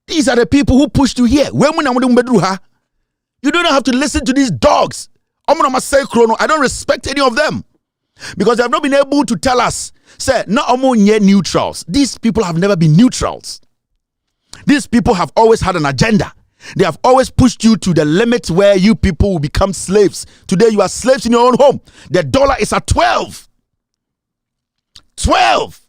N: These are the people who pushed you here. You don't have to listen to these dogs. I don't respect any of them because they have not been able to tell us, say, no, neutrals. These people have never been neutrals. These people have always had an agenda. They have always pushed you to the limit where you people will become slaves. Today you are slaves in your own home. The dollar is at 12. 12.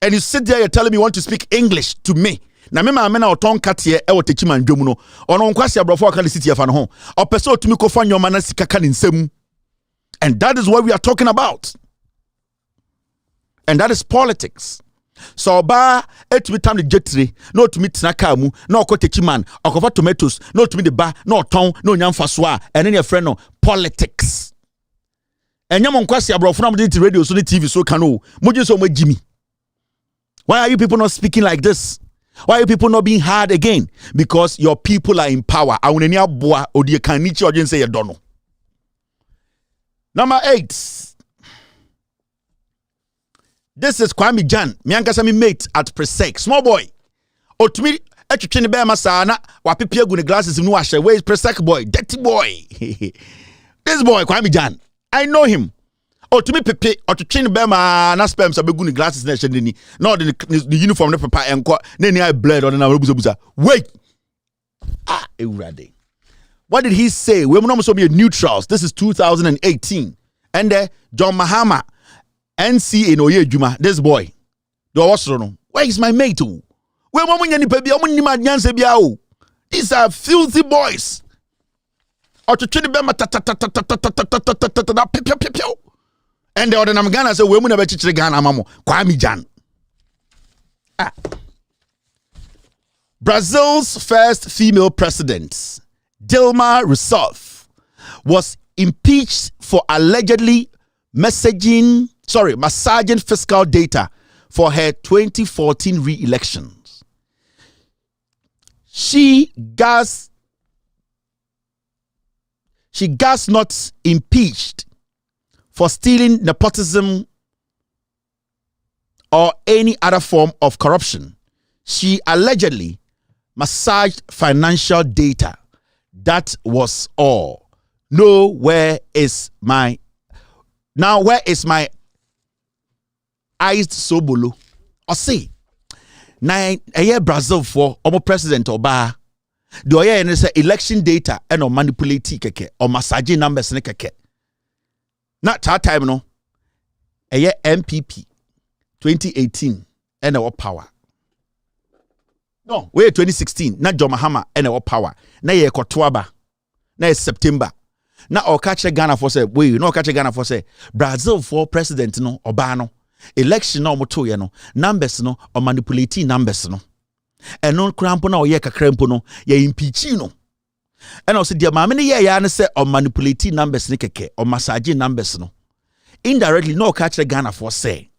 N: And you sit there, you're telling me you want to speak English to me. Na mema amena oton katie e wo techi mandwom no ono nkwase abrofo aka city afa no ho opeso otumi ko fa nyoma na sika ka nsem. And that is what we are talking about. And that is politics. So ba etumi tam the jetri no otumi tena ka mu na okotechi man okofa tomatoes no otumi de ba na oton na onyamfa so a ene ne friend no politics. Enyam nkwase abrofo na mo de radio so ne TV so kan o moje so magimi. Why are you people not speaking like this? Why are you people not being heard again? Because your people are in power. Number 8. This is Kwame Jan. Me mate at Presec. Small boy. Otumi etwetwe ne be masana wa pepia gu ne glasses mu ahye. Where is Presec boy? Dirty boy. This boy Kwame Jan. I know him. Otumi pepe otwetwe ne be ma na spam so be gu ne glasses na hye ni. Na the uniform ne papa enko na ni eye bled on na buza. Wait. Ewurade. What did he say? We must be neutrals. This is 2018. And John Mahama NC in Oye Juma. This boy. Where is my mate? These are filthy boys. And the other Namgana say, "We're going to Ghana, Mamo." Kwame Jan. Brazil's first female president, Dilma Rousseff, was impeached for allegedly massaging fiscal data for her 2014 re-elections. She got not impeached for stealing nepotism or any other form of corruption. She allegedly massaged financial data. That was all. Where is my eyes sobolo? Or say, na Brazil for president Oba. The oye say election data and manipulate keke or massaging numbers ne keke. Not that time no. MPP 2018 and our power. No, wait 2016. Na John Mahama and our power. Na ye Kotuaba. Na September. Na o catch Ghana for say, catch Ghana for say Brazil for president no Obano. Election no moto ye no numbers no or manipulating numbers no. And non crampo na o ye kakrampo no ye impeach no. And also dear mamma ye ya say or manipulating numbers ne keke or massaging numbers no. Indirectly no catch Ghana for say.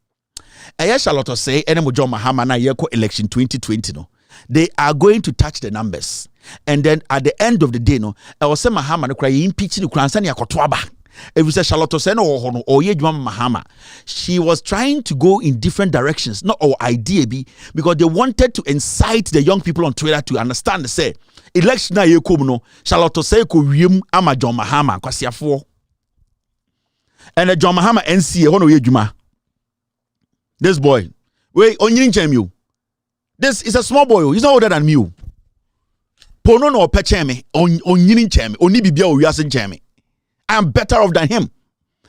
N: Aya Charlotte say enemo John Mahama na ye ko election 2020 no. They are going to touch the numbers. And then at the end of the day, no, I was saying Mahama no cry impeach no cransani akotoaba. If you say Charlotte Oseno or Yejuma Mahama, she was trying to go in different directions, not our idea be, because they wanted to incite the young people on Twitter to understand, say, election na yekomuno, Charlotte Oseko Riem ama John Mahama, kwasiafo. And John Mahama NCA, hono Yejuma. This boy, wait, onyin chemu. This is a small boy, he's not older than me. Pono no pecheme, onyin cheme, oni bibia o wiasen cheme. I'm better off than him.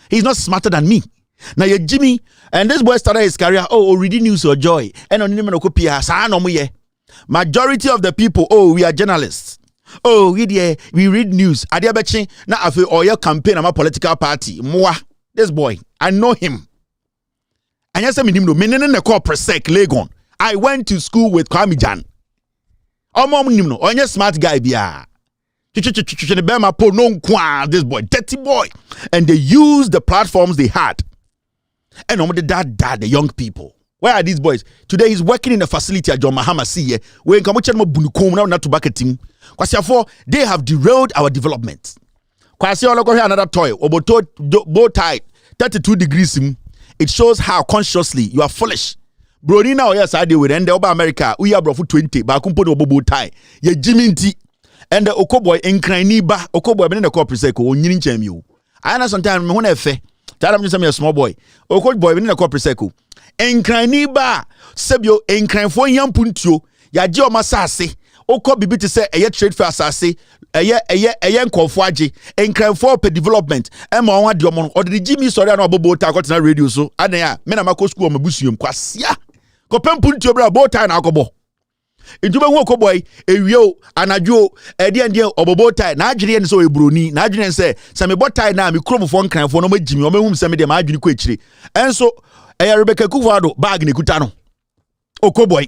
N: He's not smarter than me. Now you Jimmy, and this boy started his career, reading news or joy. And on majority of the people, we are journalists. We read news. Adiabechi, na afi or your campaign of a political party. Moi, this boy, I know him. And yes, I mean him no menene call Prosec Legon. I went to school with Kwame Jan. Onye smart guy bia. This boy, dirty boy. And they used the platforms they had. And that the young people. Where are these boys? Today he's working in a facility at John Mahama C. Where they have derailed our development. Another toy, bow tie, 32 degrees. It shows how consciously you are foolish. Brony now, yes, I deal with end over America. We are bro for 20, but I couldn't put bow tie. Ye Jimmy T. And the Okoboy enkrani ba Okoboy been in the corporate circle on yin chemu. I know sometimes when I fe tell them a small boy. Okoboy been in the corporate circle. Enkrani ba sebio enkran for yam puntio ya je o masase Oko bibi to say a trade fair asase a nkofo age enkran for per development e ma won ade omo or the Jimmy sorry na obobo ta kwatena radio so adan ya me na mako school mabusuom kwasia ko pempuntio bra bo ta na akobo Ejuma hu Okoboy ewio anadwo ede obobo tai na adwene ne so ebroni na adwene se se me botai na me kromfo nkranfo no magimi o mahum se me de ma adwene ko ekire enso eya Rebecca Kufuado bag ne kuta no Okoboy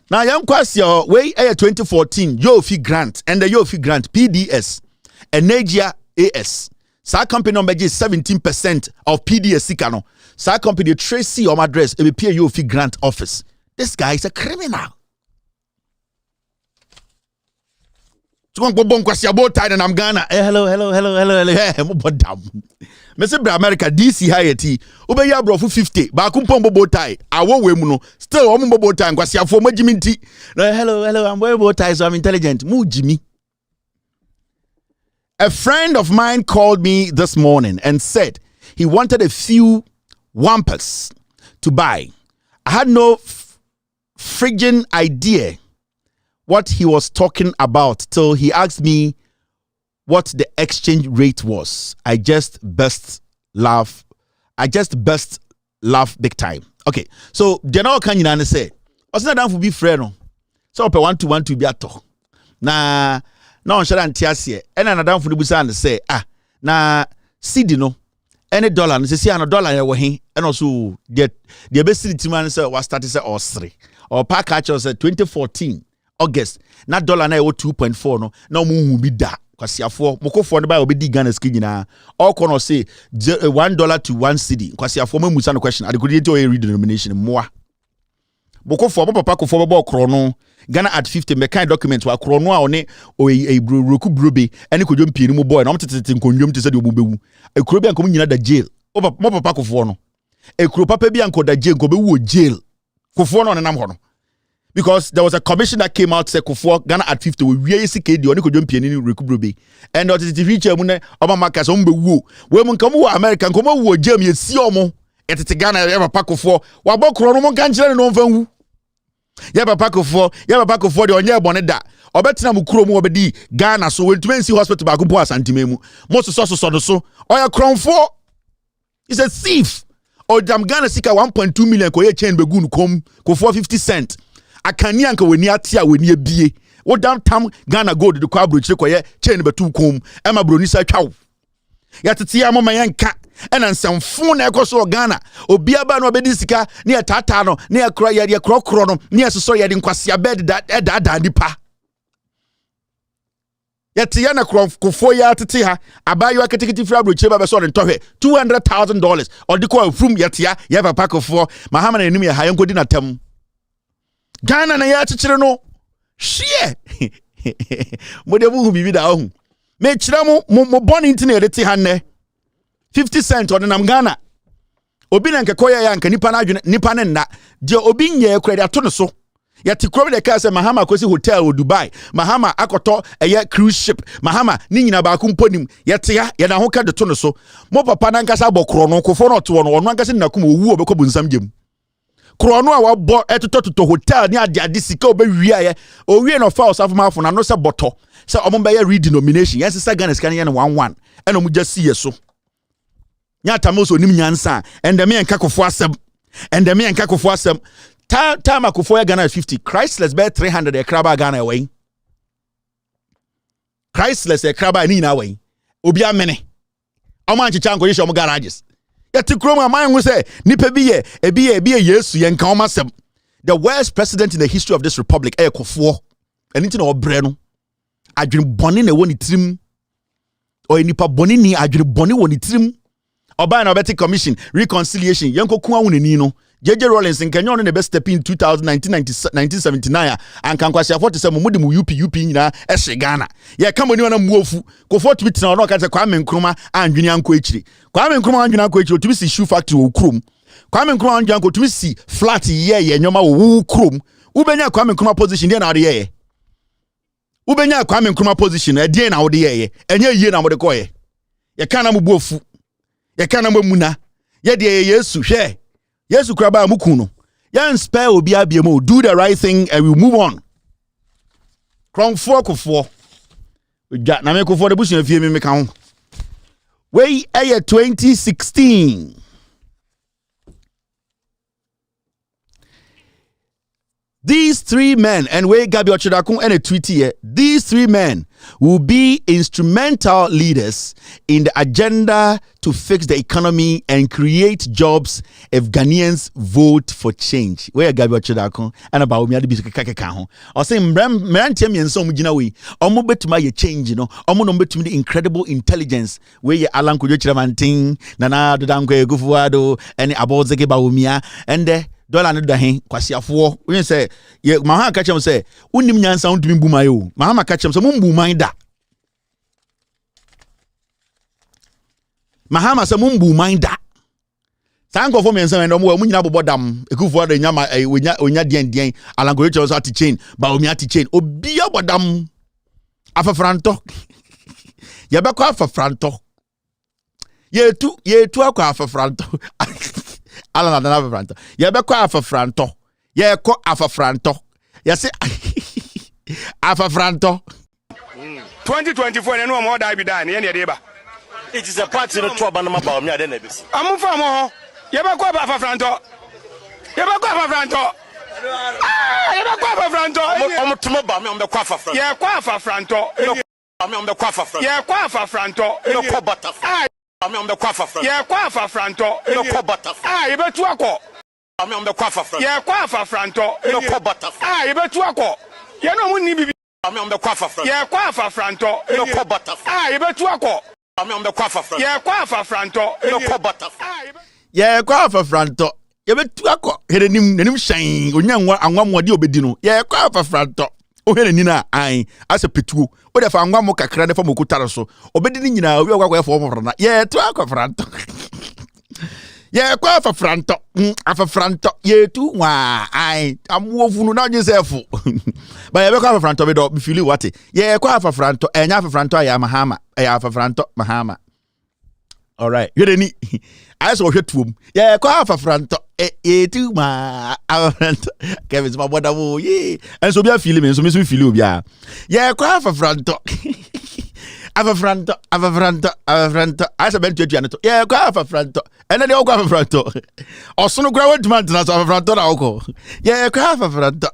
N: na yankwasia we 2014 Yofi Grant and the Yofi Grant PDS and Nigeria AS sa company number is 17% of PDS sikano sa company Tracy on address e be pay Yofi Grant office. This guy is a criminal. And I'm Ghana. Hello. Mr. America, DC Hayati. Ubeya bro for 50. Bakumpom bobo tie. Awo wemuno. Still omu bobo tie. Kwasia for majiminti. Hello. I'm wearing bobo tie, so I'm intelligent. Mu Jimmy. A friend of mine called me this morning and said he wanted a few wampers to buy. I had no friggin' idea what he was talking about till he asked me what the exchange rate was. I just burst laugh big time. Okay, so general can you say osina dan for be friend so ope 1 be ato na on share antiase e na dan for busa and say na cedi no any dollar no say an dollar ye wo he and also the best city man say was started say osre or pack catch us 2014 August na dollar na 2.4 no na mu bi da kwasiafo mokofo no ba obedi Ghana ski na all kono say $1 to 1 cedi kwasiafo mamusa no question adekodi to redenomination moa mokofo papa kofo bo kro no Ghana at 50 me kind document wa kro no a one roku brobe ene kodwom pie mu boy na mtetete nkondwom te se de obubewu ekuro bi ankom nyina da jail mo papa kofo no ekuro papa bi anko da jail ko be wo jail kofo no nenam ho no because there was a commission that came out say kofo Ghana at 50 we wie CKD oni kodwom pie ni roku brobe and the future mu ne oba market so mbe wo we mu nkom wo America nkom wo jail ye si omo etete Ghana ya papa kofo wa bokro no mo kan kire no mfa wu ya papa kofo de onye ebone da obetina mu kuro mu obedi Ghana so weltumensi hospital ba kumpo asantimemu mo so so oya kronfo is a thief or damn Ghana sika 1.2 million ko ye chain begu nu kom ko 50 cent akani anka weni atia weni ebie wo down tam Ghana gold de kwa brochire ko ye chain betu kom e ma broni sa twawo ya tete ya mama yanka ena nsamfo na ekoso Ghana obia ba no obedi sika ne ya tata no ne ya kro ya kro no ne ya soso ya de nkwase abed da nipa yete ya na kofo ya tete ha abayo aketeketi fra brochire ba be so ntohwe $200,000 odiko from yete ya papa kofo mahama na enim ya hayen kodi na tam Ghana na ya chichire no hwie mo de bu bibi da ho me chira mo born into ne reti hanne 50 cent on nam Ghana obi na nkekoya ya nka nipa na adwene nipa ne nna de obi nye kura de ato no so yati kuro de ka se Mahama kosi hotel o Dubai Mahama akoto eye cruise ship Mahama ni nyina ba ku mponim yati ya na ho ka de to no so mo papa na nkasa bokro no kofo no to no ono nkasa nakum owu obekọ bunsam gem kuro no a wabo etototo hotel ni ade sika obewie aye owie no fa osafo mafo na no se boto se omo be ya redenomination yes se Ghana scan ye no 11 eno mu jasi yeso nyata mo so nim nyansa endeme enkakofo asem endeme enkakofo asem time akofo ya Ghana 50 Christless be 300 e kraba Ghana away Christless e kraba ni na away obi amene omo anchicha nko yesho mo garages yati kroma man hu say nipa bi ye ebi ye Yesu ye nka omasem the worst president in the history of this republic e kofo eni ti na obre no adwene bone na woni trim o nipa bone ni adwene bone woni trim oba na obeti commission reconciliation yenko ku awu nani no JJ Rollins nkanyo no ne be step in 1979 anka nkwasi 47 mudi mu UP nyina ehye Ghana ye ka moni wana muofu ko 40 bit na no ka se Kwame Nkrumah anwini anko echiri Kwame Nkrumah anwini anko echiri otumi si shoe factory wo krom Kwame Nkrumah anwini anko otumi si flat ye nyoma wo krom ubenya Kwame Nkrumah position dey na ade ye ubenya Kwame Nkrumah position e dey na wo de ye enye yie na mo de koye ye ka na muofu ye ka na mamuna ye de Yesu hwe Yesu kraba mukuno. Yan spare obi abiemo. Do the right thing and we move on. Crown 4 kofo. Ja na me kofo de busu afie me ka ho. We aye 2016. These 3 men, and we Gabi Ochodakun and a tweet here, these 3 men will be instrumental leaders in the agenda to fix the economy and create jobs if Ghanaians vote for change. We Gabi Ochodakun and about Bawumia de Bisukaka ho. Or say Mrantiam and so mujina we, omo betuma ye change, omo no betumi the incredible intelligence where ye Alan Kujochiramanting, Nana Dodangwe Gufuado, and Abozeke Bawumia, and dollar no da hen kwasiafo we say ye Mahama ka chem say unim nyansa undumi buman yo Mahama ka chem say mum buman da Mahama say mum buman da sanko fo mensa ndo mo nyina bobodam ekufo da nyama onya den alango chem so ati chain Bawumia ati chain obi abodam afafranto ye be kwa afafranto ye tu akwa afafranto ala na afafranto ye be kwa afafranto ye ko afafranto ye se afafranto
Q: 2024 no more die be die ne ye ba it is a party no to abana ma Bawumia de na be si amfa mo ho ye be kwa afafranto ye be kwa afafranto ye be kwa afafranto omo tumo ba me on be kwa afafranto ye kwa afafranto me on be kwa afafranto ye kwa afafranto no ko butterfly me on be kwa afafranto ye kwa afafranto no ko butterfly ye be tu akọ me on be kwa afafranto ye kwa afafranto no ko butterfly ye be tu akọ ye no mu ni bibi me on be kwa afafranto ye kwa afafranto no ko butterfly ye be tu akọ me on be kwa afafranto ye kwa afafranto no ko butterfly
N: ye kwa afafranto ye be tu akọ herenim nanim hyan onyanwa anwamode obedi no ye kwa afafranto ohere ni na an ase petuo o de fa anwa mo kakra de fa mo kutare so obedi ni nyina obi akwa fo foforo ye tu akofranto ye kwa afafranto afafranto ye tu wa an amuofu no na nyesefu ba ye be kwa afafranto be do be feel what ye kwa afafranto enya afafranto aya Mahama aya afafranto Mahama all right you ni aso wo hwetuom ye kwa afafranto tu ma afafranto Kevin ma boda wo ye enso bia feel me enso me so feel obia ye kwa afafranto afafranto asa ben tuatu anato ye kwa afafranto ena de kwa afafranto osono kwa wadman na afafranto na oko ye kwa afafranto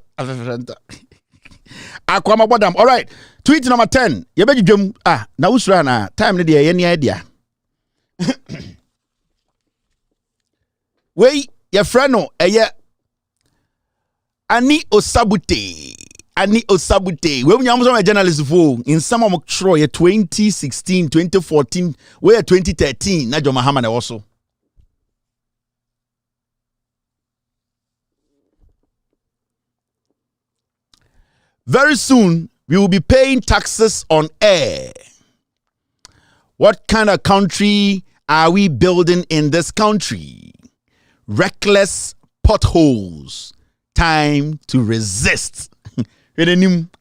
N: akwa ma bodam all right tweet number 10 ye begidwam na usura na time ne de ye ne idea we your friend no eye Ani Osabute we nyam so journalist fo in some of tro ye 2016 2014 we 2013 na John Mahama na also very soon we will be paying taxes on air What kind of country are we building in this country? Reckless potholes. Time to resist.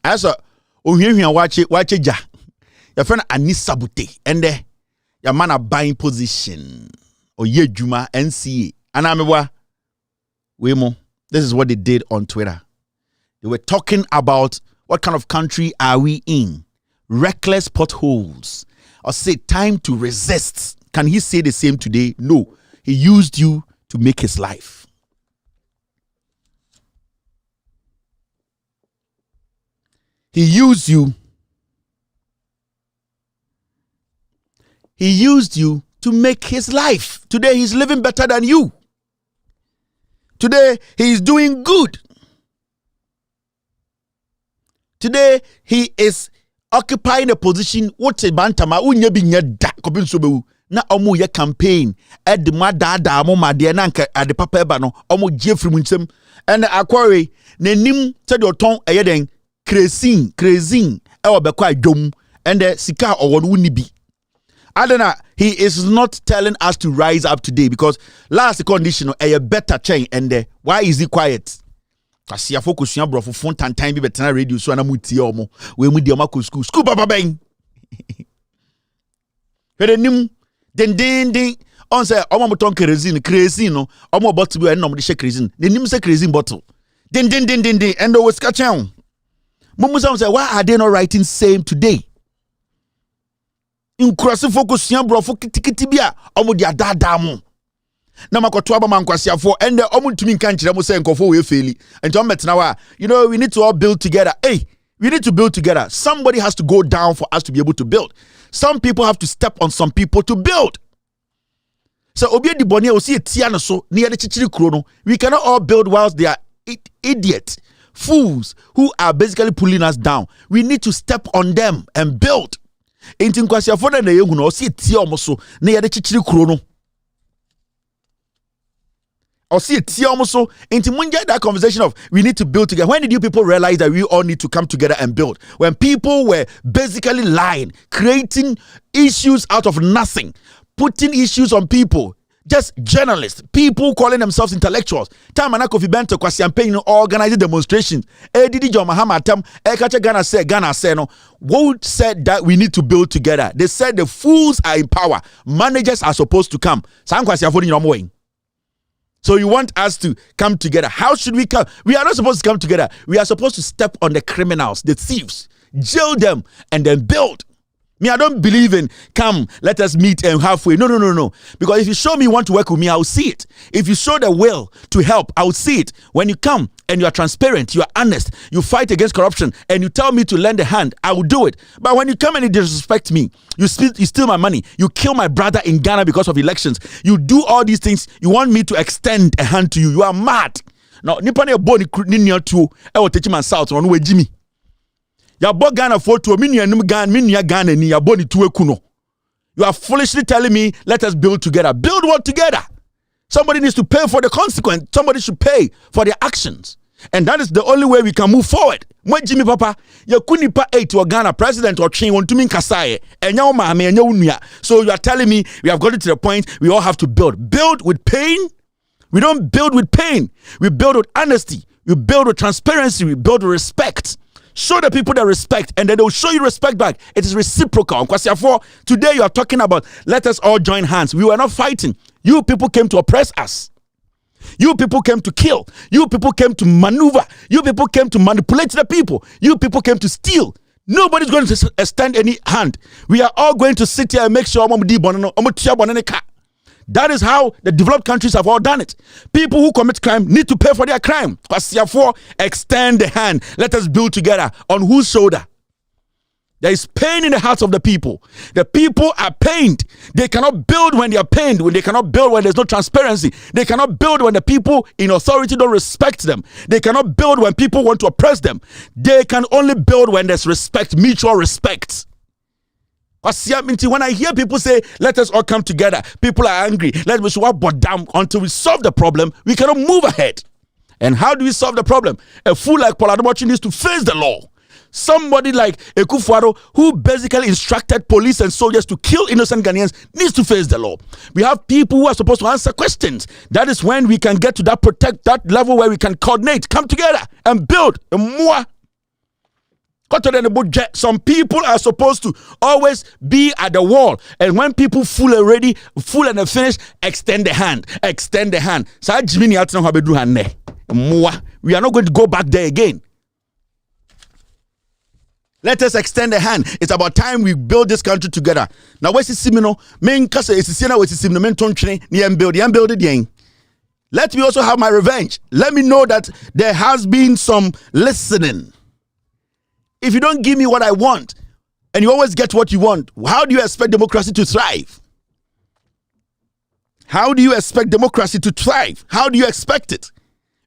N: As a watch it, ja. Your friend Anisabute, and your man a buying position or ye Juma NCA. And I'm Wemo. This is what they did on Twitter. They were talking about what kind of country are we in? Reckless potholes. Or say time to resist. Can he say the same today? No. He used you to make his life. He used you. He used you to make his life. Today he's living better than you. Today he is doing good. Today he is occupying a position what a bantama unya binya da kopin sobewu na omo ye campaign ed ma da mo made na nka ade papa eba no omo jefri mu nsem en akware nanim te de oton eyeden crazing e obekwa adwom and the sika owo no ni bi. Adana, he is not telling us to rise up today because last condition a better chain and why is he quiet? Kasi ya focus ya bro for phone time bi betena radio so na mutie omo we mu di omo school papa ben. Hede nim den on say omo moton kerosene no omo bottle bi no mo de she kerosene. The nim say kerosene bottle. Den and we scratch am. Mumu say why are they not writing same today? In crossing focus ya bro for kitikiti bia omo dia dada mo na makoto aba mankwase afo and omo ntumi nka nkire mo say nkofo we feli enti on metna wa we need to all build together. We need to build together. Somebody has to go down for us to be able to build. Some people have to step on some people to build. So obi di boni o see tia no so na yede chichiri kuro no, we cannot all build whilst they are idiots, fools who are basically pulling us down. We need to step on them and build. Enti nkwase afo na yehu no o see tia omo so na yede chichiri kuro no. Or see it, so into that conversation of we need to build together. When did you people realize that we all need to come together and build? When people were basically lying, creating issues out of nothing, putting issues on people, just journalists, people calling themselves intellectuals. Time and Kofi Bento campaign organizing demonstrations. Didi John Mahama Tam Ghana say no. What said that we need to build together? They said the fools are in power. Managers are supposed to come. So you want us to come together. How should we come? We are not supposed to come together. We are supposed to step on the criminals, the thieves, jail them, and then build. Me, I don't believe in come, let us meet and halfway. No. Because if you show me you want to work with me, I'll see it. If you show the will to help, I'll see it. When you come and you are transparent, you are honest, you fight against corruption, and you tell me to lend a hand, I will do it. But when you come and you disrespect me, you steal my money, you kill my brother in Ghana because of elections, you do all these things, you want me to extend a hand to you. You are mad. Now, nipa ne boni ninya tu e wo techi man south no we jimi. Ya bo Ghana photo minya Ghana ni ya boni tu ekuno. You are foolishly telling me let us build together. Build what together? Somebody needs to pay for the consequence. Somebody should pay for their actions. And that is the only way we can move forward. Mwe Jimmy Papa, ya kunipa 8 to Ghana president or chain want to mean kasaye. So you are telling me we have got it to the point we all have to build. Build with pain? We don't build with pain. We build with honesty. We build with transparency. We build with respect. Show the people the respect and then they'll show you respect back. It is reciprocal. Today you are talking about let us all join hands. We were not fighting. You people came to oppress us. You people came to kill. You people came to maneuver. You people came to manipulate the people. You people came to steal. Nobody's going to extend any hand. We are all going to sit here and make sure that is how the developed countries have all done it. People who commit crime need to pay for their crime. Therefore, extend the hand. Let us build together. On whose shoulder? There is pain in the hearts of the people. The people are pained. They cannot build when they are pained. When they cannot build when there's no transparency. They cannot build when the people in authority don't respect them. They cannot build when people want to oppress them. They can only build when there's respect, mutual respect. When I hear people say, let us all come together, people are angry, let us all but down until we solve the problem, we cannot move ahead. And how do we solve the problem? A fool like Paul Ademochi needs to face the law. Somebody like Ekufuado, who basically instructed police and soldiers to kill innocent Ghanaians, needs to face the law. We have people who are supposed to answer questions. That is when we can get to that level where we can coordinate, come together and build a more. Some people are supposed to always be at the wall, and when people full and finished, extend the hand. We are not going to go back there again. Let us extend a hand. It's about time we build this country together. Now, what's the simino? Main kasa is sina what's the simino? Men tonchine ni build it again. Let me also have my revenge. Let me know that there has been some listening. If you don't give me what I want, and you always get what you want, how do you expect democracy to thrive? How do you expect democracy to thrive? How do you expect it?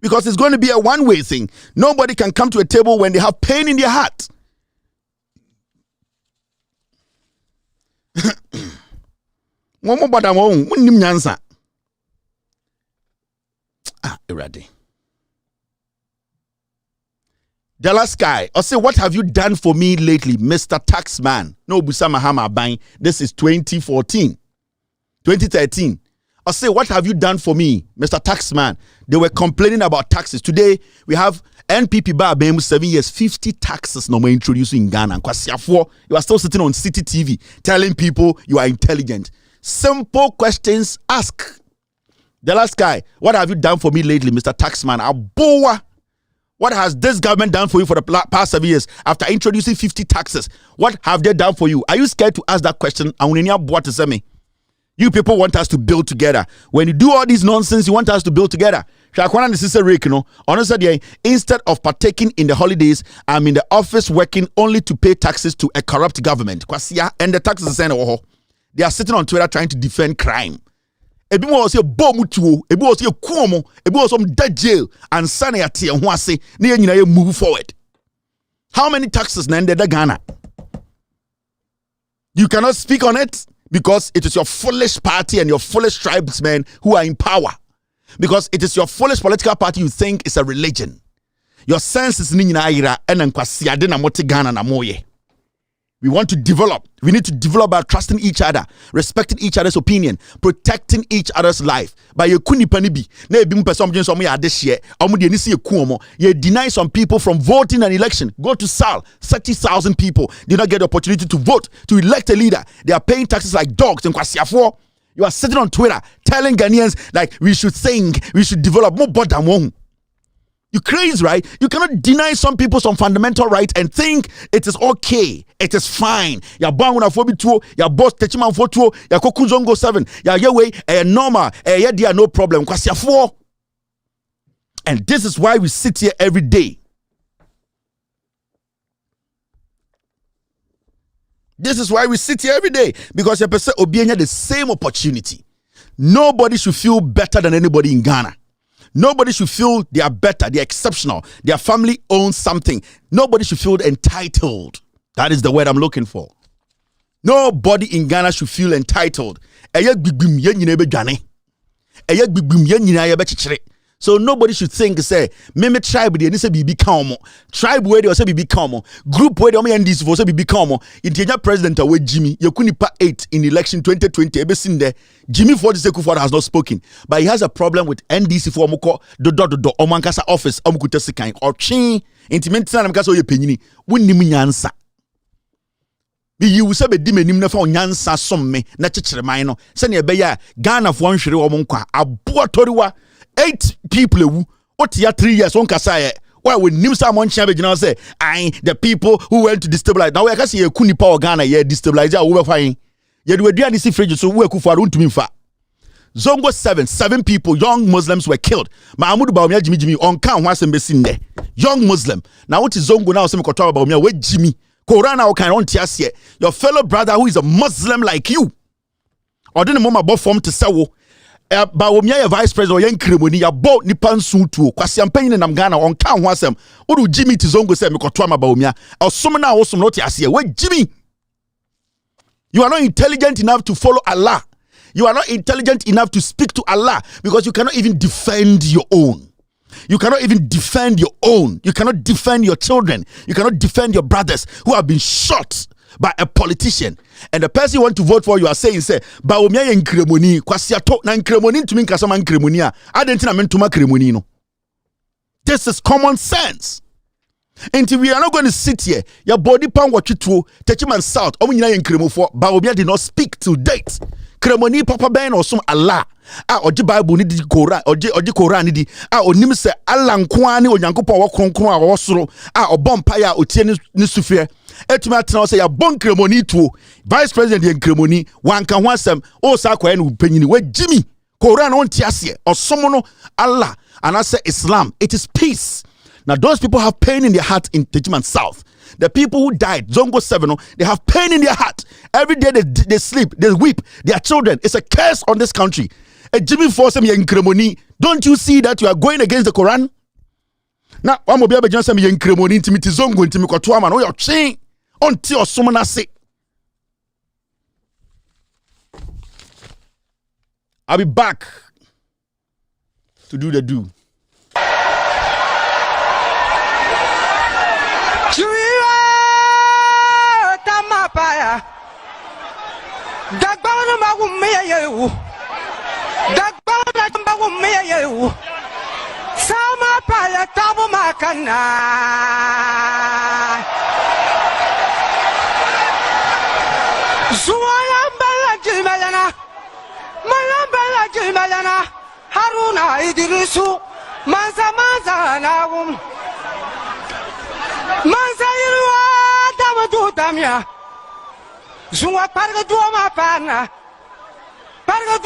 N: Because it's going to be a one-way thing. Nobody can come to a table when they have pain in their heart. Irade. The last guy, I say, what have you done for me lately, Mr. Taxman? No, Busama Hama Bang. This is 2013. I say, what have you done for me, Mr. Taxman? They were complaining about taxes. Today, we have NPP bar 7 years, 50 taxes no more introducing in Ghana. You are still sitting on City TV telling people you are intelligent. Simple questions ask. The last guy, what have you done for me lately, Mr. Taxman? Aboa. What has this government done for you for the past 7 years after introducing 50 taxes? What have they done for you? Are you scared to ask that question? You people want us to build together. When you do all this nonsense, you want us to build together. Instead of partaking in the holidays, I'm in the office working only to pay taxes to a corrupt government. And the taxes they are sitting on Twitter trying to defend crime. Ebi was a bomutuo, ebi was a kuomo, ebi was some dead jail, and sanity and wase, ne move forward. How many taxes nende the Ghana? You cannot speak on it because it is your foolish party and your foolish tribesmen who are in power. Because it is your foolish political party you think is a religion. Your sense is ninaira and kwasiade na moti Ghana na moye. We want to develop. We need to develop by trusting each other, respecting each other's opinion, protecting each other's life. By your kuni panibi, you deny some people from voting an election. Go to SAL, 30,000 people did not get the opportunity to vote, to elect a leader. They are paying taxes like dogs in Kwasiafo. You are sitting on Twitter telling Ghanaians like we should sing, we should develop more bodamong. You crazy, right? You cannot deny some people some fundamental rights and think it is okay. It is fine. Ya banguna fobi tuo, ya boss techiman fo tuo, ya kokuzongo 7, ya yewe, normal, dia no problem. Kwasi afo. And this is why we sit here every day. This is why we sit here every day. Because you person obienya the same opportunity. Nobody should feel better than anybody in Ghana. Nobody should feel they are better, they are exceptional, their family owns something. Nobody should feel entitled. That is the word I'm looking for. Nobody in Ghana should feel entitled. So nobody should think, say, meme tribe they say be calm. Tribe where they say be calm. Group where they only this for say be calm. Interior president away Jimmy, Yakunipa 8 in election 2020. Ever seen there? Jimmy Ford has not spoken, but he has a problem with NDC for Moko do Omankasa office Omukutesikan or Chin intimate sana mkaso ye penyini. Wunnimu nyansa. Be you say be dime nim na fa nyansa somme na chechire man no. Se ne be ya Ghana fo nhwere omonkwa aboatoriwa 8 people ewu otia 3 years on kasa why we nim someone chambe gina say the people who went to destabilize now we can see ekuni power Ghana ye destabilize a wo be fine ye do aduane si fridge so wo akufa ro ntumi mfa Zongo 7 people young Muslims were killed Mahmoud Bawumia Jimmy on kan ho asem besin there young Muslim now what is Zongo now say me koto Bawumia we Jimmy Korana o kan on tiase your fellow brother who is a Muslim like you or didn't mama bo form to say Bawumia ya vice president yen kremoni ya bo nipa nsu tuo kwase ampanyin nam Ghana on kan ho asem odu Jimmy ti Zongo say me koto ama Bawumia osom na osom no tiase we Jimmy you are not intelligent enough to follow Allah. You are not intelligent enough to speak to Allah because you cannot even defend your own. You cannot even defend your own. You cannot defend your children. You cannot defend your brothers who have been shot by a politician. And the person you want to vote for, you are saying, say, Bawumia in Kremoni, Kwasiato, na Kremoni to me, Kasama Kremonia. I didn't mean to make Kremoni. No. This is common sense. Until we are not going to sit here, your body pound what you do, Techiman South, Omina in Kremo for Bawumia did not speak to date. Kremoni Papa Ben or some Allah. Oji Bible ni di Quran, oji Quran ni di. Onim se Allah nkwani onyankopon wo kronkron a wo soro. Obompaya otie ni sufie. Etumi atena say ya bon Kremoni tuo. Vice President yen Kremoni wanka ho asem o sa kwaye no panyini we Jimmy. Quran on tiase osomo no Allah and I say Islam. It is peace. Now those people have pain in their heart in Techiman South. The people who died, Zongo 7, they have pain in their heart. Every day they sleep, they weep. Their children, it's a curse on this country. A Jimmy Forsem in Kremoni, don't you see that you are going against the Quran? Now, one will be able to say in Kremoni, intimity Zongo, intimity Kotuaman, or your chain until someone say. I'll be back to do the do.
M: Tamapaya Dagbana Bawumia you Dagbana Bawumia you Samapaya Tabumakana Suayambala Jimalana Malambala Jimalana Haruna Idrisu Manza Nawum Manza Damia Zunga Parga Duama Pana Parga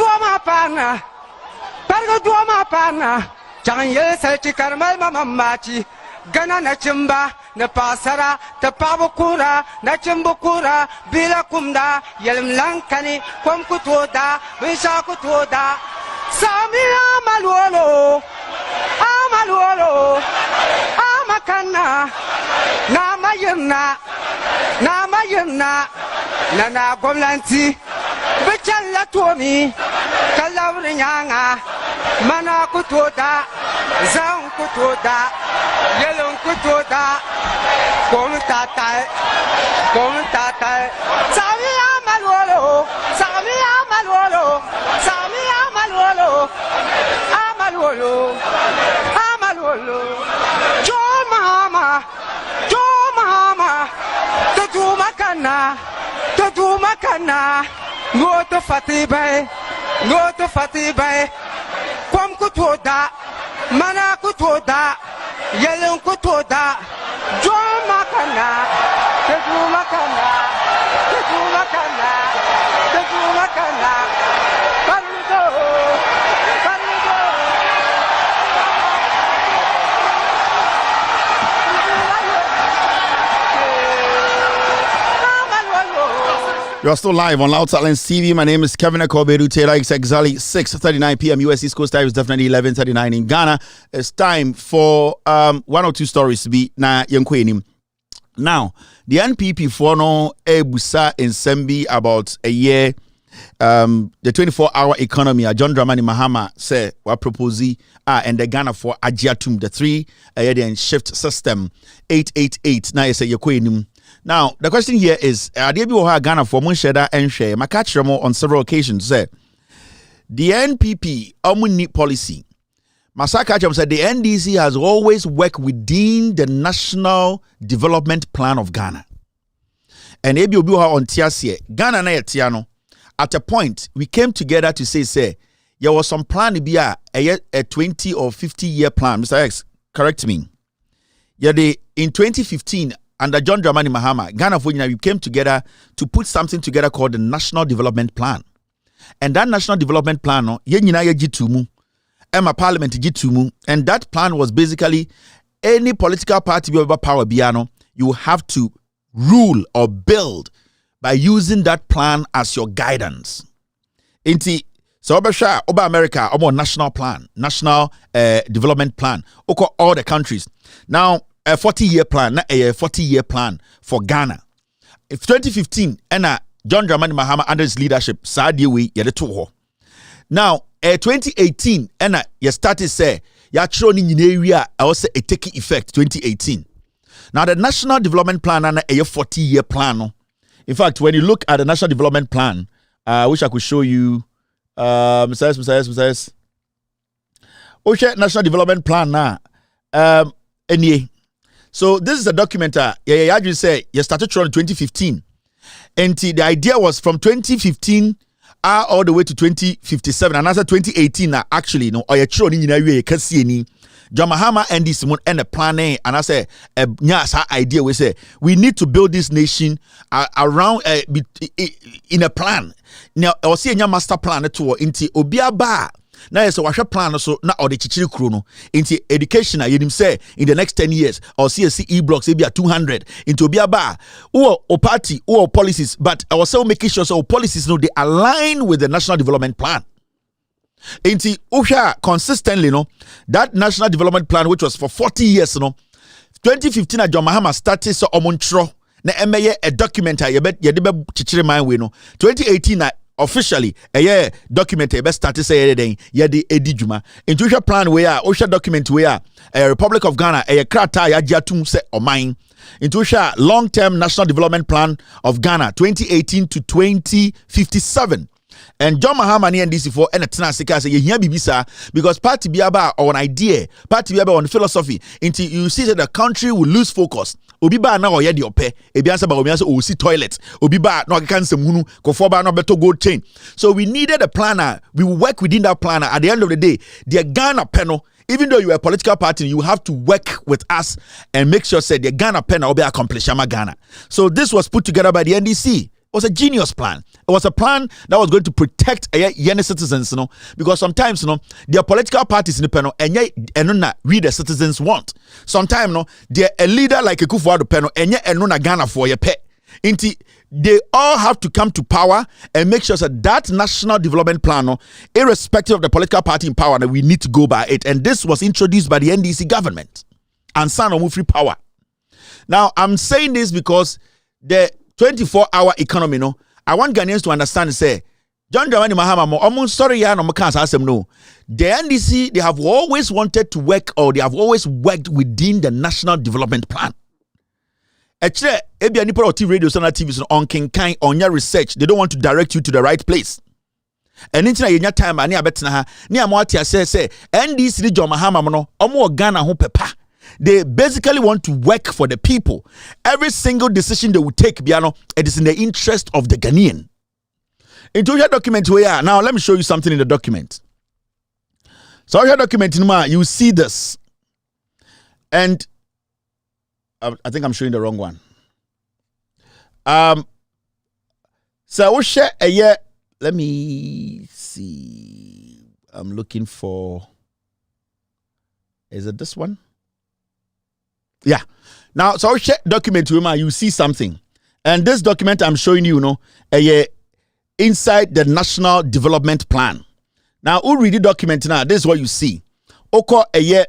M: Duama Pana Janye Sachi Karmal Mamamachi Gana Nachimba Napasara Tapabukura Nachimbukura Bila Kumda Yelim Lankani Komkutoda Vishakutoda Sami Amaluolo Amakana Namayana Nana Gomlanti Vichala Tuomi Kalawrinyanga Mana Kutoda Zang Kutoda Yellow Kutoda Komtata Sami Amaluolo Tatumakana Go to Fatibai Kwam Kutoda Mana Kutoda Yellow Kutoda Jomakana Tatumakana
N: You are still live on Loud Silence TV. My name is Kevin Akobedu Taylor. It's exactly 6:39 p.m. US East Coast time. It's definitely 11:39 in Ghana. It's time for one or two stories to be na yenkwenim. Now, the NPP for no ebusa in Sembi about a year. The 24-hour economy. John Dramani Mahama say what proposing and the Ghana for Ajiatum the 3 shift system 888. Now you say yenkwenim. Now, the question here is, Ghana for Munsheda and Share, Makachamo on several occasions said, the NPP, Omuni policy, Masakacham said the NDC has always worked within the National Development Plan of Ghana. And Ebiobuha on Tiasie, Ghana na Tiano, at a point, we came together to say, there was some plan to be a 20 or 50 year plan. Mr. X, correct me. In 2015, under John Dramani Mahama, Ghana we came together to put something together called the National Development Plan. And that National Development Plan, Parliament, and that plan was basically any political party with power, you have to rule or build by using that plan as your guidance. So Oba America, national plan, national development plan, all the countries. Now, a 40-year plan, not a 40-year plan for Ghana. In 2015, John Dramani Mahama under his leadership, Now, 2018, you started say ya chiro ni nyina wi I was say it take effect 2018. Now the National Development Plan and a 40-year plan. No? In fact, when you look at the National Development Plan, I wish I could show you. Says. National Development Plan now. So this is a document. Yeah, you say you started in 2015, and the idea was from 2015 all the way to 2057, and after 2018 actually no. Or you can see any. John Mahama and this moon and the plan and I say idea we say we need to build this nation around in a plan. Now I see a master plan to into Obiaba. Now it's a plan so now or the chichiri chrono into education you say in the next 10 years or CSE blocks maybe at 200 into Obiaba or party or policies, but I was also making sure so policies they align with the National Development Plan. Inti Usha consistently, that National Development Plan, which was for 40 years, 2015, John Mahama started so omontro na emeye a document ye debe chichire man we 2018 officially a document ye started say ye de edijuma. Into Usha plan we Usha document we a Republic of Ghana a krata ya jiatum se oman. Into Usha long-term National Development Plan of Ghana 2018 to 2057. And John Mahama and NDC for and Tenasika say you bibisa because party biaba or an idea, party biaba on philosophy until you see that the country will lose focus. Obiba na oyedi ope, ebiansa Bawumia so osi toilet. Obiba no can some munu, kofoba no beto gold chain. So we needed a planner. We will work within that planner. At the end of the day, the Ghana panel, even though you are a political party, you have to work with us and make sure say the Ghana panel will be accomplished. Ghana. So this was put together by the NDC. It was a genius plan. It was a plan that was going to protect Yene citizens, because sometimes, their political parties in the panel and we the citizens want. Sometimes, they're a leader like a Kufuor panel and Ghana for your pet. They all have to come to power and make sure that National Development Plan, irrespective of the political party in power, that we need to go by it. And this was introduced by the NDC government and San free power. Now, I'm saying this because the 24-hour economy, I want Ghanaians to understand, say, John Dramani Mahama, almost sorry, no, no. The NDC, they have always wanted to work, or they have always worked within the National Development Plan. Actually, if you are radio, TV, on Kinkai, on your research, they don't want to direct you to the right place. And in your time, I near better, near Moatia say, NDC, John Mahama, omo Ghana, who pepa. They basically want to work for the people. Every single decision they will take, it is in the interest of the Ghanaian. Into your document where now let me show you something in the document. So your document you see this. And I think I'm showing the wrong one. So we share a year. Let me see. I'm looking for. Is it this one? Yeah. Now, so share document you see something. And this document I'm showing you, inside the National Development Plan. Now, who read the document now? This is what you see. Oko a year.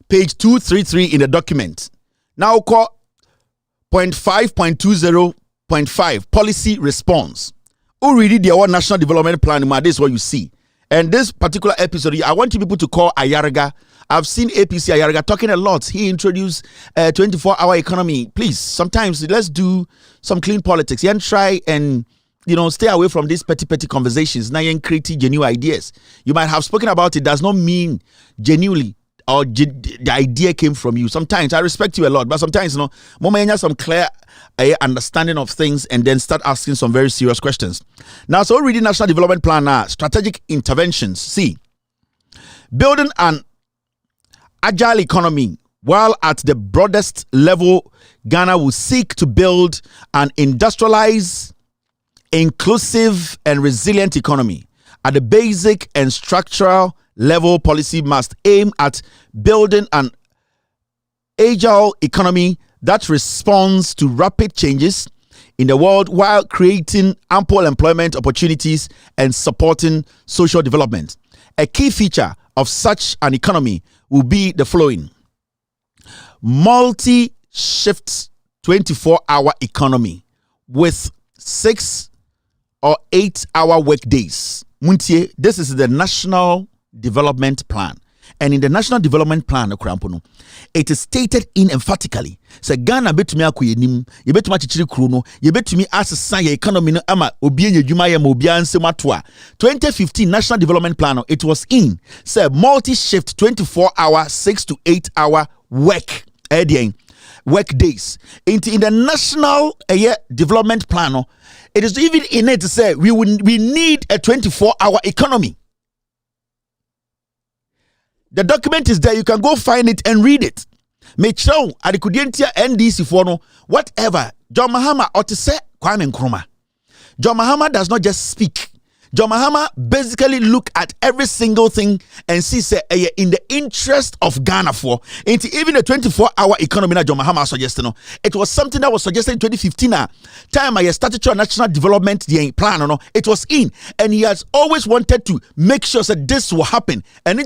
N: Page 233 in the document. Now, Oko 0.5.20.5 policy response. Who read the National Development Plan? This is what you see. And this particular episode, I want you people to call Ayaraga. I've seen APC Ayaraga talking a lot. He introduced 24-hour economy. Please, sometimes let's do some clean politics. And try and, stay away from these petty conversations. Now you create genuine ideas. You might have spoken about it. Does not mean genuinely or the idea came from you. Sometimes I respect you a lot, but sometimes, Mama some clear understanding of things and then start asking some very serious questions. Now, so reading National Development Plan now, strategic interventions. See, building an agile economy while at the broadest level, Ghana will seek to build an industrialized, inclusive, and resilient economy. At the basic and structural level, policy must aim at building an agile economy that responds to rapid changes in the world while creating ample employment opportunities and supporting social development. A key feature of such an economy will be the following: multi-shift 24-hour economy with 6 or 8-hour work days. Muntie, this is the National Development Plan. And in the National Development Plan, it is stated in emphatically. Say Ghana betumi akoyenim, ye betumi achichiri kru no, ye betumi asesa ye economy no ama obi enyadwuma ye ma obi ansem ato a. 2015 National Development Plan, it was in say multi-shift 24-hour 6 to 8-hour work days. In the National Development Plan, it is even in it to say we need a 24-hour economy. The document is there. You can go find it and read it. Make sure adikudientia NDC for no whatever. John Mahama ought to say Kwame Nkrumah. John Mahama does not just speak. John Mahama basically look at every single thing and see say in the interest of Ghana for into even the 24-hour economy that John Mahama suggested. No, it was something that was suggested in 2015. Time I statutory national development plan. No, it was in, and he has always wanted to make sure that this will happen. And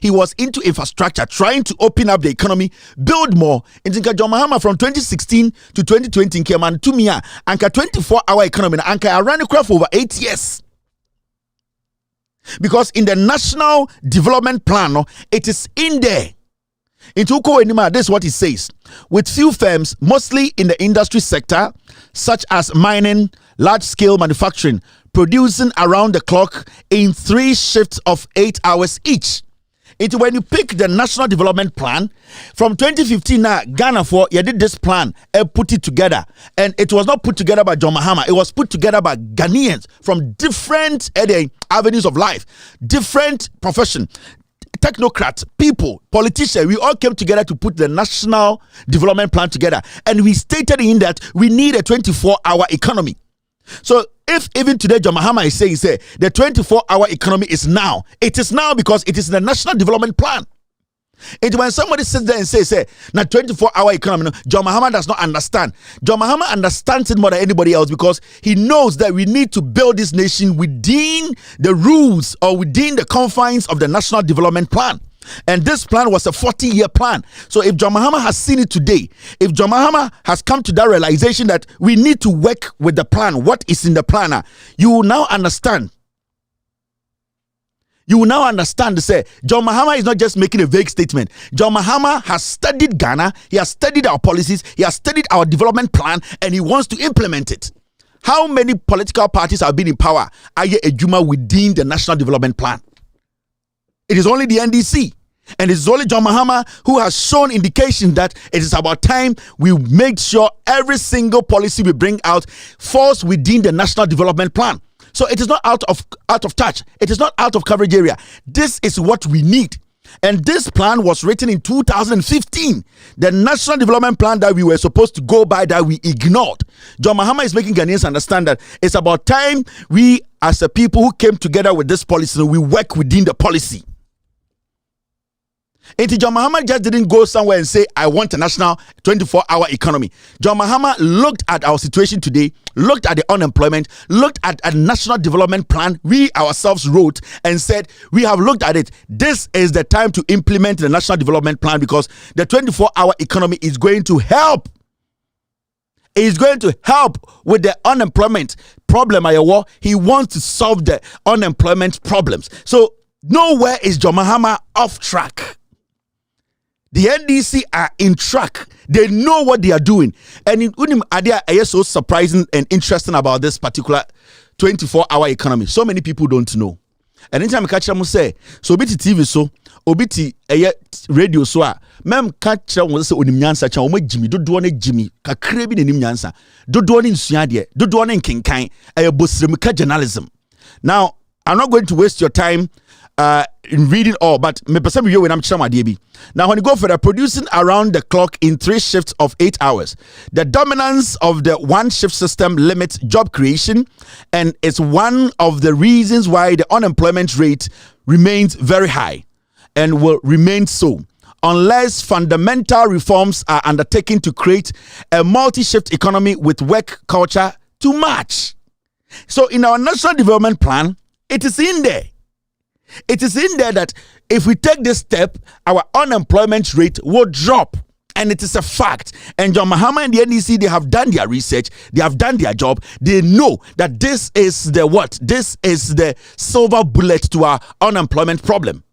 N: he was into infrastructure, trying to open up the economy, build more. In John Mahama from 2016 to 2020 came and to me anka 24-hour economy anka I ran for over 8 years. Because in the National Development Plan, it is in there. In Tuko Enima, this is what it says. With few firms, mostly in the industry sector, such as mining, large-scale manufacturing, producing around the clock in 3 shifts of 8 hours each. It's when you pick the National Development Plan from 2015 now, Ghana for you did this plan and put it together, and it was not put together by John Mahama. It was put together by Ghanaians from different avenues of life, different profession, technocrats, people, politicians. We all came together to put the National Development Plan together, and we stated in that we need a 24-hour economy. So if even today John Mahama is saying the 24-hour economy is now, it is now because it is in the National Development Plan. It's when somebody sits there and says na 24-hour economy, John Mahama does not understand. John Mahama understands it more than anybody else because he knows that we need to build this nation within the rules or within the confines of the National Development Plan. And this plan was a 40-year plan. So if John Mahama has seen it today, if John Mahama has come to that realization that we need to work with the plan, what is in the plan, you will now understand. You will now understand to say John Mahama is not just making a vague statement. John Mahama has studied Ghana, he has studied our policies, he has studied our development plan, and he wants to implement it. How many political parties have been in power within the National Development Plan? It is only the NDC. And it is only John Mahama who has shown indication that it is about time we make sure every single policy we bring out falls within the National Development Plan. So it is not out of touch. It is not out of coverage area. This is what we need. And this plan was written in 2015. The National Development Plan that we were supposed to go by that we ignored. John Mahama is making Ghanaians understand that it's about time we as a people who came together with this policy, we work within the policy. John Mahama just didn't go somewhere and say, I want a national 24-hour economy. John Mahama looked at our situation today, looked at the unemployment, looked at a national development plan we ourselves wrote and said, we have looked at it. This is the time to implement the national development plan because the 24-hour economy is going to help. It is going to help with the unemployment problem. He wants to solve the unemployment problems. So nowhere is John Mahama off track. The NDC are in track. They know what they are doing. And in Unim Adia is so surprising and interesting about this particular 24-hour economy. So many people don't know. And anytime I catch them say, so biti TV so, obiti radio so mem catch them say onim nyansa cha omo Jimmy dodo na Jimmy kakra bi nanim nyansa dodo na nsua de dodo na nkenkan bosremka journalism. Now, I'm not going to waste your time in reading all, but me person you when I'm chama. Now, when you go for the producing around the clock in 3 shifts of 8 hours, the dominance of the one shift system limits job creation, and it's one of the reasons why the unemployment rate remains very high and will remain so unless fundamental reforms are undertaken to create a multi-shift economy with work culture to match. So in our national development plan, it is in there. It is in there that if we take this step, our unemployment rate will drop. And it is a fact. And John Mahama and the NDC, they have done their research. They have done their job. They know that this is the what? This is the silver bullet to our unemployment problem.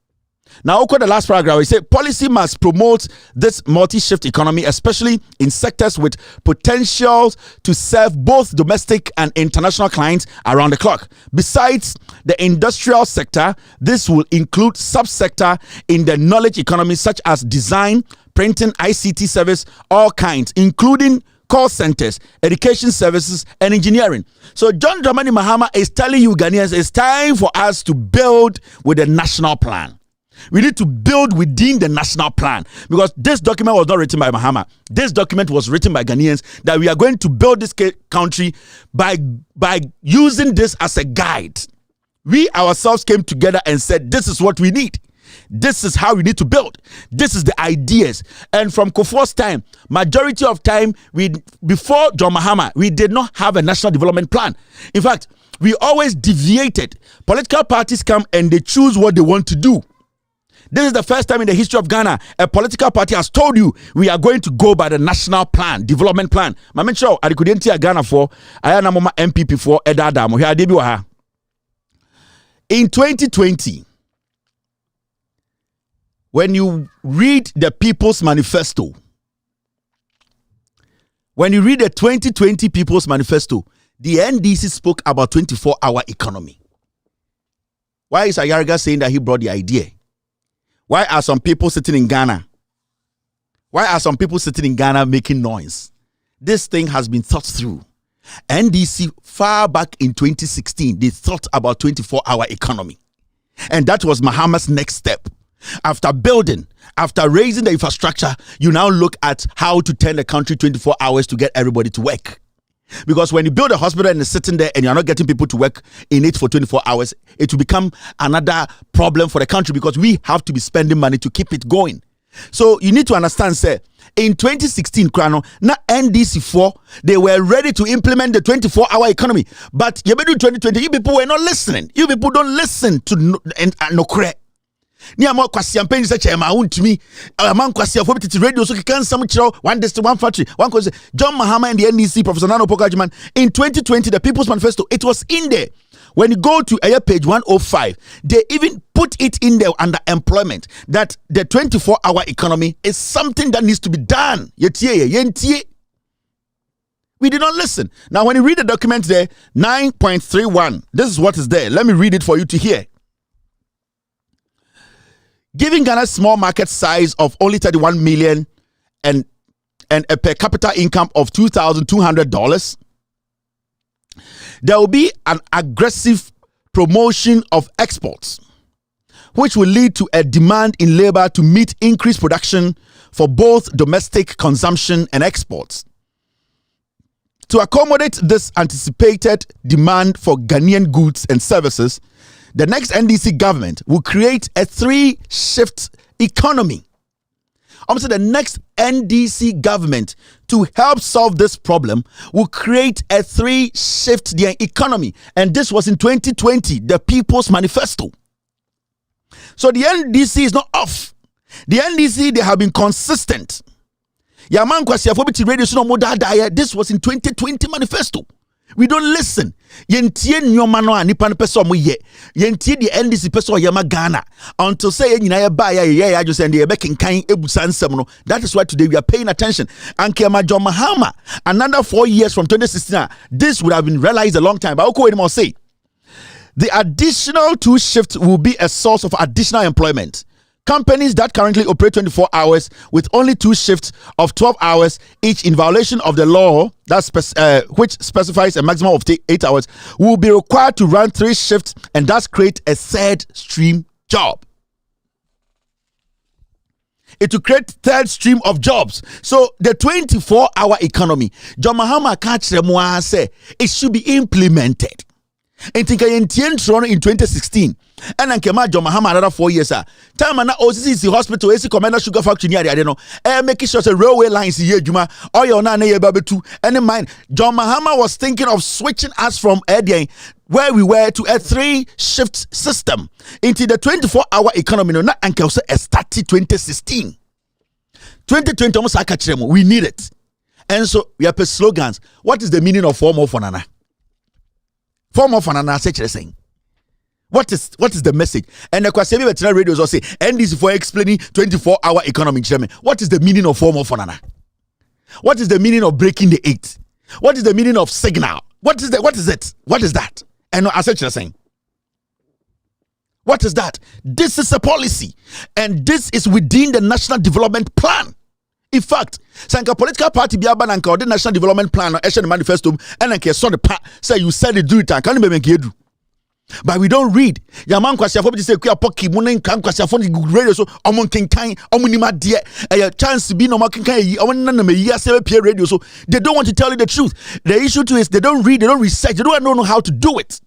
N: Now, the last paragraph, we say policy must promote this multi-shift economy, especially in sectors with potential to serve both domestic and international clients around the clock. Besides the industrial sector, this will include subsector in the knowledge economy, such as design, printing, ICT service, all kinds, including call centers, education services, and engineering. So John Dramani Mahama is telling you Ghanaians, it's time for us to build with a national plan. We need to build within the national plan, because this document was not written by Mahama. This document was written by Ghanaians, that we are going to build this country by using this as a guide. We ourselves came together and said, this is what we need. This is how we need to build. This is the ideas. And from Kufuor's time, majority of time, before John Mahama, we did not have a national development plan. In fact, we always deviated. Political parties come and they choose what they want to do. This is the first time in the history of Ghana a political party has told you we are going to go by the national plan, development plan. I mean, sure, I couldn't hear Ghana for, I am a MPP for Edadamo. In 2020, when you read the People's Manifesto, when you read the 2020 People's Manifesto, the NDC spoke about 24-hour economy. Why is Ayarga saying that he brought the idea? Why are some people sitting in Ghana? Why are some people sitting in Ghana making noise? This thing has been thought through. NDC, far back in 2016, they thought about 24-hour economy. And that was Mahama's next step. After building, after raising the infrastructure, you now look at how to turn the country 24 hours to get everybody to work. Because when you build a hospital and it's sitting there and you're not getting people to work in it for 24 hours, it will become another problem for the country, because we have to be spending money to keep it going. So you need to understand, sir, in 2016, na NDC4, they were ready to implement the 24-hour economy. But you 2020, you people were not listening. You people don't listen to no correct. Ni amo kwasi ampeni se chema untumi amman kwasi afo bititi radio so kan sam chiro one district one factory one cause John Mahama and the NDC Professor Nana Opoku-Agyeman in 2020 the People's Manifesto, it was in there. When you go to page 105, they even put it in there under employment that the 24-hour economy is something that needs to be done. We did not listen. Now when you read the document there, 9.31, this is what is there. Let me read it for you to hear. Giving Ghana's small market size of only 31 million and a per capita income of $2,200, there will be an aggressive promotion of exports, which will lead to a demand in labor to meet increased production for both domestic consumption and exports. To accommodate this anticipated demand for Ghanaian goods and services, the next NDC government will create a 3-shift economy. Also, the next NDC government, to help solve this problem, will create a 3-shift economy. And this was in 2020, the People's Manifesto. So the NDC is not off. The NDC, they have been consistent. This was in 2020 manifesto. We don't listen. Yentie nyoma no anipa no pese omo ye. Yentie the NDC pese oyema Ghana until say nyina ye ba ya just and ye be kinkan ebusa nsem no. That is why today we are paying attention. And Kema John Mahama, another 4 years from 2016, this would have been realized a long time. But okay, anymore say the additional 2 shifts will be a source of additional employment. Companies that currently operate 24 hours with only 2 shifts of 12 hours each in violation of the law which specifies a maximum of 8 hours will be required to run 3 shifts and thus create a 3rd stream job. It will create 3rd stream of jobs. So the 24-hour economy, John Mahama can't say it should be implemented. In 2016, and Nkema John Mahama another 4 years. Time na OCC hospital, AC Commander Sugar Factory near there, no. Making sure the railway lines here, Juma, or your na ye babetu. And in mind, John Mahama was thinking of switching us from where we were to a 3-shift system into the 24-hour economy. No, na Anke also started 2016. 2020 almost akachiremo. We need it. And so we have slogans. What is the meaning of 4 more for Nana? 4 more for Nana, saying. What is the message? And the question veterinary radios also say NDC for explaining 24-hour economy. What is the meaning of 4 more for Nana? What is the meaning of breaking the 8? What is the meaning of signal? What is it? What is that? And as such saying, what is that? This is a policy, and this is within the National Development Plan. In fact, sanka political party be aba nanka the National Development Plan or the manifesto, and nanka saw the part say you said it do it and can you make it do. But we don't read. Yaman kwasiafo be say kuya poki munen kan kwasiafo ni radio so omon kenkan omonima de a chance be no makenkan yi omon na me yi ase pe radio so they don't want to tell you the truth. The issue too is they don't read, they don't research, they don't know how to do it.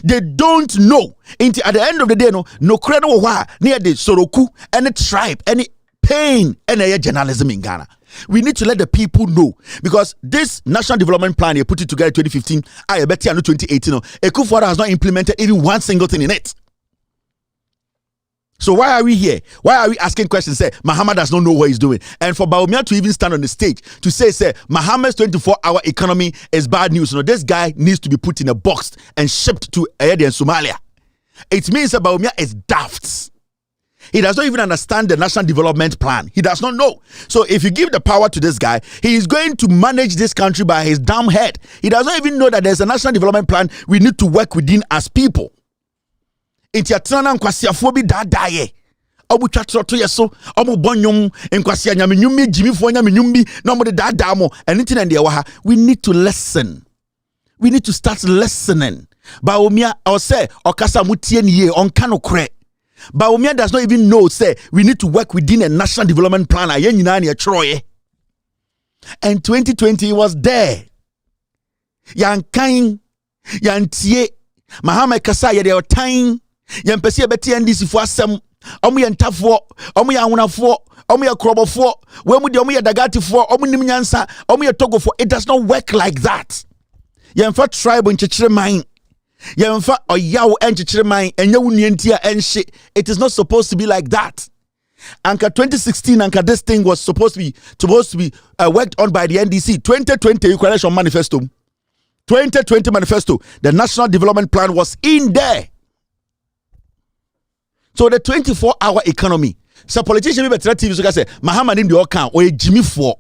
N: They don't know. Until at the end of the day no credo wa near the soroku any tribe any pain any journalism in Ghana. We need to let the people know, because this National Development Plan you put it together 2015, I bet you 2018. Ekufuado has not implemented even one single thing in it. So why are we here? Why are we asking questions? Say Mahama does not know what he's doing, and for Bawumia to even stand on the stage to say Mahama's 24-hour economy is bad news. This guy needs to be put in a box and shipped to Ayedi and Somalia. It means that Bawumia is daft. He does not even understand the National Development Plan. He does not know. So if you give the power to this guy, he is going to manage this country by his damn head. He does not even know that there's a National Development Plan we need to work within as people. It's your turn and kwasiafobi dadaye. Obu chatroto yeso, obu bonyum, enkwasia nyamenyumi, Jimmy for nyamenyumi, no more dadamo, anything and the we need to listen. We need to start listening. Bawumia, or say, okasa mutien ye, on kano kre. Bawumia does not even know, say, we need to work within a National Development Plan. And 2020 was there. Yan kain, yan tie, Mahama kasa ya de otain, yan pesi beti NDC for asem, omu yan tafo, omu ya unafo, omu ya krobo for, wemu de omu ya dagati for, omu nimnyansa, omu ya togo for. It does not work like that. Yan fa tribe in chichire mine. Yemfa oyawo enchichire man enye wunuentia enhye. It is not supposed to be like that. Anka 2016 anka this thing was supposed to be worked on by the NDC. 2020 Equalization Manifesto. 2020 Manifesto. The National Development Plan was in there. So the 24-hour economy. So politician be better TV so say Mahama nim the account or Jimmy for.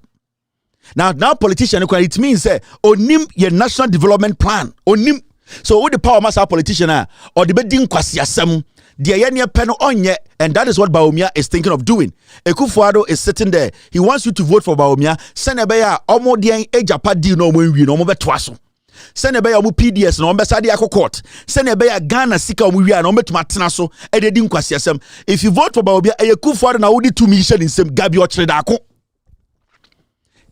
N: Now politician it means say onim your National Development Plan. Onim. So what the power must have politician or the bedding kwasiasem the ayenia peno onye, and that is what Bawumia is thinking of doing. Ekufuado is sitting there. He wants you to vote for Bawumia. Senebeya omo dian ejapa di no mo wi no mo betwaso. Senebeya omo PDS no mo besade akokot. Senebeya Ghana sika omo wi no betuma tena so e de di kwasiasem. If you vote for Bawumia, Ekufuado na wodi 2 million in same gabi ochre da ako.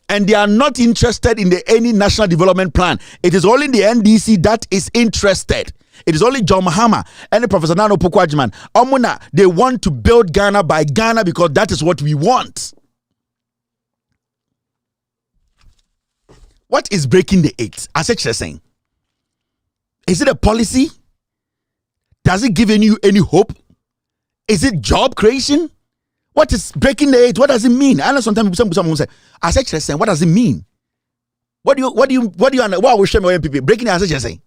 N: And they are not interested in any National Development Plan. It is only the NDC that is interested. It is only John Mahama and Professor Nano Pokwajman. Omuna, they want to build Ghana by Ghana because that is what we want. What is breaking the 8? As you're saying, is it a policy? Does it give any hope? Is it job creation? What is breaking the 8? What does it mean? I know sometimes someone say, as I saying, what does it mean? What do you show me people breaking the as I saying?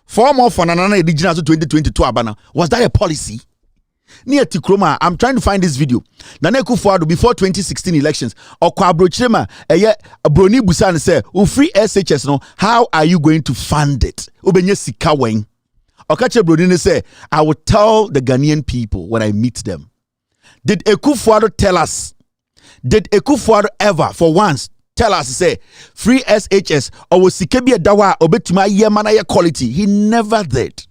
N: 4 more for Nana regional 2022 abana. Was that a policy? Near Tikroma, I'm trying to find this video. Nana Ekufuado before 2016 elections. Okwa Brochema, Broni Busan say, free SHS no, how are you going to fund it? Ubenye sika wen. Okache Broni say, I will tell the Ghanaian people when I meet them. Did Ekufuado tell us? Did Ekufuado ever, for once, tell us, say, free SHS or was Sikebi Dawa or Betuma Yemana quality? He never did.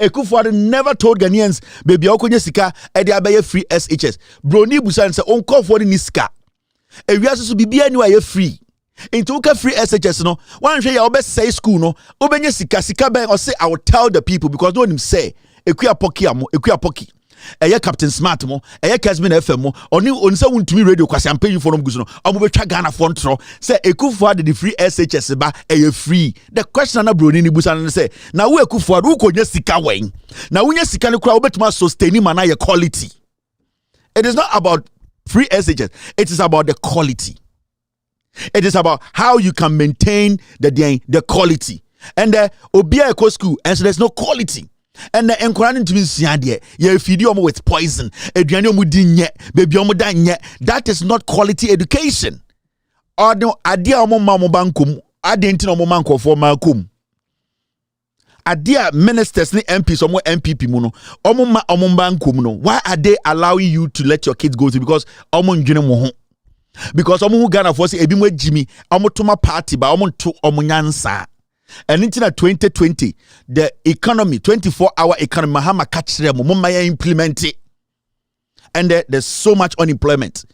N: Ekufuado never told Ghanaians, baby, Okonye Sika, Ediabaye free SHS. Broni Busan say, on call for the Niska. A reason to be anywhere free. Into free SHS, no, one day your best say school, no, Obenye Sika Ben or say, I will tell the people because no one him say, Ekuya Poki. Eye Captain Smart mo, eye Kesmin FM mo, oni onse wuntumi radio kwase ampanyi for no guso no. Omo betwa Ghana for ntro. Say Ekufuado the free SHS ba eye free. The question na broni ni busa no say, na wo Ekufuado wo konya sika wen. Na wonya sika ne kura wo betuma sustain ma na ye quality. It is not about Free SHS. It is about the quality. It is about how you can maintain the quality. And Obia Eco School, and so there's no quality. And the encouraging to me, you feed you with poison. That is not quality education. Or no, adia mamu bankum, adentino momanko for malkum. Adia ministers ni MPs or more MPP muno, omuma omumbankum no. Why are they allowing you to let your kids go through? Because omun jine moho. Because omu Ghana for say ebimwe Jimmy, omu tuma party ba omu to omu nyansa. And in 2020, the economy, 24-hour economy, Mahama catch them, Mumaya implement it. And there's so much unemployment.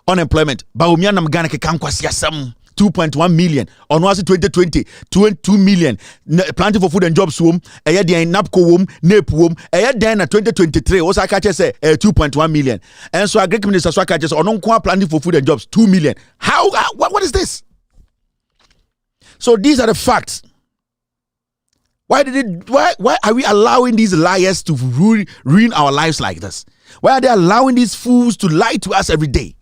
N: Bawumia nam Ghana ke kankwasi asam 2.1 million. Onwasi 2020, 2 million. Planting for food and jobs wom. Eya den NAPCO wom, NEP wom. Eya den na 2023. Osa catch say 2.1 million. And so Agriculture Minister so catch say ononkwa planting for food and jobs 2 million. How? What is this? So these are the facts. Why are we allowing these liars to ruin our lives like this? Why are they allowing these fools to lie to us every day?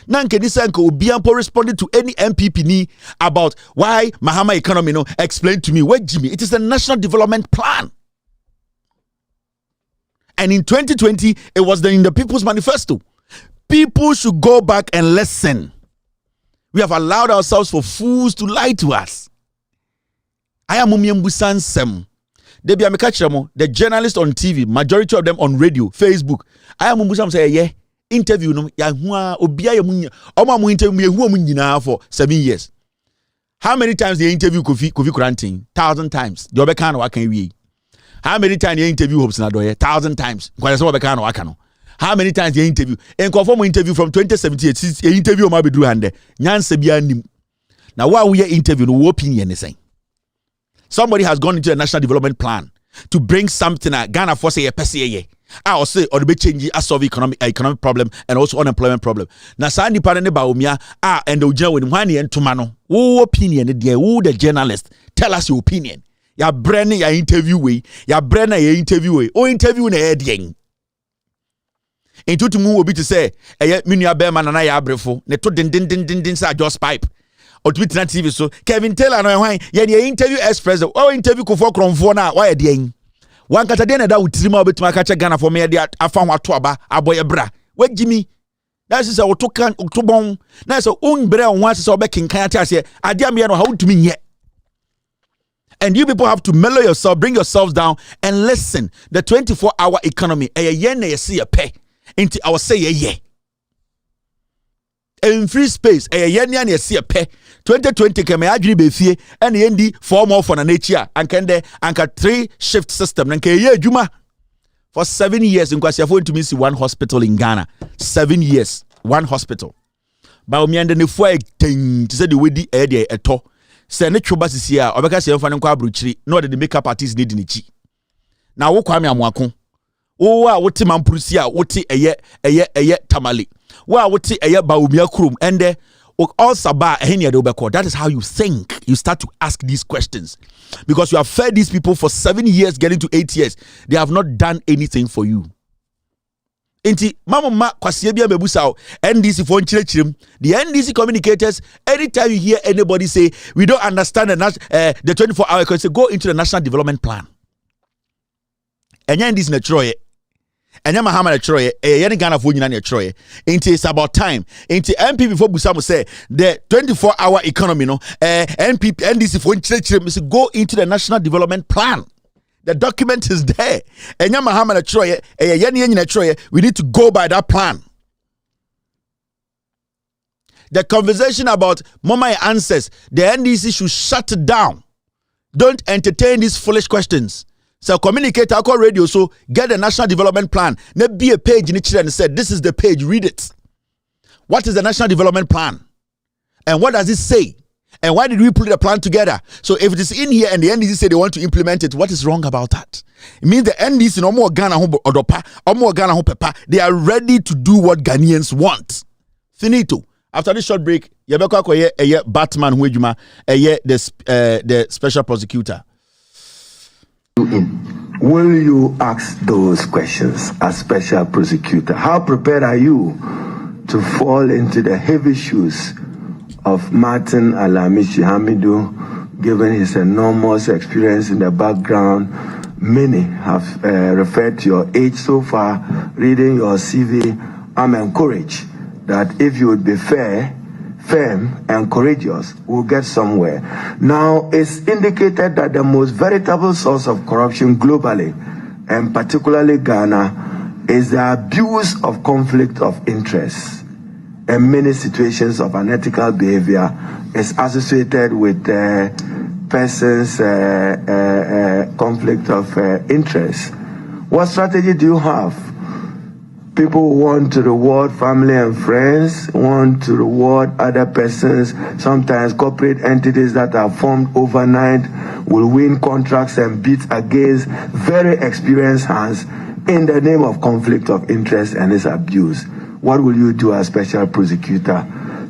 N: Nanke Nisanko Obiampo responded to any MPP ni about why Mahama economy no explain to me. Wait, Jimmy, it is the National Development Plan. And in 2020, it was in the People's Manifesto. People should go back and listen. We have allowed ourselves for fools to lie to us. I am Mumiyambusan Sem. Debi Amekachamo, the journalists on TV, majority of them on radio, Facebook. I am Mumbusan say, yeah, interview no, ya hua, obiya ya munya, oma mu interview, ya hua munyina for 7 years. How many times they interview Kofi Kuranting? 1,000 times. The Obekano wakan we. How many times they interview Hobson Adoye? 1,000 times. Kwa so Obekano wakano. How many times they interview? En conform interview from 2017, interview ma bedru hande. Nyanse bia nim. Now why we interview no opinion is saying? Somebody has gone into a national development plan to bring something that Ghana for say a PCA. I also say or the change a solve economic problem and also unemployment problem. Na sandi parane Bawumia and the when wani and tomano. Who opinion who the journalist? Tell us your opinion. Ya brand ya interview way, ya brand ya interview way. O interview na edien. Into to move to say minia bema na ya abrefo. Ne to din sa just pipe. Or Twitter TV so Kevin Taylor no why ye interview ex-president or interview Kofo Kromfo na why dey one kata dey na da utrima obetuma ka che Ghana for me dey afa ho ato aba aboye bra we Jimmy that is say to bon na say un bre on wan say obekinkan ati ase ade am ye no how to me nye. And you people have to mellow yourself, bring yourselves down and listen. The 24-hour economy ye na ye see pe into our say ye in free space yenya na see a pe 2020 kema adwiri be fie and yendi 4 more for na nature anka 3 shift system nanka ye adwuma for 7 years in kwasiafo to me see 1 hospital in Ghana 7 years 1 hospital Bawumia and the fo ten to say the wedi e de eto se ne twoba sisi a obeka se mfa ne kwa abrochiri no de makeup artist need ni chi na wo kwame amwako wo a wote mampurusi a wote eye tamale well, what see a Bawumia krum and all saba that is how you think. You start to ask these questions because you have fed these people for 7 years, getting to 8 years. They have not done anything for you. Inti mama kwasiebia bebusa NDC for nchirechim. The NDC communicators, anytime you hear anybody say we don't understand the 24-hour economy, go into the National Development Plan. And NDC na troye. And Mahama Troye, a Ghana for Union Troye. It's about time. Into MP before Busamo say the 24-hour economy, no, NDC for Church go into the National Development Plan. The document is there. And Mahama Troye, a Yen Troye, we need to go by that plan. The conversation about Mama answers, the NDC should shut it down. Don't entertain these foolish questions. So communicate our radio, so get the National Development Plan. There be a page in it and said, this is the page, read it. What is the National Development Plan? And what does it say? And why did we put the plan together? So if it is in here and the NDC say they want to implement it, what is wrong about that? It means the NDC no more Ghana odopa, or more Ghana pepa. They are ready to do what Ghanaians want. Finito. After this short break, Yabeko Akoye Batman Huejuma, the special prosecutor.
R: Will you ask those questions as special prosecutor? How prepared are you to fall into the heavy shoes of Martin Alamishi Hamidu, given his enormous experience in the background. Many have referred to your age so far. Reading your CV, I'm encouraged that if you would be fair, firm, and courageous, we'll get somewhere. Now, it's indicated that the most veritable source of corruption globally, and particularly Ghana, is the abuse of conflict of interest. And many situations of unethical behavior is associated with persons' conflict of interest. What strategy do you have? People want to reward family and friends, want to reward other persons. Sometimes corporate entities that are formed overnight will win contracts and bid against very experienced hands in the name of conflict of interest and its abuse. What will you do as special prosecutor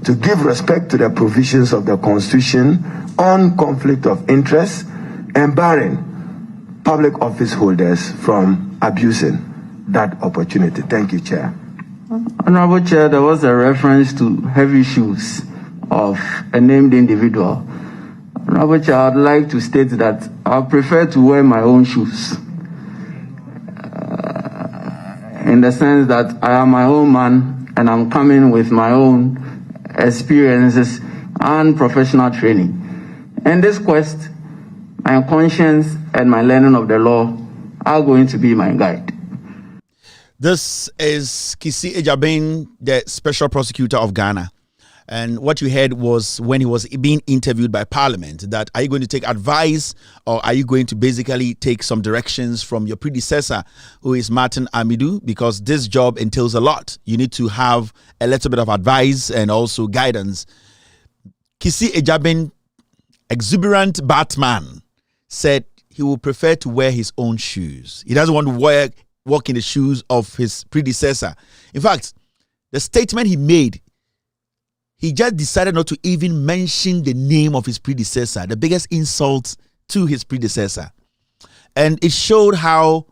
R: to give respect to the provisions of the Constitution on conflict of interest and barring public office holders from abusing that opportunity? Thank you, Chair.
S: Honorable Chair, there was a reference to heavy shoes of a named individual. Honorable Chair, I'd like to state that I prefer to wear my own shoes. In the sense that I am my own man and I'm coming with my own experiences and professional training. In this quest, my conscience and my learning of the law are going to be my guide.
N: This is Kisi Ejabin, the Special Prosecutor of Ghana. And what you heard was when he was being interviewed by Parliament, that are you going to take advice or are you going to basically take some directions from your predecessor, who is Martin Amidou? Because this job entails a lot. You need to have a little bit of advice and also guidance. Kisi Ejabin, exuberant Batman, said he would prefer to wear his own shoes. He doesn't want to walk in the shoes of his predecessor. In fact, the statement he made, he just decided not to even mention the name of his predecessor, the biggest insult to his predecessor. And it showed how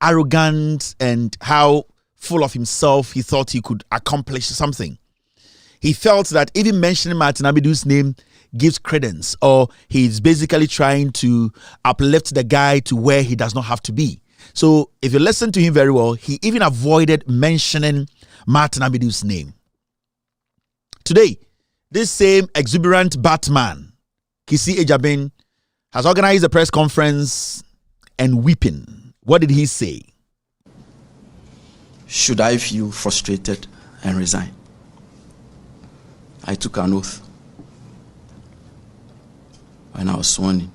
N: arrogant and how full of himself he thought he could accomplish something. He felt that even mentioning Martin Amidou's name gives credence, or he's basically trying to uplift the guy to where he does not have to be. So if you listen to him very well, he even avoided mentioning Martin Amidou's name. Today, this same exuberant Batman, Kisi Ejabin, has organized a press conference and weeping. What did he say?
T: Should I feel frustrated and resign? I took an oath when I was sworn in.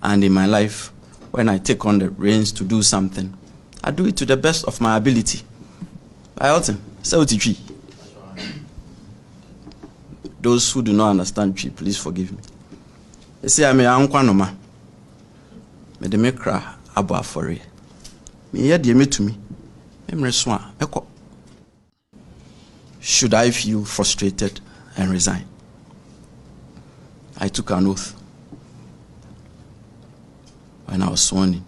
T: And in my life, when I take on the reins to do something, I do it to the best of my ability. I ought to. Those who do not understand tree, please forgive me. They say I'm a unkwanoma. Me de me cry abo afore. Me ye de me to me. Should I feel frustrated and resign? I took an oath when I was sworn in.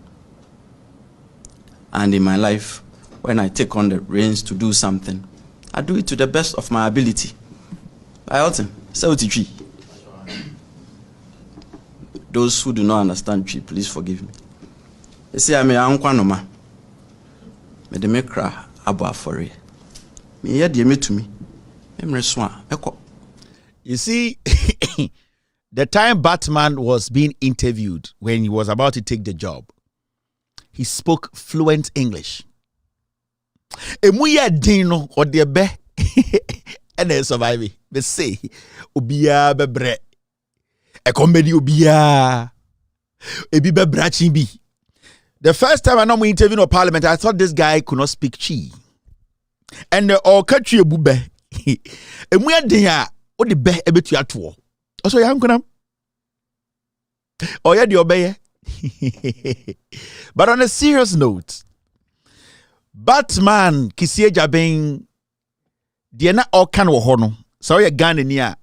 T: And in my life, when I take on the reins to do something, I do it to the best of my ability. I ought to say, those who do not understand tree, please forgive me. They say I'm a unkwanoma. Me de me cry abo afore. Me ye de me to me.
N: You see, the time Batman was being interviewed when he was about to take the job, he spoke fluent English. Emuya dino or the be and then survive. They say, Ubia bebre, a comedy ubia, a bibe brachimbi. The first time I know we interviewed in Parliament, I thought this guy could not speak Chi. And all country bube. Emuya dina, what the be a bit to atwo. Also, young kunam. Oh, yeah, the obey. But on a serious note, Batman Kisi Ejabin, Diana Okan Wohono, so you're Ghanaian.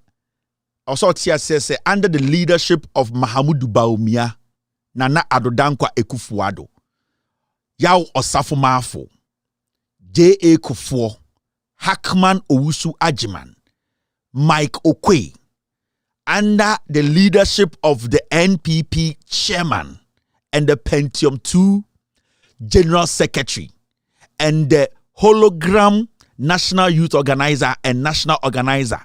N: Also, Tia says, under the leadership of Mahamudu Bawumia, Nana Adodankwa Ekufuado, Yaw Osafo Mafo, J.A. Kufuor, Hackman Owusu Ajiman, Mike Okwe, under the leadership of the NPP chairman and the Pentium 2 general secretary and the hologram national youth organizer and national organizer,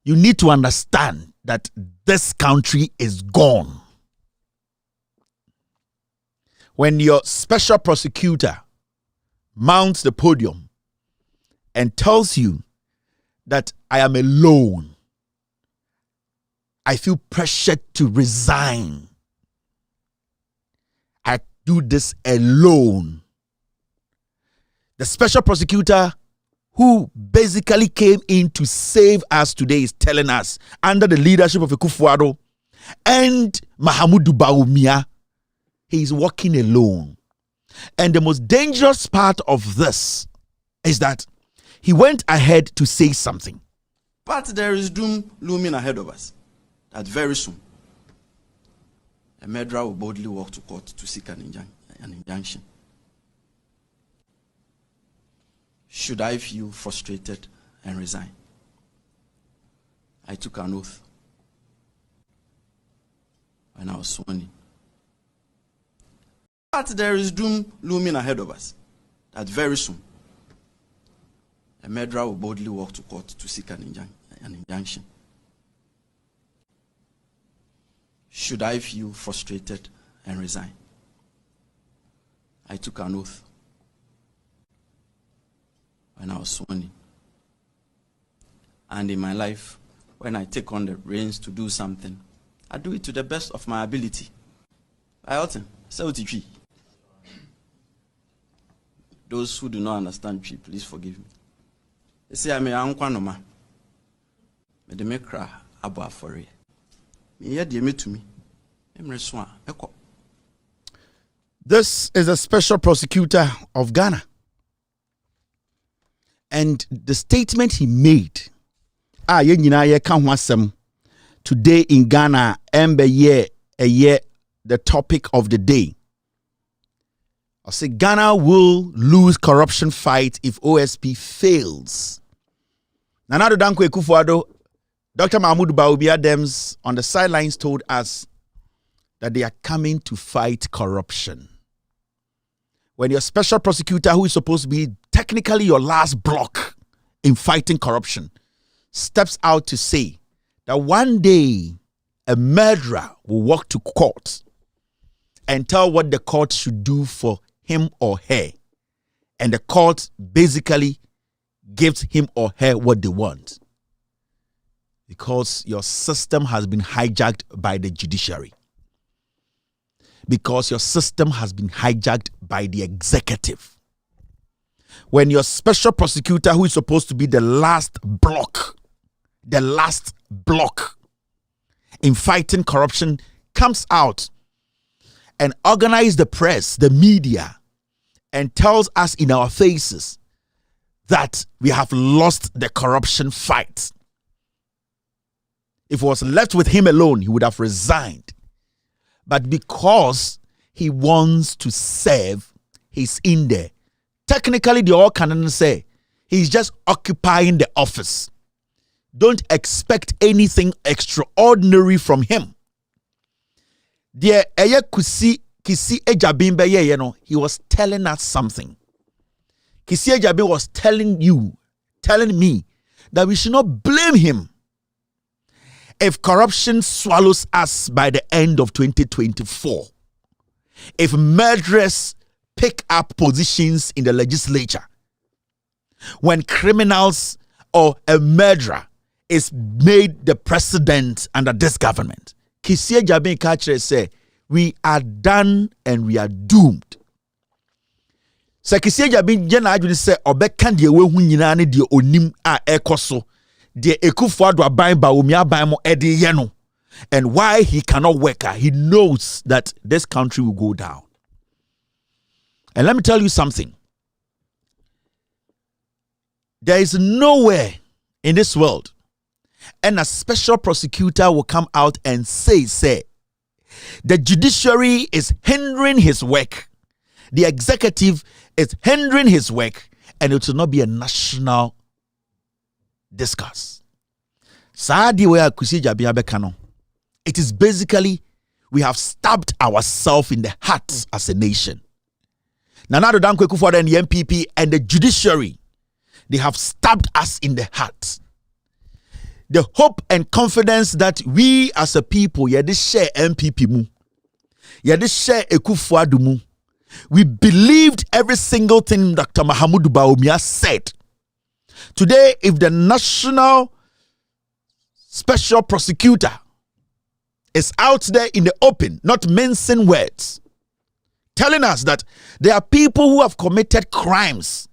N: you need to understand that this country is gone. When your special prosecutor mounts the podium and tells you that I am alone, I feel pressured to resign. I do this alone. The special prosecutor who basically came in to save us today is telling us, under the leadership of Akufo-Addo and Mahamudu Bawumia, he is working alone. And the most dangerous part of this is that he went ahead to say something.
T: But there is doom looming ahead of us. That very soon, a murderer will boldly walk to court to seek an injunction. Should I feel frustrated and resign? I took an oath when I was sworn in. But there is doom looming ahead of us. That very soon, a murderer will boldly walk to court to seek an injunction. Should I feel frustrated and resign? I took an oath when I was sworn in. And in my life, when I take on the reins to do something, I do it to the best of my ability. I ought to. Those who do not understand Tree, please forgive me. They say I'm a unquanoma. But they make cry about for it.
N: This is a special prosecutor of Ghana. And the statement he made, today in Ghana, the topic of the day. I say Ghana will lose corruption fight if OSP fails. Nanado Dankwa Akufo-Addo, Dr. Mahmoud Bawumia Dems on the sidelines told us that they are coming to fight corruption. When your special prosecutor, who is supposed to be technically your last block in fighting corruption, steps out to say that one day a murderer will walk to court and tell what the court should do for him or her, and the court basically gives him or her what they want, because your system has been hijacked by the judiciary, because your system has been hijacked by the executive. When your special prosecutor, who is supposed to be the last block in fighting corruption, comes out and organizes the press, the media, and tells us in our faces that we have lost the corruption fight. If it was left with him alone, he would have resigned. But because he wants to serve, he's in there. Technically, the all canon say he's just occupying the office. Don't expect anything extraordinary from him. Dear Eye Kisi Ejabimbe, he was telling us something. Kisi Ejabimbe was telling me that we should not blame him if corruption swallows us by the end of 2024. If murderers pick up positions in the legislature, when criminals or a murderer is made the president under this government, Kisi Ejabimbe Kachere say, we are done and we are doomed. So Kisi Ejabimbe jena adwene say obeka de we hu nyina ne de onim a ekoso de Akufo-Addo aban Bawumia aban mo ede ye no, and why he cannot work. He knows that this country will go down. And let me tell you something. There is nowhere in this world and a special prosecutor will come out and say, the judiciary is hindering his work, the executive is hindering his work, and it will not be a national discourse. Saadi where Kusi Jabia Bekano. It is basically we have stabbed ourselves in the heart as a nation. Nana Dankwa Akufo-Addo and the MPP and the judiciary, they have stabbed us in the heart. The hope and confidence that we as a people, share MPP mu, share Akufo-Addo mu. We believed every single thing Dr. Mahamudu Bawumia said. Today, if the National Special Prosecutor is out there in the open, not mincing words, telling us that there are people who have committed crimes,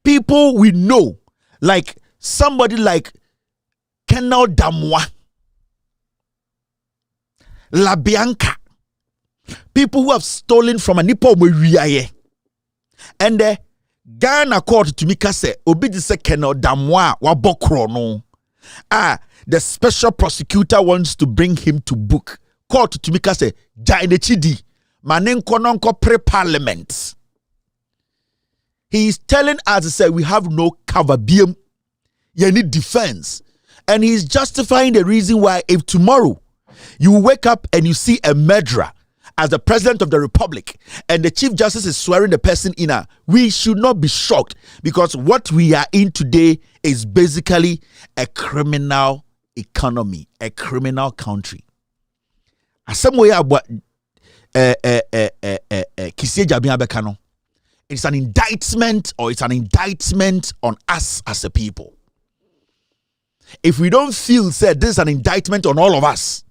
N: people we know, like somebody like Kenal Damwa, La Bianca, people who have stolen from a Nipo Muriaye, and the Ghana court to me say obi se Kenal Damwa wa bokrono. The special prosecutor wants to bring him to book. Court to me say jaine chidi manenko nonko pre-parliament. He is telling us to say we have no cover biem. You need defense. And he is justifying the reason why if tomorrow you wake up and you see a murderer as the president of the republic and the chief justice is swearing the person in, we should not be shocked, because what we are in today is basically a criminal economy, a criminal country. Some way about Kisie Jabia Bekano. It's an indictment, or it's an indictment on us as a people. If we don't feel said this is an indictment on all of us,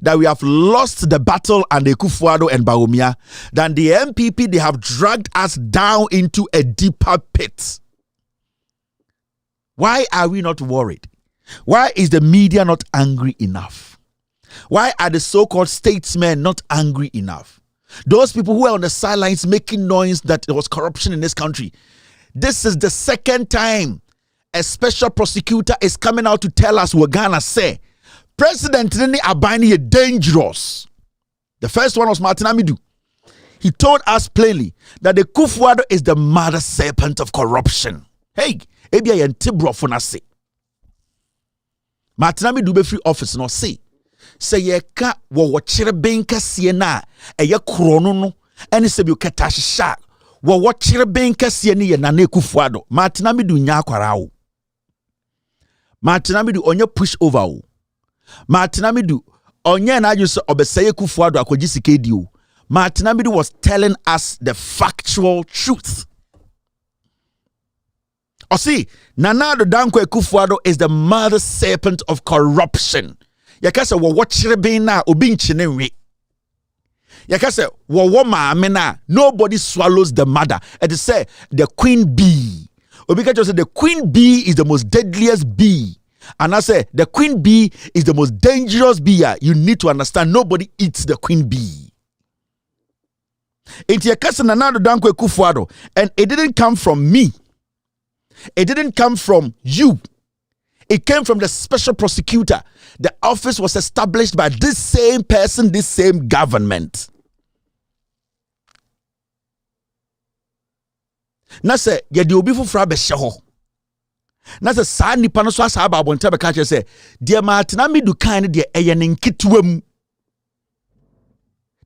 N: that we have lost the battle and the Akufo-Addo and Bawumia, then the MPP, they have dragged us down into a deeper pit. Why are we not worried? Why is the media not angry enough? Why are the so-called statesmen not angry enough? Those people who are on the sidelines making noise that there was corruption in this country. This is the second time a special prosecutor is coming out to tell us what Ghana say. President Nene Abani is dangerous. The first one was Martin Amidu. He told us plainly that the Akufo-Addo is the mother serpent of corruption. Hey, ebia yentibro fonase. Martin Amidu be free office no say ye ka wo kire benka sie na eye krono no ene se bi okata hyehyɛ wo kire benka sie ne ye na Akufo-Addo. Martin Amidu nya akwara wo. Martin Amidu onye push over wo. Martin Amidu onye na aju so obeseye Akufo-Addo akoji sikedi o. Martin Amidu was telling us the factual truth. See, Nana Dankwa Akufo-Addo is the mother serpent of corruption. Yakase wo watchire bin na obi nchine nwe. Yakase wo maame na nobody swallows the mother. It is say the queen bee. Obi ka say the queen bee is the most deadliest bee. And I say the queen bee is the most dangerous bee. You need to understand nobody eats the queen bee. It's Yakase Nana Dankwa Akufo-Addo, and it didn't come from me. It didn't come from you. It came from the special prosecutor. The office was established by this same person, this same government. Na se ye di obi fufura be hye ho. Na se sa nipa no so asa aba abonte be ka che se de Martin Amidu kan ne de eye ne nketwam.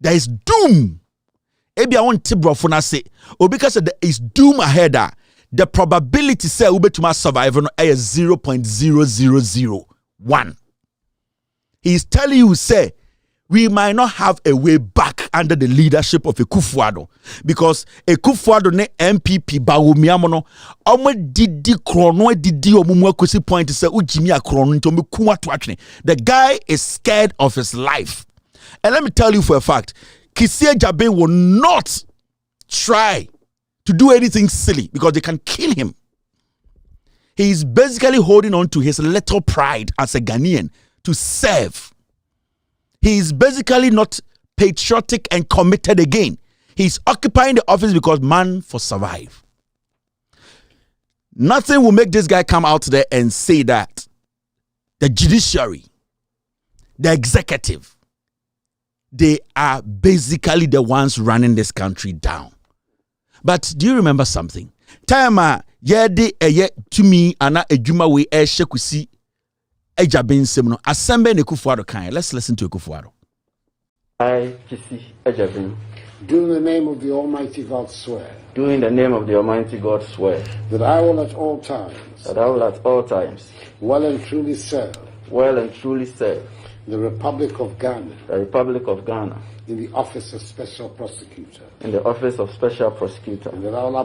N: There is doom. Ebia won tibrofo na se obi ka se there is doom ahead. The probability say ubetuma survive no is 0.0001. He is telling you say we might not have a way back under the leadership of Akufo-Addo, because Akufo-Addo ne MPP Bawumia mono omo didi krono didi omumu akosi point say ujimi akrono nto meku ato atwene. The guy is scared of his life. And let me tell you for a fact, Kisie Jabe will not try to do anything silly because they can kill him. He is basically holding on to his little pride as a Ghanaian to serve. He is basically not patriotic and committed again. He's occupying the office because man for survive. Nothing will make this guy come out there and say that the judiciary, the executive, they are basically the ones running this country down. But do you remember something? Time yɛde ɛyɛ tumi ana adwuma we ɛhyɛ kusi Ejabin nsɛm no asɛmbe ne Kufuado kan. Let's listen to Kufuado.
S: I, Kisi Ejabin,
B: Do in the name of the Almighty God swear
S: do in the name of the Almighty God swear
B: that I will at all times well and truly serve the Republic of Ghana in the office of Special Prosecutor,
S: in the office of Special Prosecutor,
B: and that I will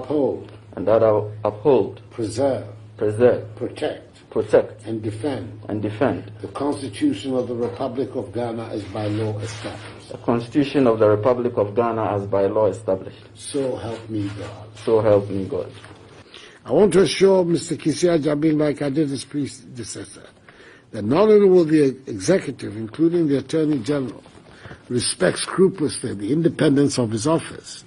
B: uphold, preserve, protect, and defend the Constitution of the Republic of Ghana as by law established.
S: the Constitution of the Republic of Ghana as by law established.
B: So help me God.
S: So help me God.
B: I want to assure Mr. Kisia Jabin, like I did his predecessor, that not only will the executive, including the Attorney General, respect scrupulously the independence of his office,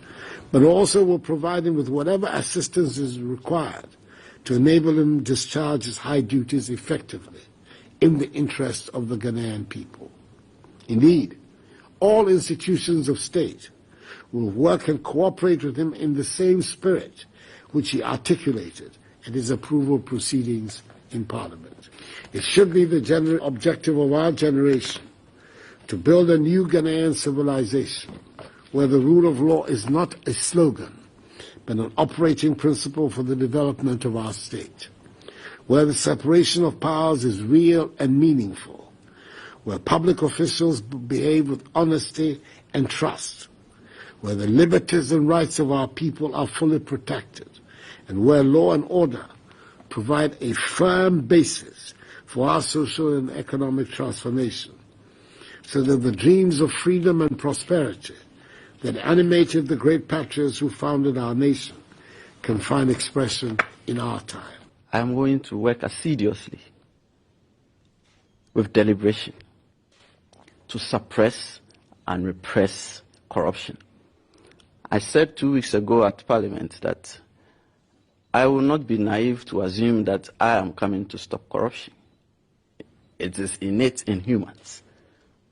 B: but also will provide him with whatever assistance is required to enable him discharge his high duties effectively in the interest of the Ghanaian people. Indeed, all institutions of state will work and cooperate with him in the same spirit which he articulated in his approval proceedings in Parliament. It should be the general objective of our generation to build a new Ghanaian civilization where the rule of law is not a slogan, but an operating principle for the development of our state, where the separation of powers is real and meaningful, where public officials behave with honesty and trust, where the liberties and rights of our people are fully protected, and where law and order provide a firm basis for our social and economic transformation, so that the dreams of freedom and prosperity that animated the great patriots who founded our nation can find expression in our time.
S: I am going to work assiduously with deliberation to suppress and repress corruption. I said 2 weeks ago at Parliament that I will not be naive to assume that I am coming to stop corruption. It is innate in humans.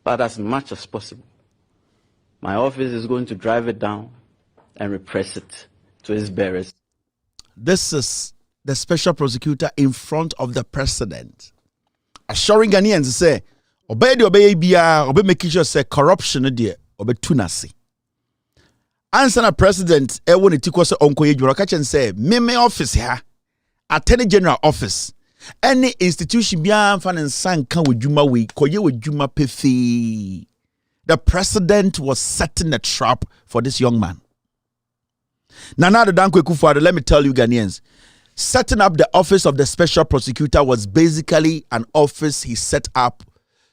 S: But as much as possible, my office is going to drive it down and repress it to its bearers.
N: This is the special prosecutor in front of the president, assuring Ghanaians to say, obey making sure say corruption there, obey tunasi. Answer na president, when it was onko yejura catch and say, me office here, Attorney General office. Any institution beyond fan and sang can with Juma we koye with Juma pefi. The president was setting a trap for this young man. Nana Dankwe Kufuado, let me tell you Ghanaians, setting up the office of the special prosecutor was basically an office he set up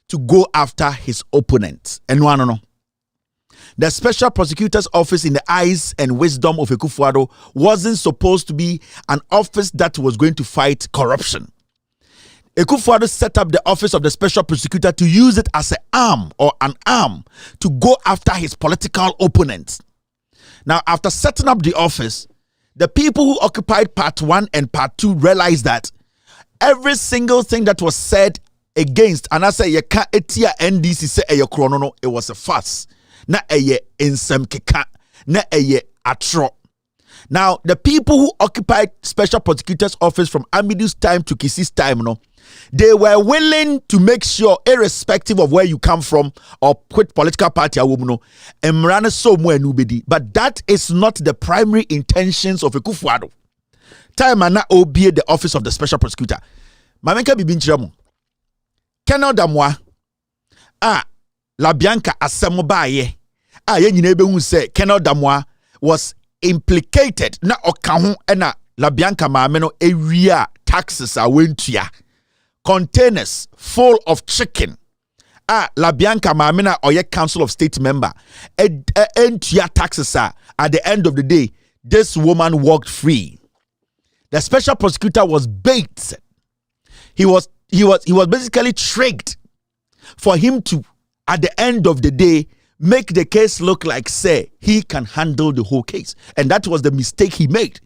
N: to go after his opponent. And no. The special prosecutor's office in the eyes and wisdom of Kufuado wasn't supposed to be an office that was going to fight corruption. Kufuado set up the office of the special prosecutor to use it as an arm to go after his political opponents. Now, after setting up the office, the people who occupied part 1 and part 2 realized that every single thing that was said against, and I say, you can't etia NDC say a chrono, it was a fuss. Na eye insem keka, na eye atro. Now, the people who occupied special prosecutor's office from Amidu's time to Kisi's time, they were willing to make sure, irrespective of where you come from or quit political party, but that is not the primary intentions of Kufuado. Time and obey the office of the special prosecutor. Mamenka bibinchiramu. Kenel damwa. La Bianca Asamobaye. Ye nyinebe hu say Kenel damwa was implicated na okahu na La Bianca maameno area taxes awentua. Containers full of chicken. La Bianca Mamina or your Council of State member. Entia taxes at the end of the day, this woman walked free. The special prosecutor was bait. He was basically tricked for him to, at the end of the day, make the case look like say he can handle the whole case. And that was the mistake he made.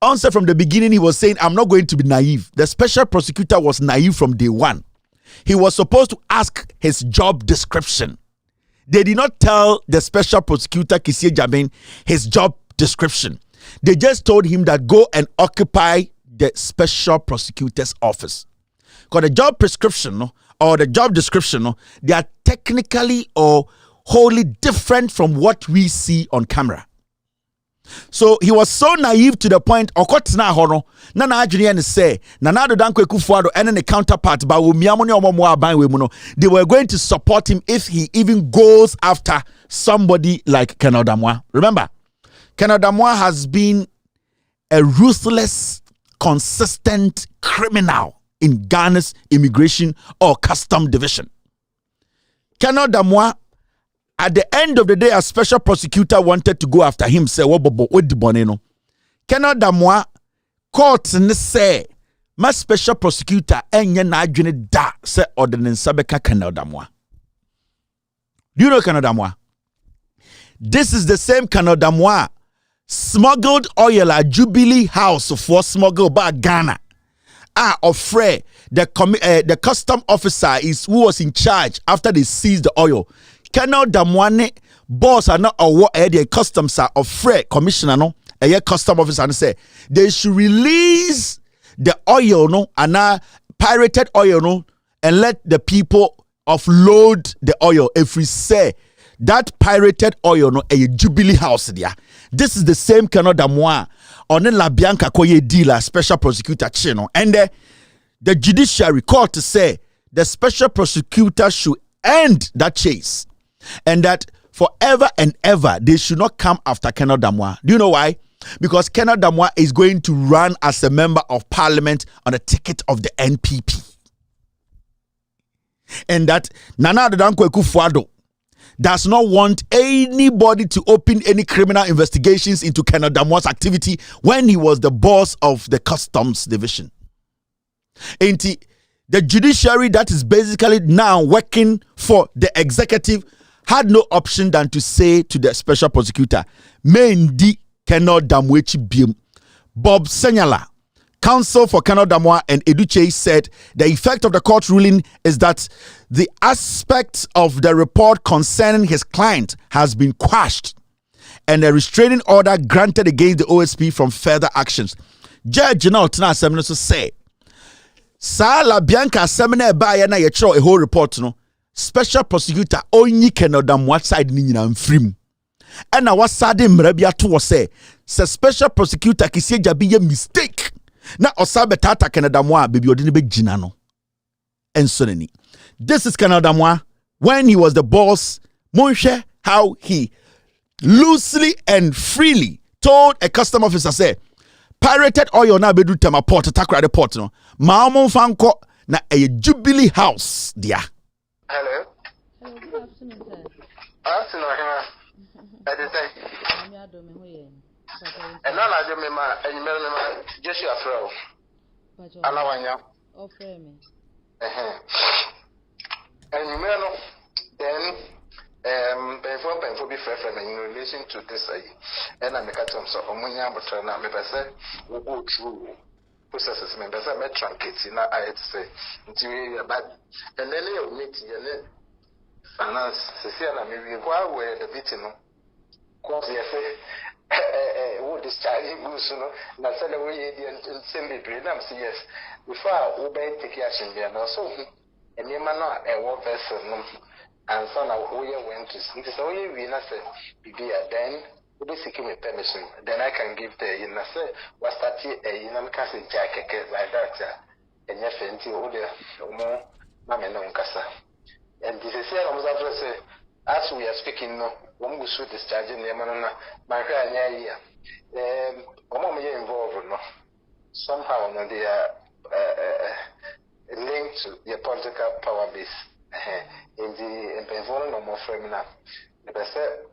N: Answer from the beginning, he was saying, I'm not going to be naive. The special prosecutor was naive from day one. He was supposed to ask his job description. They did not tell the special prosecutor, Kisia Jabin, his job description. They just told him that go and occupy the special prosecutor's office. Because the job prescription or the job description, they are technically or wholly different from what we see on camera. So he was so naive to the point okotena hono na na adwene ne say Nana Danko Ekufuado and the counterpart Bawumia mo ne omomo aban we mu no, they were going to support him if he even goes after somebody like Ken Odamwa. Remember, Ken Odamwa has been a ruthless, consistent criminal in Ghana's immigration or custom division. Ken Odamwa, at the end of the day, a special prosecutor wanted to go after him. Say, what the boneno? Ken Odamwa court ne say, my special prosecutor enye na adwene da say ordinance sabeka Ken Odamwa. Do you know Ken Odamwa? This is the same Ken Odamwa smuggled oil at Jubilee House for smuggle by Ghana. Ofre the custom officer is who was in charge after they seized the oil. Ken Odamwa boss are not the customs are Ofre commissioner no a custom officer and say they should release the oil no and pirated oil no and let the people offload the oil if we say that pirated oil no a Jubilee House there. This is the same Ken Odamwa on La Bianca Koye dealer special prosecutor chino and the judiciary court to say the special prosecutor should end that chase and that forever and ever they should not come after Ken Odamwa. Do you know why? Because Ken Odamwa is going to run as a member of parliament on the ticket of the NPP. And that Nana Danko Ekufuado does not want anybody to open any criminal investigations into Ken Odamwa's activity when he was the boss of the customs division. And the judiciary that is basically now working for the executive had no option than to say to the special prosecutor, Mendi Ken Odamwa biem. Bob Senyala, counsel for Ken Odamwa and Eduche, said the effect of the court ruling is that the aspect of the report concerning his client has been quashed and a restraining order granted against the OSP from further actions. Judge General Tana Seminole say, Sala Bianca Semina Baya na yechro a whole report no. Special prosecutor only Ken Odamwa side ni nyina mfrim. And na wasade mrebia to say special prosecutor kisie jabi ye mistake. Na osabe tata Ken Odamwa baby odini be gina no. Ensoneni. This is Ken Odamwa when he was the boss. Monshe how he loosely and freely told a custom officer say pirated oil na bedu tema port takra the port no. Maamon fanko na a Jubilee House dia.
U: Hello.
V: Hello, good afternoon, sir.
U: Afternoon, I did say.
V: I'm your dome, who you?
U: And now I do me my and you remember just your throw. Alawanya.
V: Oh, frame.
U: And you know then painful be fair from in relation to this and I make a term so omunya but na me say we go through processes me say me truncate na I say until but and then you meet you finance see na me we go where the bit no cause you say who discharge goes no na say the way the same be na say yes before we be take action there now so and you man no e wo vessel no and so now we went to see so we na say be then we seeking me permission then I can give the you know say what start you know can say like that and you fenti o de mo mama no nkasa and this is here almost after say as we are speaking no we go shoot discharging them na my cry anya here omo me involved no somehow no they are linked to the political power base in the environment no more frame now. But I said,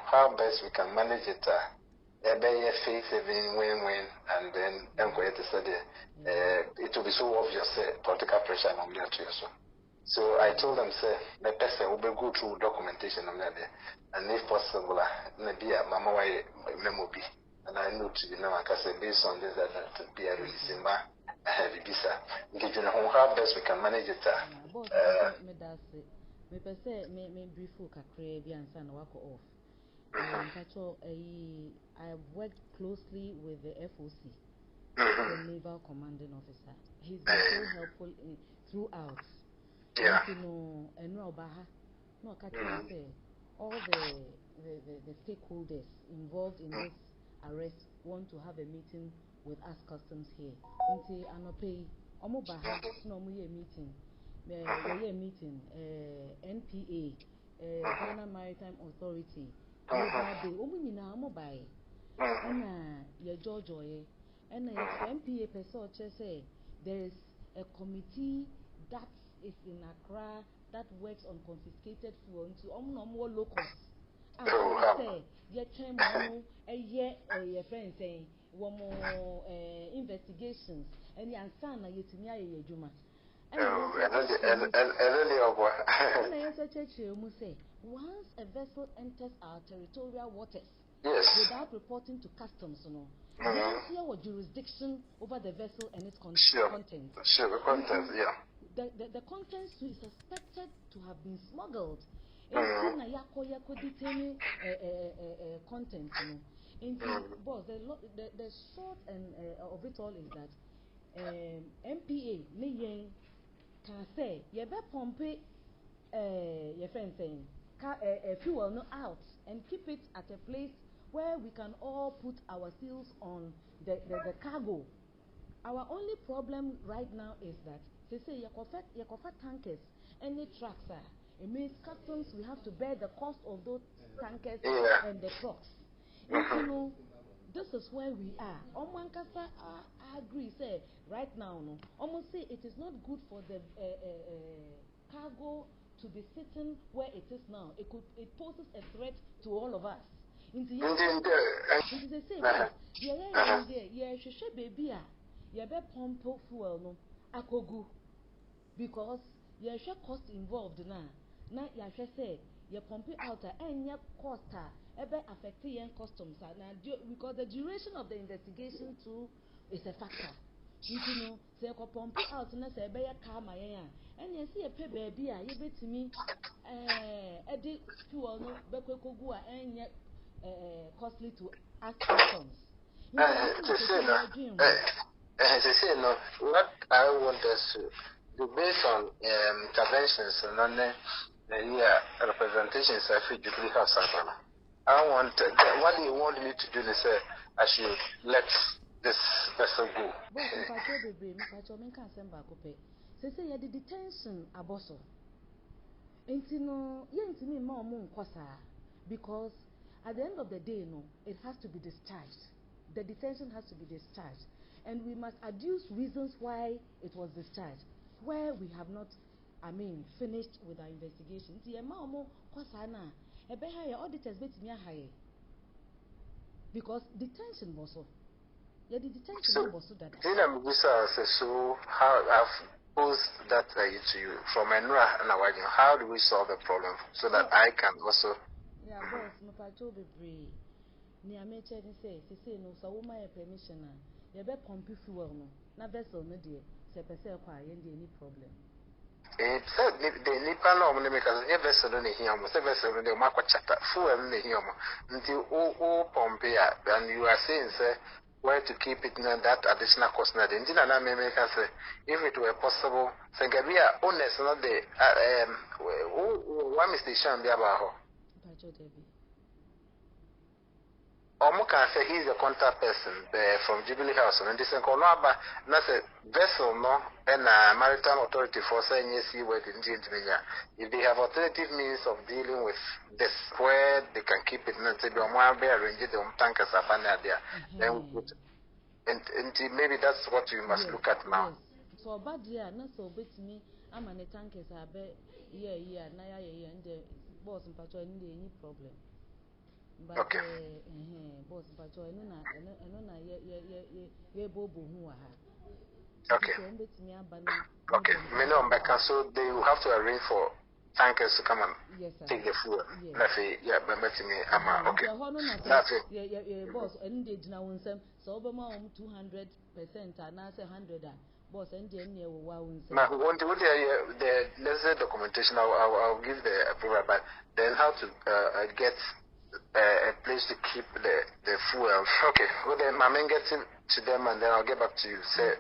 U: how best we can manage it. Be face saving win-win, and then I'm going to say it will be so obvious political pressure on that too. So I told them, say, the person will be go through documentation on that, and if possible, maybe a mama way memo be, and I know to I can say based on this that to be a releasing ma heavy visa. Give you how best we can manage it.
V: Me say me brief kakra bi ansa na wako off. I've worked closely with the FOC, the Naval Commanding Officer. He's been so helpful throughout.
U: Yeah.
V: And all the stakeholders involved in this arrest want to have a meeting with us customs here. Nti anope omo baha no mo ye meeting. NPA, Ghana Maritime Authority, omo nyina omo bai. Na ye Jojoye, and NPA person say there is a committee that is in Accra that works on confiscated fuel into more locals. Say, your term, a year, your friend saying, one more investigations, and the answer, you to me, Juma. And I answer church, you say, once a vessel enters our territorial waters, without reporting to customs, then here what jurisdiction over the vessel and its contents.
U: Sure, the contents, yeah.
V: The contents is suspected to have been smuggled. Detaining content, boss, the short and of it all is that MPA can say you better pump your friend saying fuel no out and keep it at a place where we can all put our seals on the cargo. Our only problem right now is that they say your tankers, any trucks it means customs we have to bear the cost of those tankers and the trucks. This is where we are. Omankasa I agree say right now almost say it is not good for the cargo to be sitting where it is now. It poses a threat to all of us. Into the same baby you better pump fuel no akogu because you share cost involved now you say you pump it out and your cost affect your customs now because the duration of the investigation too is a factor. Say you pump it out na say be car my and you see a pay baby you bet me edit fuel no bekogu and costly to ask customs.
U: What I want us to do based on interventions and on representations I feel you have Savannah. I want what do you want me to do is say I should let this vessel go.
V: Say the detention aboso. Because at the end of the day it has to be discharged. The detention has to be discharged. And we must adduce reasons why it was discharged, where we have not, finished with our investigation. Because detention was so. Yeah, the detention was so that.
U: So how I've posed that to you from Enra and Awagin. How do we solve the problem so that I can also?
V: Yeah, boss, no patrol be brave. Near me, say, no, so my permission. You better pump fuel no. Na vessel no dey. Say person kwa any problem.
U: It said the nipa no mo make as vessel no here mo. Say vessel no dey ma kwa chata. Fuel no here mo. Until o pump ya and you are saying say where to keep it na that additional cost na dey. Ndina na me make say if it were possible say gabia owners no dey one station be about ho.
V: Pacho Debbie.
U: Omuka say he's a contact person from Jubilee House, and this is not a vessel, no, and a maritime authority for saying yes, if they have alternative means of dealing with this, where they can keep it, and arrange the tankers are there, then and maybe that's what we must look at now.
V: Yes. So, but yeah, not so bit me. I'm an tankers are and the boss and patrol any problem. But boss, but I know
U: okay. So they will have to arrange for tankers to come and take the fuel.
V: Yes.
U: Okay.
V: That's it. Boss, and they now so over 200% and I say 100. Boss, and then you will
U: now, the necessary documentation, I'll give the approval, but then how to get a place to keep the fuel. Okay, well then, my man get to them and then I'll get back to you. Say,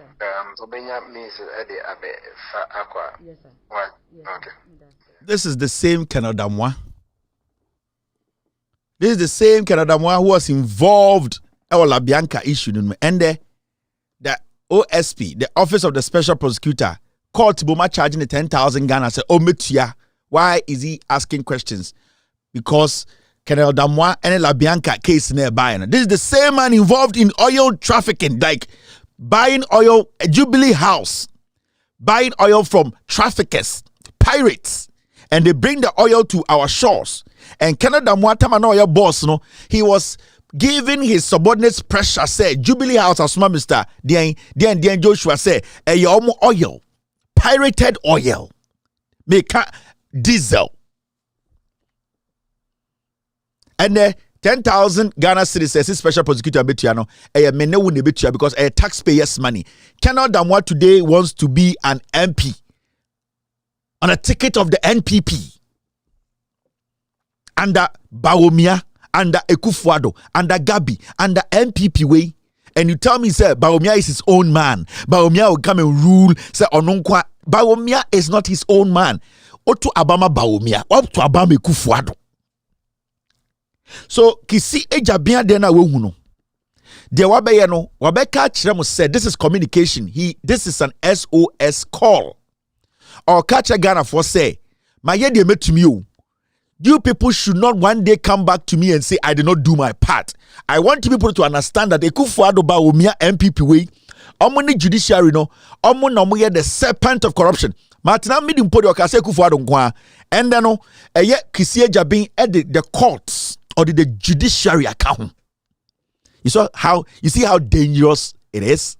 U: Obenya means the Abe Aqua.
V: Yes, sir.
U: What?
V: Yes,
U: Okay.
N: This is the same Canada Moi. This is the same Canada Moi who was involved in the La Bianca issue. And the OSP, the Office of the Special Prosecutor, called Tiboma charging the 10,000 Ghana. Said, "Oh, Metia, why is he asking questions?" Because Canada Damois and La Bianca case nearby. This is the same man involved in oil trafficking, like buying oil, a Jubilee House, buying oil from traffickers, pirates, and they bring the oil to our shores. And Canada Damois, Tamanoya boss, no, he was giving his subordinates pressure. Say Jubilee House, as my Mister Dian Joshua say, a oil, pirated oil, make diesel. And 10,000 Ghana citizens, special prosecutor Betiano, because a taxpayers' money. Canada Damois today wants to be an MP on a ticket of the NPP under Bawumia, under Ekufuado, under Gabi, under NPP way. And you tell me, sir, Bawumia is his own man. Bawumia will come and rule. Say, Ononkwa. Bawumia is not his own man. Otu Abama Bawumia. Otu Abama Ekufuado. So kisi ejabia de na we hu no de wabeye no wabeka kire mo said this is communication. This is an SOS call. Or catch a Ghana for say my ye de metumi o. You people should not one day come back to me and say I did not do my part. I want people to understand that Ekufuado Bawumia MPP way omo ni judiciary no omo na omo ye the serpent of corruption. Martina midi mpodi wakase Ekufuado nkwa and then no eye kisi ejabin the courts or the judiciary account. You see how dangerous it is?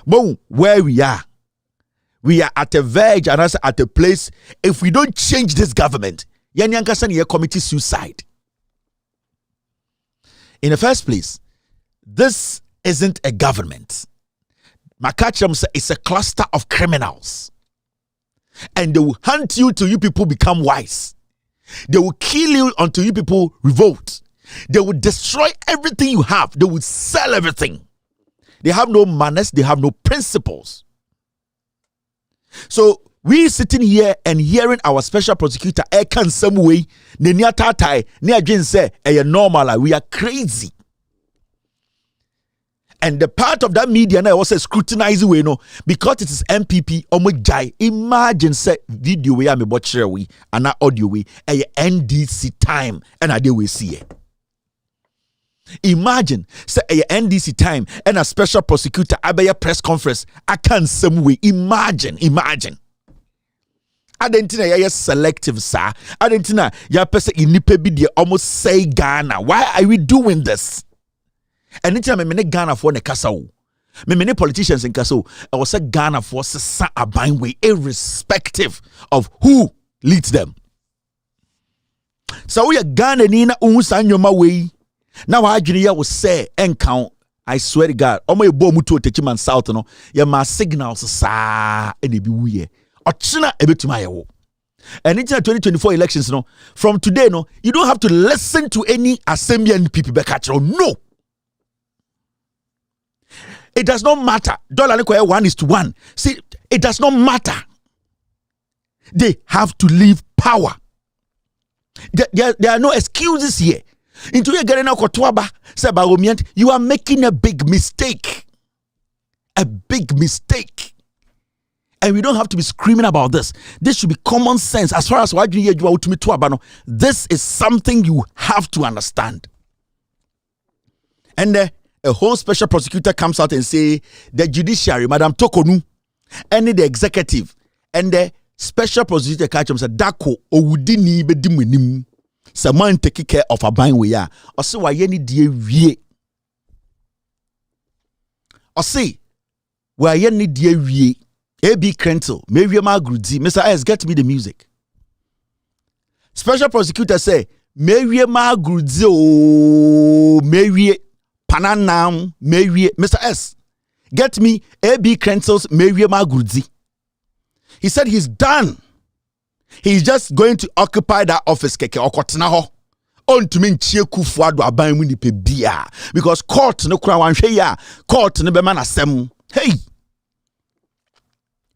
N: But where we are at a verge and also at a place. If we don't change this government, Yanyankasan committee suicide. In the first place, this isn't a government. Makacham says it's a cluster of criminals. And they will hunt you till you people become wise. They will kill you until you people revolt. They will destroy everything you have. They will sell everything. They have no manners. They have no principles. So we sitting here and hearing our special prosecutor can some way normal. We are crazy. And the part of that media now also scrutinizing we know because it is MPP omojai. Imagine say video we am about share we and audio we a NDC time and I we see it. Imagine say a NDC time and a special prosecutor abaya press conference. I can some way imagine. Adentina ya selective sir. Adentina ya person inipe bi de almost say Ghana. Why are we doing this? And anytime me Ghana for ne kasa o. Me politicians in kasa o. I was say Ghana for sa aban way irrespective of who leads them. So we Ghana ni na unsa nyoma way. Now adwene ya will say encount. I swear to God. Omo ebo mu to Techiman South no. Ya ma signals sa e be wuye. Ochina ebetuma ye wo. And in 2024 elections no. From today no, you don't have to listen to any Assembly people back at you. No. It does not matter. $1 1:1. See, it does not matter. They have to leave power. There are no excuses here. Into your getting a kotwaba, say Bawumia, you are making a big mistake. A big mistake. And we don't have to be screaming about this. This should be common sense. As far as what you hear, this is something you have to understand. And a whole special prosecutor comes out and say the judiciary, Madam Tokonu, and the executive, and the special prosecutor catch him said, Dako owudini bedimunim. Someone take care of a bang we are. Or say why any dear we. Or say why any dear we. A.B. Krentel, Mary Magrudi, Mr. S, get me the music. Special prosecutor say, Mary Magrudi, oh, Mary Pananam, Mary, Mr. S, get me A.B. Krentel's Mary Magrudi. He said he's done. He's just going to occupy that office, keke, okotinaho, on to mean cheer kufuado aban mu nipa bia because court no kura wanhwe ya court no be man asem. Hey,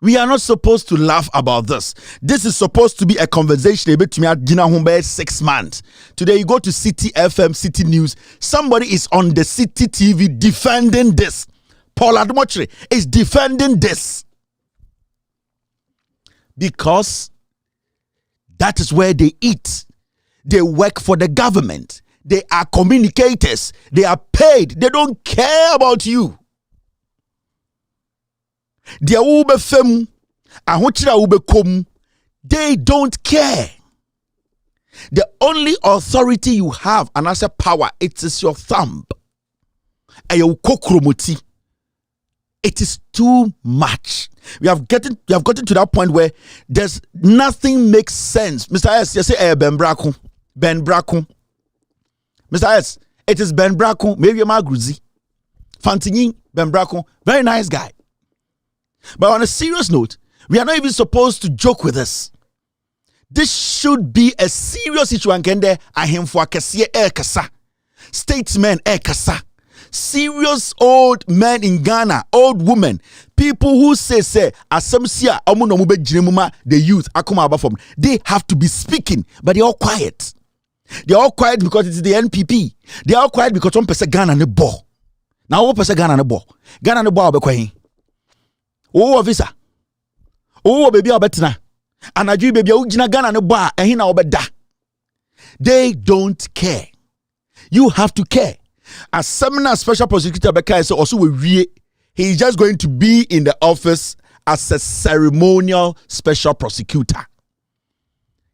N: we are not supposed to laugh about this. This is supposed to be a conversation about me at Gina Humbe 6 months. Today you go to City FM, City News. Somebody is on the City TV defending this. Paul Admochre is defending this. Because that is where they eat. They work for the government. They are communicators. They are paid. They don't care about you. They don't care. The only authority you have, and as a power, it is your thumb. It is too much. We have gotten to that point where there's nothing makes sense. Mr. S, you say Ben Braco. Mr. S, it is Ben Braco, maybe Magruzi. Fantini, Ben Braco, very nice guy. But on a serious note, we are not even supposed to joke with this. This should be a serious issue. Statesmen serious old men in Ghana, old women, people who say asamsia the youth they have to be speaking, but they're all quiet. They're all quiet because it's the NPP. They're all quiet because one person Ghana ne bo. Now one person Ghana ne bo be oh visa. Oh baby obetina. Anaju baby ujina Ghana ne bo ehina obeda. They don't care. You have to care. As seminar special prosecutor Becca is also he is just going to be in the office as a ceremonial special prosecutor.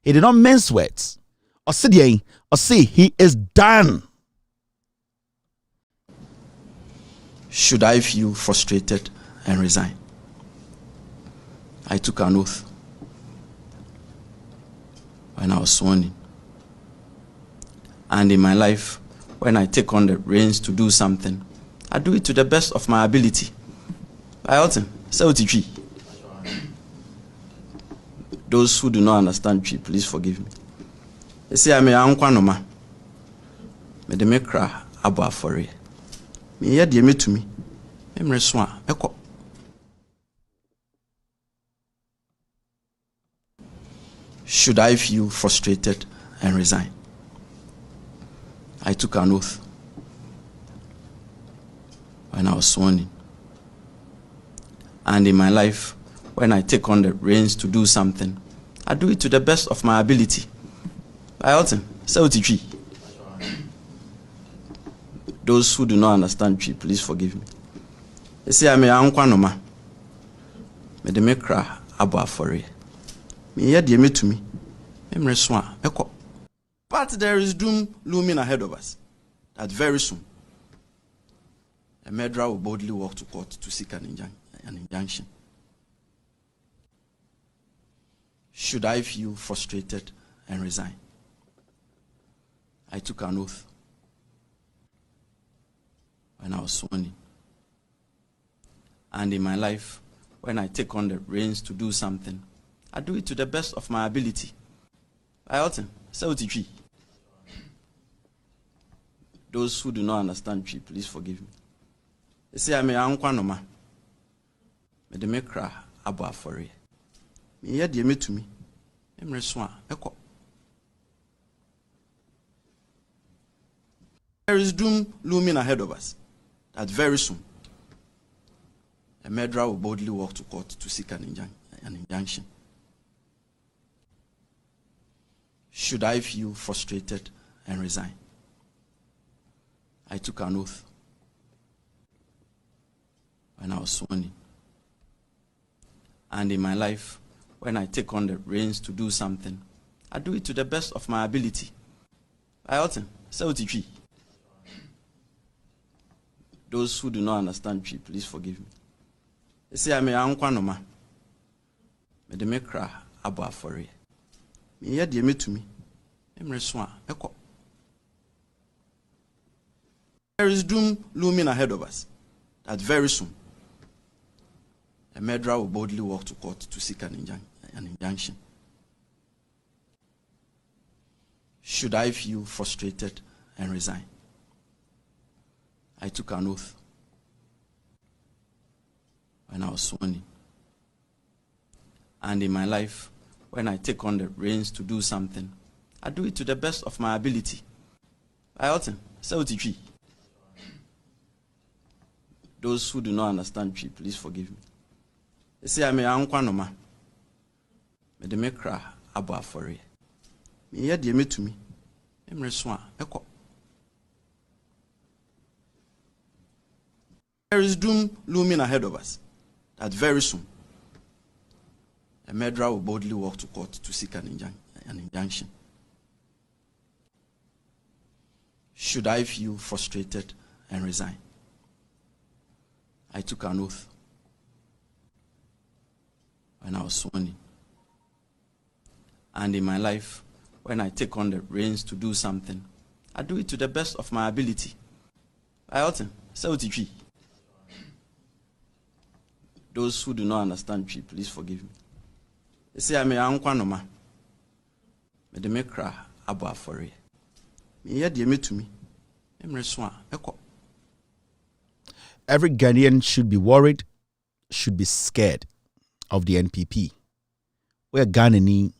N: He did not mince words. Or say he is done.
T: Should I feel frustrated and resign? I took an oath when I was sworn in. And in my life, when I take on the reins to do something, I do it to the best of my ability. I Elton, tree. Those who do not understand tree, please forgive me. They say I'm a unkwanoma. Me de me cry abo afore. Me ye de me to me. Emre so eko. Should I feel frustrated and resign? I took an oath when I was sworn in. And in my life, when I take on the reins to do something, I do it to the best of my ability. I Elton, tree. Those who do not understand tree, please forgive me. They say I'm a unkwanoma. Me de me cry abo afore. Me ye de me to me. Emre so eko. But there is doom looming ahead of us. That very soon, a murderer will boldly walk to court to seek an injunction. Should I feel frustrated and resign? I took an oath when I was sworn in. And in my life, when I take on the reins to do something, I do it to the best of my ability. I Elton, tree. Those who do not understand tree, please forgive me. They say I'm a unkwanoma. Me de me cry abo afore. Me ye de me to me. Emre so eko. There is doom looming ahead of us. That very soon, a murderer will boldly walk to court to seek an injunction. Should I feel frustrated and resign? I took an oath when I was sworn in. And in my life, when I take on the reins to do something, I do it to the best of my ability. I Elton, tree. Those who do not understand tree, please forgive me. They say I'm a unkwanoma. Me de me cry abo afore. Me ye de me to me. Emre so eko. There is doom looming ahead of us. That very soon, a murderer will boldly walk to court to seek an injunction. Should I feel frustrated and resign? I took an oath when I was sworn in. And in my life, when I take on the reins to do something, I do it to the best of my ability. I ought to. Those who do not understand tree, please forgive me. They say I'm a unkwanoma. Me de me cry abo afore. Me hear de me to me. Emre so a ekọ. There is doom looming ahead of us. That very soon, a murderer will boldly walk to court to seek an injunction. Should I feel frustrated and resign? I took an oath when I was sworn in. And in my life, when I take on the reins to do something, I do it to the best of my ability. I ought to. Those who do not understand tree, please forgive me. They say I'm a unkwanoma. Me de me cry abo afore. Me hear de me to me. Emre so a ekọ.
N: Every Ghanaian should be worried, should be scared of the NPP. We're Ghanaian,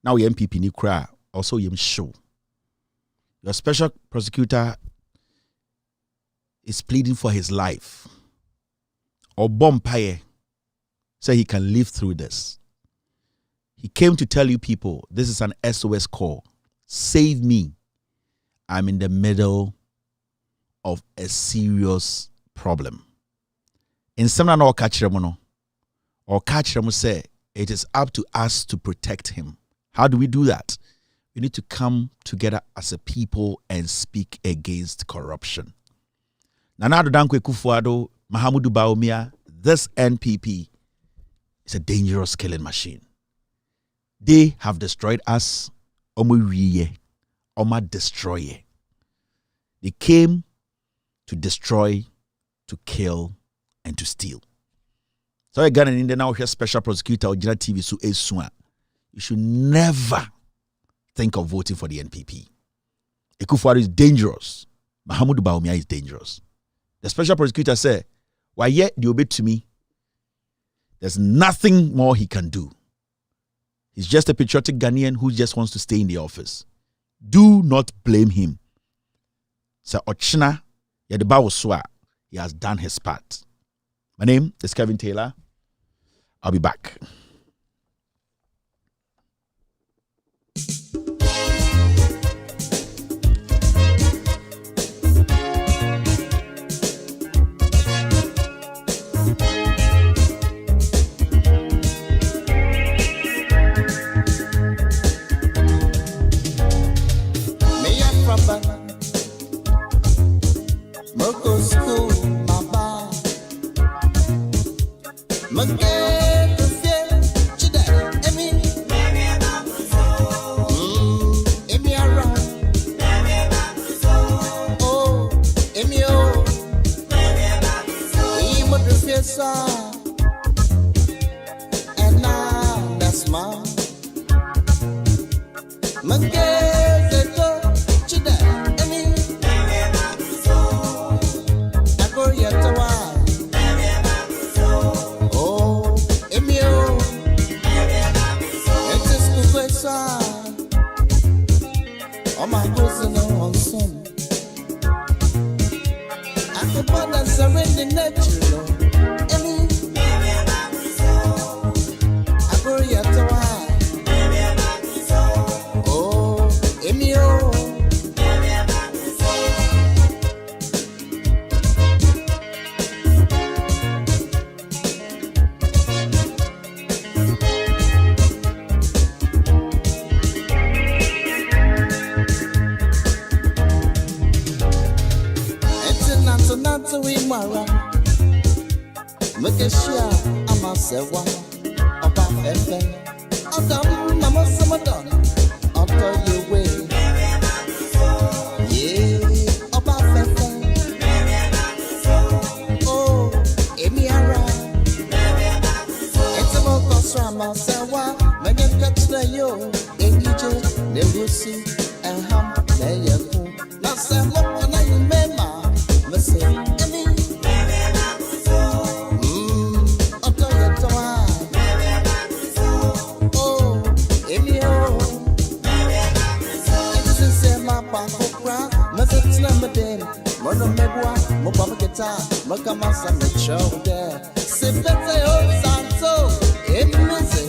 N: now we NPP ni cry, also yem show. Your special prosecutor is pleading for his life. Or Bompaye so he can live through this. He came to tell you people, this is an SOS call. Save me. I'm in the middle of a serious problem. In some or catch them say it is up to us to protect him. How do we do that? We need to come together as a people and speak against corruption. Nana Dankwe Kufuado, Mahamudu Bawumia, this NPP is a dangerous killing machine. They have destroyed us. Oma destroy. They came to destroy, to kill, and to steal. So again, in the now here special prosecutor Ojina TV so esua. You should never think of voting for the NPP. Ekufuado is dangerous. Mahamudu Bawumia is dangerous. The special prosecutor said, why yet you obey to me? There's nothing more he can do. He's just a patriotic Ghanaian who just wants to stay in the office. Do not blame him. So Ochina, Yadeba he has done his part. My name is Kevin Taylor. I'll be back.
A: And now that's mine. and hum, there you go. Now say, look, and I remember, me say, Emi, Oto Yetoa, oh, Emi, oh, and she say, my papa, me say, Tina, me Mono Megua, Mopama guitar, Mokamasa, me show there. Say, better, oh, Santo, Emi, say,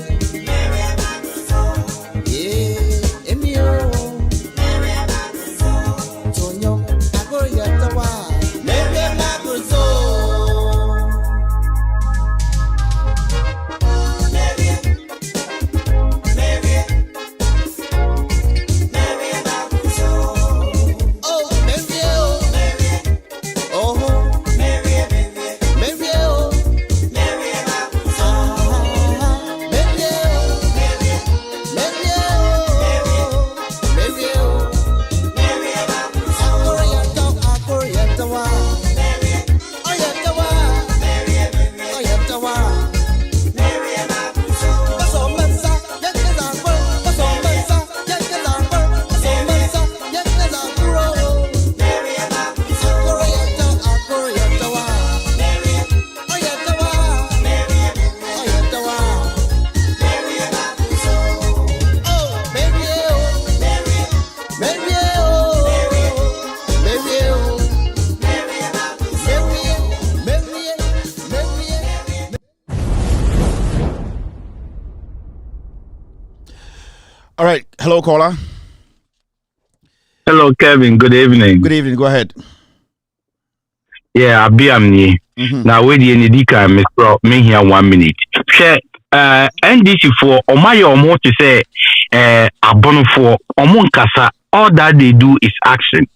N: All right. Hello, caller.
O: Hello, Kevin. Good evening.
N: Good evening. Go ahead.
O: Yeah, Abiamni. Now, where the Nidika, me here 1 minute. Share NDC for Omaya Omo to say, Abono for Omonkasa. All that they do is action.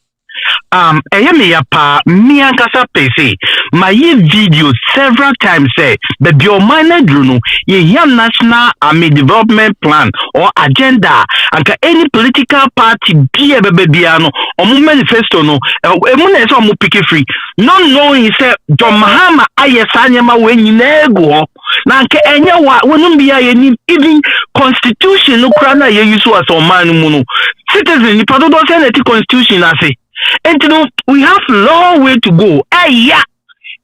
O: Eyemi yapa mi ankasa pese my video several times say but your minor drone ye national army development plan or agenda anka any political party be bebiano or manifesto no emu na so mo pick free not knowing say John Mahama ayesanyama when yinego na anka enye wa wonu bia ye ni even constitution no kra na ye use as o man mu no citizen ni padodo say na constitution ase. And you know, we have long way to go. Pass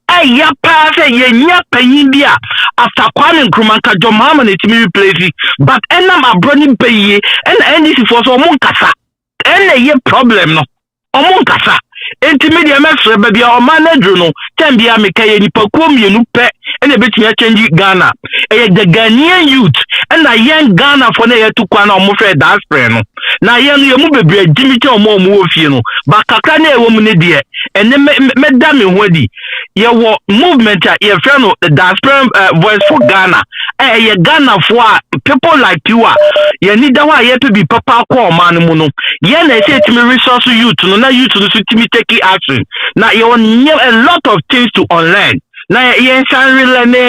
O: a after Kwame Nkrumah John Mahama need to be replaced. But my brother pay and this is for so monkasa. And a problem no. Omonkasa. Intermediate mesre baby o manager no tambia mekaye ni pakom yenu pe and a bit me change Ghana. The Ghanaian youth and a young Ghana for na to kwana omo fe diaspora no. Na yen no mu bebre dimiti omo omo ofie no. Ba kakra na ewo mu ne de ene me da me hodi. Ye wo movement a ye friend no the diaspora voice for Ghana. Ye Ghana for people like you are. Ye need that wa ye to be papa ko man mu no. Ye na say to me resource youth no na youth no to me taking action. Now you need a lot of things to unlearn. Now you can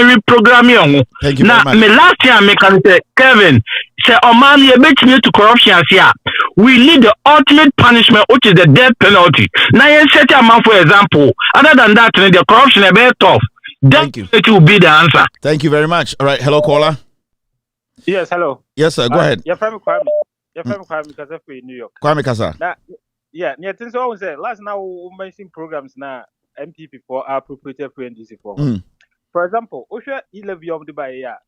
O: reprogram you.
N: Thank you
O: now,
N: very much.
O: Me last year me can say Kevin say oh man you bet me to corruption here. We need the ultimate punishment which is the death penalty. Now you set a man for example. Other than that the corruption is very tough.
N: Thank you.
O: It will be the answer.
N: Thank you very much. All right, hello caller.
C: Yes, hello.
N: Yes sir, go ahead.
C: Your friend Kwame. Your friend Kwame because of New York.
N: Kwame Kasa.
C: Now, yeah, near things I say last now we mention programs now MPP for our proprietary NDC for. For example, Osha 11 of the by year.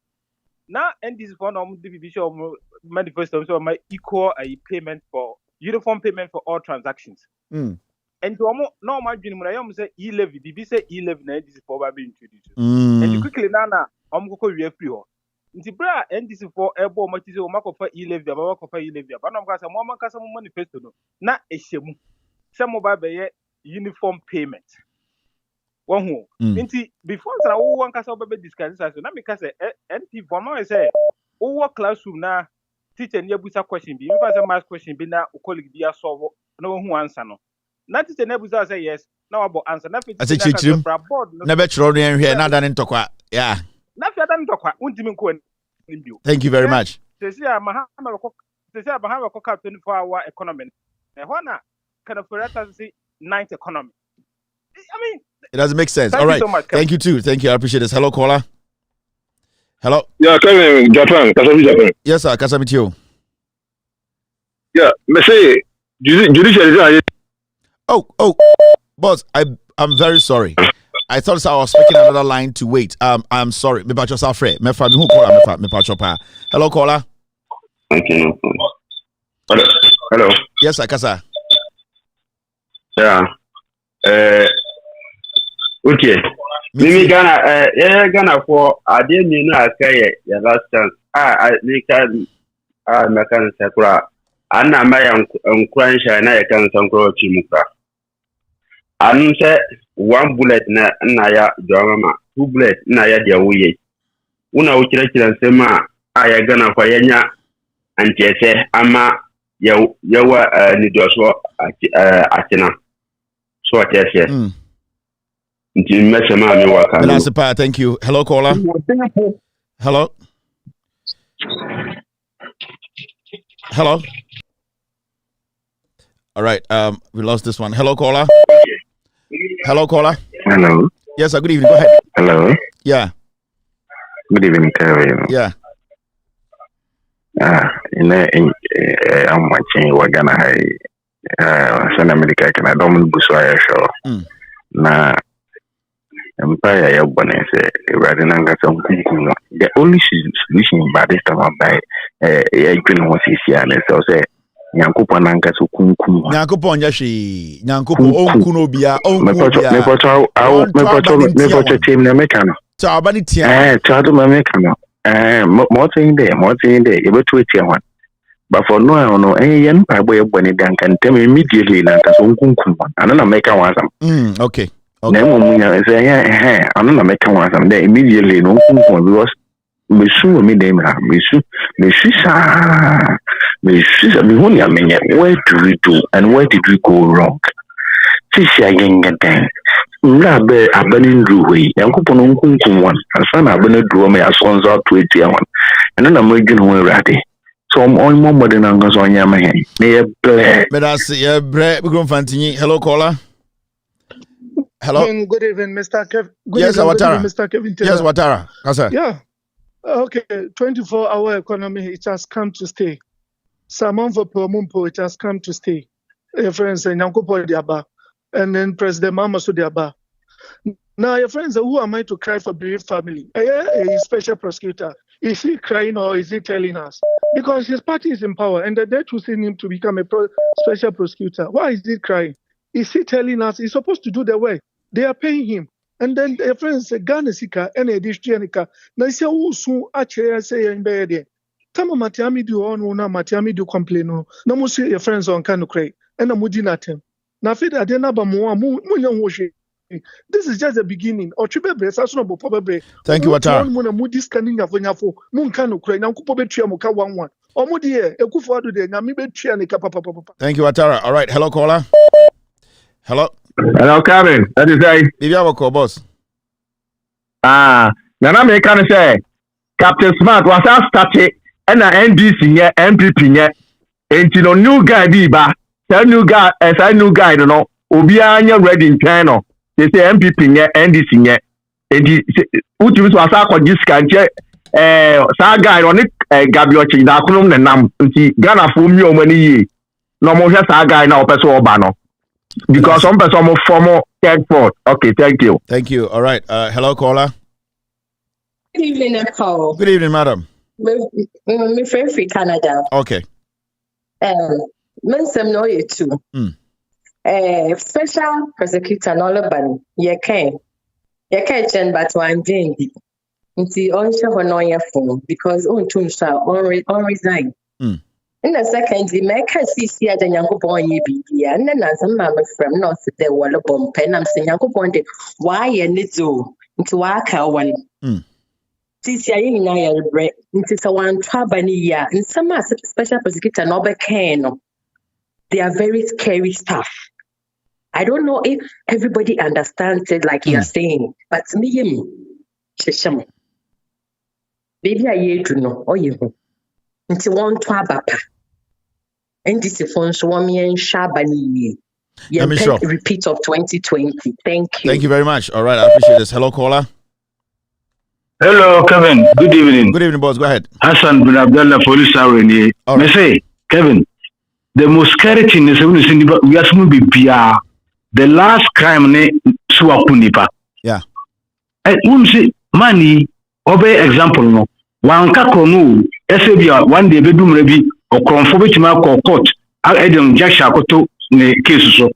C: Now NDC for the division manifesto so my equal a payment for uniform payment for all transactions. And to no margin when I am say E-levy, the say E-levy na NDC for be introduced. And quickly now go we free. Ntibra NDC for ebo matize o makofa E-levy aba makofa E-levy aba na mkasa mo mankasa mo manifesto no na ehyemu se mo ba be uniform payment one ho nti before say wo wankasa be discuss so na me ka say NP for no say wo classroom na teacher ni abusa question bi mfa say math question bi na colleague bi solve na wo hu answer no na teacher na abusa say yes na wabo answer na fit
N: na board na be chiro no enhwe na dan ntokwa yeah. Thank you very much.
C: 24 hour economy. Kind of ninth economy. I mean,
N: it doesn't make sense. All right.
C: So much,
N: thank you too. Thank you. I appreciate this. Hello, caller. Hello.
O: Yeah, Kevin, Japan.
N: Yes, sir. Kasamitio.
O: Yeah, me say Judiciary.
N: Oh, boss, I'm very sorry. I thought I was speaking another line to wait. I'm sorry. Me patch yourself, Fred. Me who caller? Me patch your pa. Hello, caller.
O: Okay. Hello.
N: Yes, Akasa.
O: Yeah. Okay. Mimi Ghana for I didn't mean I say your last chance. I can sakura. Anna my crunch and I can some grow chimuka. I say 1 bullet na ya drama, 2 bullet na ya dia wuye. Una uchirechira nsema aya Ghana kwa yenya antiese ama yawa ni doswo atina. So atese.
N: Thank you. Hello, caller. Hello. Hello. All right. We lost this one. Hello, caller. Hello, caller.
O: Hello.
N: Yes, sir. Good evening. Go ahead.
O: Hello.
N: Yeah.
O: Good evening, Kevin.
N: Yeah.
O: I'm watching Wagana High. San America can I don't buswaya show. Na Empire Yabone say Radinanga some the only solution by this time by actually was here and so say Yankupa Nanka so kunkum.
N: Yankupa Yashi Yankupa Onkuno Bia
O: me team na mekano.
N: Tabani tia.
O: Chadu mekano. More thing there, you better wait here one. But for no, yen by way of when it can tell me immediately that as kunkum. I don't know make a wasam.
N: Okay.
O: Nemo munya say I don't know make a wasam there immediately no kunkum because me sure me dem me where do we do and where did we go wrong? Sisi again again. Mrabe abanin ruwe yankupo no kunkum one asa na abane duo me asonzo to etia one eno na magwin ho awrade so on mo modern angaso onya ma hen na ye ble
N: me da se ye bre we go fantinyi. Hello, caller. Hello.
D: Good evening, Mr. Kevin.
N: Yes, Watara.
D: Mr. Kevin.
N: Yes, Watara. Kasa.
D: Yeah. Okay. 24-hour economy, it has come to stay. Samon for Promumpo, it has come to stay. Friends, Nyankopo Diaba, and then President Mama Sudiaba. Now, your friends, who am I to cry for bereaved family? A special prosecutor. Is he crying or is he telling us? Because his party is in power, and they're choosing him to become a special prosecutor. Why is he crying? Is he telling us he's supposed to do the work? They are paying him. And then their friends say, Ghana Sika, and a distrianica. Now, say, who soon actually say in bed. Tama Matiami do on una Matiami do complain. No more see your friends on Kano Cray, and a Mudinatem. Now, Fida, I didn't have a more this is just the beginning. Or Chibebre, Sasnobo, probably.
N: Thank you, Watara.
D: Moody scanning of Yafo, Munkano Cray, now Kupobe Chiamoka 1. Or Moody, a Kufado de Namibe Chianica Papa.
N: Thank you, Watara. All right. Hello, caller. Hello.
O: Hello, Kevin. That is I.
N: If you have a call, boss.
O: Now I'm can say Captain Smart was started and NDC nye MPP nye. And you know new guy diba. Tell new guy as I new guy no know. Obianya ready in channel. They say MPP nye NDC nye. And uti was a discount sa guy on it Gabiochi na kunum ne nam. Nti Ghana for me o many ye. No more sa guy na opeso obano. Because some person more formal third fourth. Okay, thank you.
N: Thank you. All right. Hello, caller.
E: Good evening, Paul.
N: Good evening, madam.
E: My friend from Canada.
N: Okay.
E: Mensem no you too. Special prosecutor no ban. You can chen but one day. Nti on show no your phone because on tun on resign. In the secondly, make her see at the Yankopon ye be and then as a mamma from North the wall of bomb pen, I'm saying Yankopon why and it's so into Waka one. Tisia in Nile bread into one trabania and some special prosecutor no can. They are very scary stuff. I don't know if everybody understands it like you're saying, but me, Shisham. Baby, I to know, or you. Into one trabapa. And this is for Swami Shabani. Repeat of 2020. Thank you.
N: Thank you very much. All right, I appreciate this. Hello, caller.
O: Hello, Kevin. Good evening.
N: Good evening, boss. Go ahead.
O: Hassan bin Abdullah, police are in here. Me say, Kevin,
F: the most scary thing is when you see we are supposed to be the last crime ne suapunipa.
N: Yeah.
F: And when see money, obey example no. One kakonu, SBA one day bedroom rebi or conformity court. I Adam Jack Shakoto ne case so.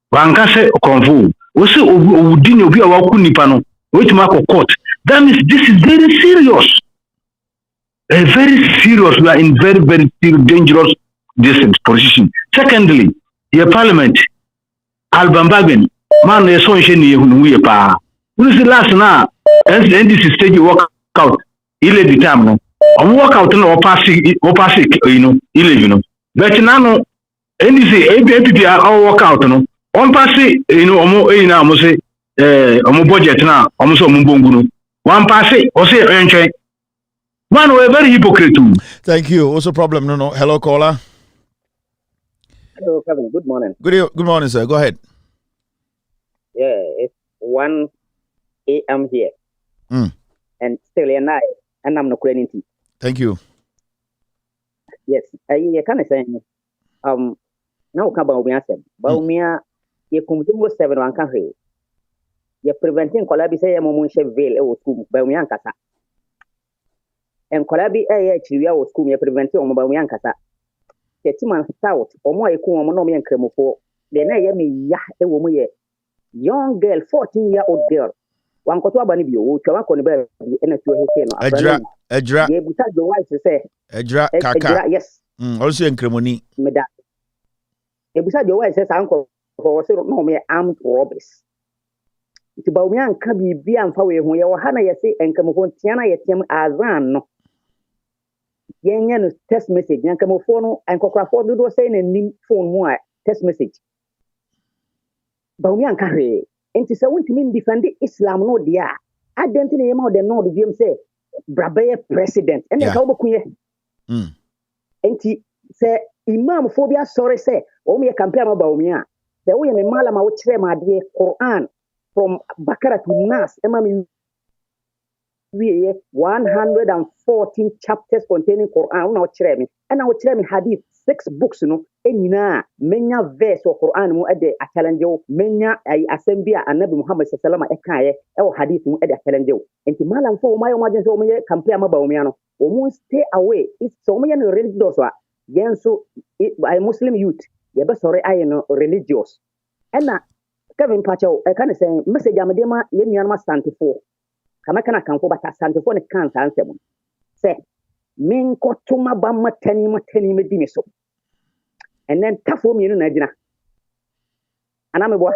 F: One can say convo. Also, Udin will be a wakunipa which mark court. That means this is very serious. Very serious. We are in very, very serious, dangerous position. Secondly, your parliament, Alban Bagen, man, there's so much in we pa. When is the last now? And this is stage you work out. Ile the time no. Work out no opassic, But now, and this is all work out no. On pass omo say omo budget now, omo so omo one pass it, or say man, we're very hypocrite.
N: Thank you. Also problem, no. Hello, caller.
G: Hello, Kevin. Good morning.
N: Good morning, sir. Go ahead.
G: Yeah, it's 1 a.m. here. And still a night, and I'm not credit.
N: Thank you.
G: Yes, I kind of saying, now come Bawumia, Bawumia, you come to 7 1 country. You're preventing Colabisa Momushe Veil or school, Bawumia Kasa. And Colabi actually was school, you're preventing Bawumia Kasa. The Timan South, or more equal monomy and cremofo, then I am a woman, young girl, 14-year-old girl. One Cotua Banibio, Chawakon Bell, and a Edra, you besides the wife to say, Edra, yes.
N: Also in Cremoni.
G: Meda. Besides the wife says, Uncle, for no mere armed robbers. To Bawumia can be and Fawe, who you Hana Yasi and Camofon Tiana Yatim Azan. Yan test message, yan Camofono and Cocraford do say in phone more test message. Bawumia carry. And to say, want to mean defend Islam, no, dear. I don't think about the Nord VM say, Brabe president, and the Kaubakuye. And he say, Imam phobia, sorry, say, only a campaign about Bawumia. The way a malama would say, my dear Quran from Bakara to Nas, Emma. We 114 chapters containing Quran now cheremi and our cheremi hadith 6 books enina menya verse of Quran mu ede a challenge menya ay asembia annabi Muhammad sallallahu alaihi wasallam ekaye e hadith mu ede a challenge enti malam fo mayo majen so me compare ma Bawumia no o mu stay away it's so me no religious wa yenso I Muslim youth ye be sorry I no religious and na Kevin Pacho I can say message amadema ye nuanma santifo Kamakana can go back at Santa Fone can't answer. Say, Min Kotuma Bama Tenima Medimiso. And then Tafo Minu Najina. And I'm a boy.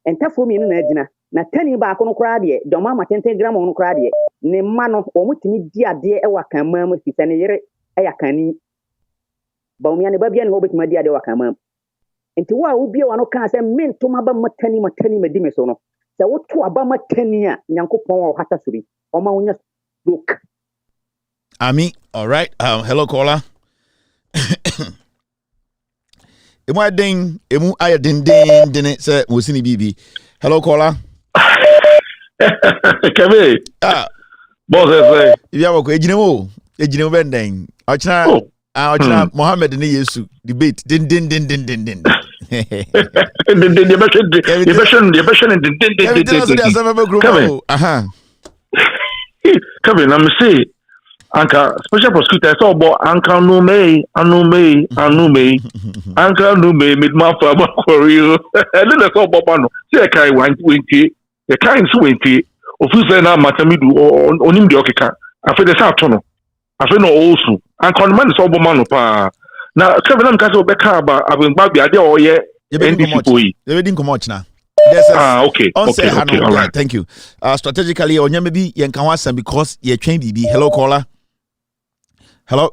G: And Tafo Minu Najina. Na teni ba kono krade doma ma 10 gram on krade ne ma no o mutimi di ade e wa kan mam fi sene yere e yakani Bawumia ne ba bia ne obetuma di ade wa kan mam enti wa wo bia wa no kan se min to ma ba matani medimi so no se wo to aba matani a nyankopon wa hata suri o ma wonya look
N: Ami, all right. Hello caller. Emu ading emu aya din say Mosini Bibi. Hello caller.
F: Kevin. Boss say.
N: If you have a ejinemo bending. Ochna Mohammed ni Yesu debate din. The
F: Kevin, I'm say Anka special prosecutor so about Anka no me Anka no me mid ma fa ma korio and then so about no say kai 120 the kai so 20 officer na matamidu onim de okeka afi de sa to no afi no also Anka no man so about man pa na Kevin am ka so be ka ba abin ba bia de oye NDC boy
N: they didn't come much now.
F: Okay. All right.
N: Thank you. Strategically, on maybe you can watch because you're trained BB. Hello, caller. Hello.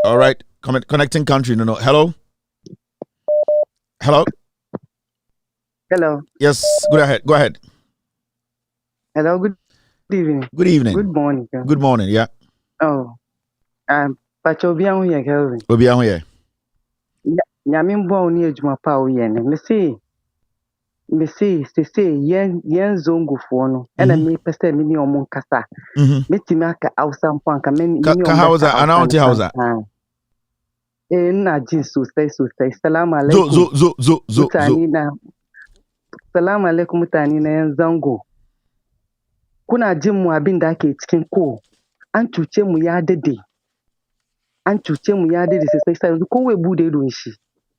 N: All right. Connecting country. No. Hello. Hello.
W: Hello.
N: Yes. Go ahead.
W: Hello. Good evening.
N: Good evening.
W: Good morning.
N: Good morning. Yeah.
W: Oh. Pacho bian here, Kelvin.
N: Obian here.
W: Nyame mbo oni adwuma pa wo ye ne me say yen zongufo no ena me pese me ni omo nkasa metimi aka Hausa mpo anka me ni
N: ka Hausa ana onti Hausa
W: ina jin sosai. Salamu alaikum.
N: Zo.
W: Mutane na. Salamu alaikum mutane na yan zango. Kuna jin mu abin da ake cikin ko. An cuce mu ya dade sai yanzu kowai bude idon shi.